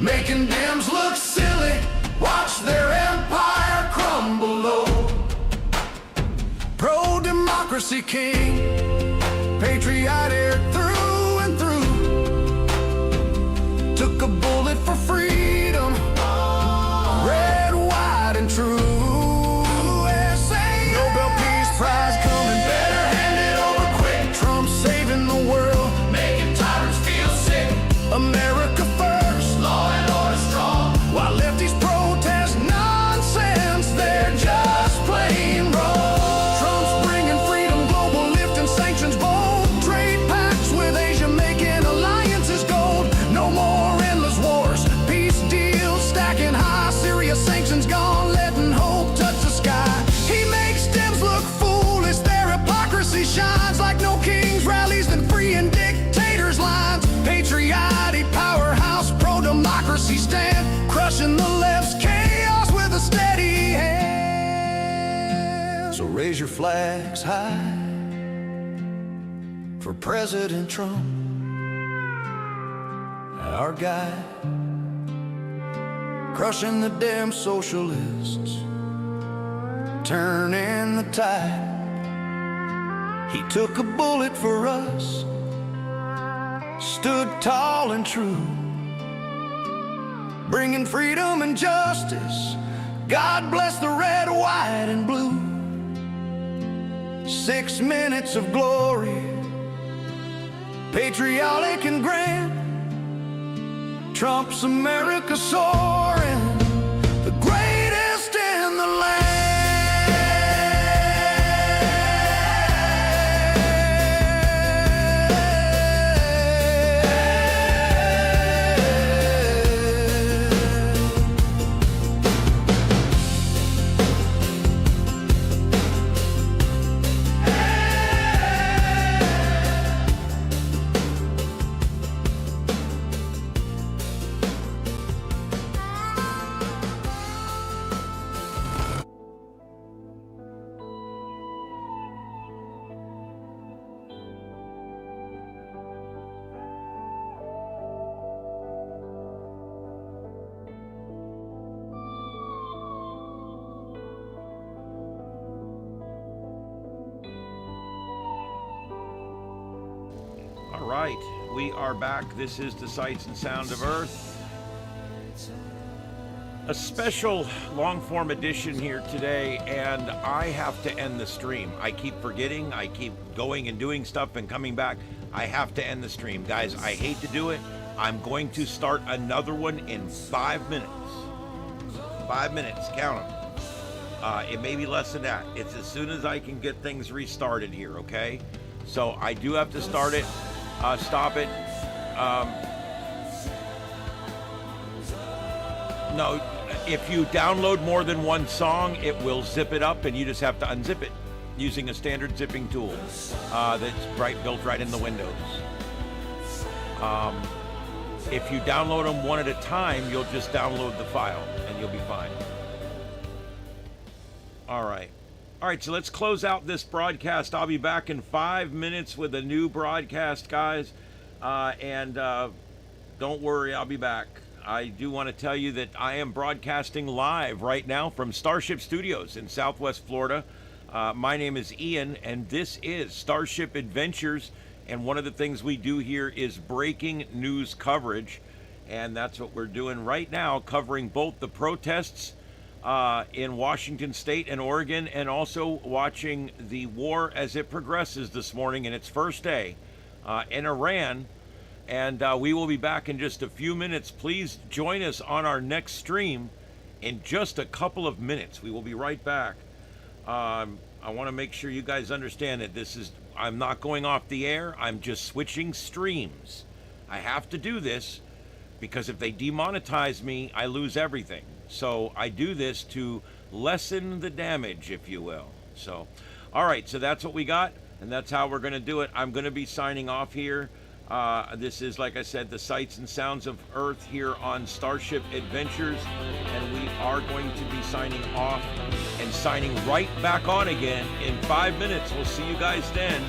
Speaker 1: Making Dems look silly. Watch their empire crumble low. Pro-democracy king. Patriotic through and through. Took a bullet for freedom. Red, white, and true. Nobel Peace Prize coming. Better hand it over quick. Trump saving the world. Making tyrants feel sick. America first. Law and order strong. While lefties protest nonsense, they're just plain wrong. Trump's bringing freedom, global lifting sanctions bold. Trade pacts with Asia, making alliances gold. No more endless wars. Peace deals stacking high. Syria sanctions gone, letting hope touch the sky. He makes Dems look foolish. Their hypocrisy shines like no king's rallies than freeing dictators' lines. Patriotic powerhouse, pro-democracy stand. Crushing the left's chaos with a steady hand. So raise your flags high for President Trump, our guy. Crushing the damn socialists, turning the tide. He took a bullet for us, stood tall and true, bringing freedom and justice. God bless the red, white, and blue. 6 minutes of glory, patriotic and grand. Trump's America soaring, the greatest in the land.
Speaker 2: All right, we are back. This is the Sights and Sound of Earth. A special long-form edition here today, and I have to end the stream. I keep forgetting, I keep going and doing stuff and coming back. I have to end the stream. Guys, I hate to do it. I'm going to start another one in 5 minutes. 5 minutes, count them. It may be less than that. It's as soon as I can get things restarted here, okay? So I do have to start it, stop it. No, if you download more than one song, it will zip it up and you just have to unzip it using a standard zipping tool that's built right in the Windows. If you download them one at a time, you'll just download the file and you'll be fine. All right, so let's close out this broadcast. I'll be back in 5 minutes with a new broadcast, guys. And don't worry, I'll be back. I do want to tell you that I am broadcasting live right now from Starship Studios in Southwest Florida. My name is Ian, and this is Starship Adventures. And one of the things we do here is breaking news coverage. And that's what we're doing right now, covering both the protests in Washington State and Oregon, and also watching the war as it progresses this morning in its first day in Iran. And we will be back in just a few minutes. Please join us on our next stream in just a couple of minutes. We will be right back. I want to make sure you guys understand that I'm not going off the air. I'm just switching streams. I have to do this because if they demonetize me, I lose everything. So I do this to lessen the damage, if you will. So, all right, so that's what we got, and that's how we're going to do it. I'm going to be signing off here. This is, like I said, the sights and sounds of Earth here on Starship Adventures, and we are going to be signing off and signing right back on again in 5 minutes. We'll see you guys then.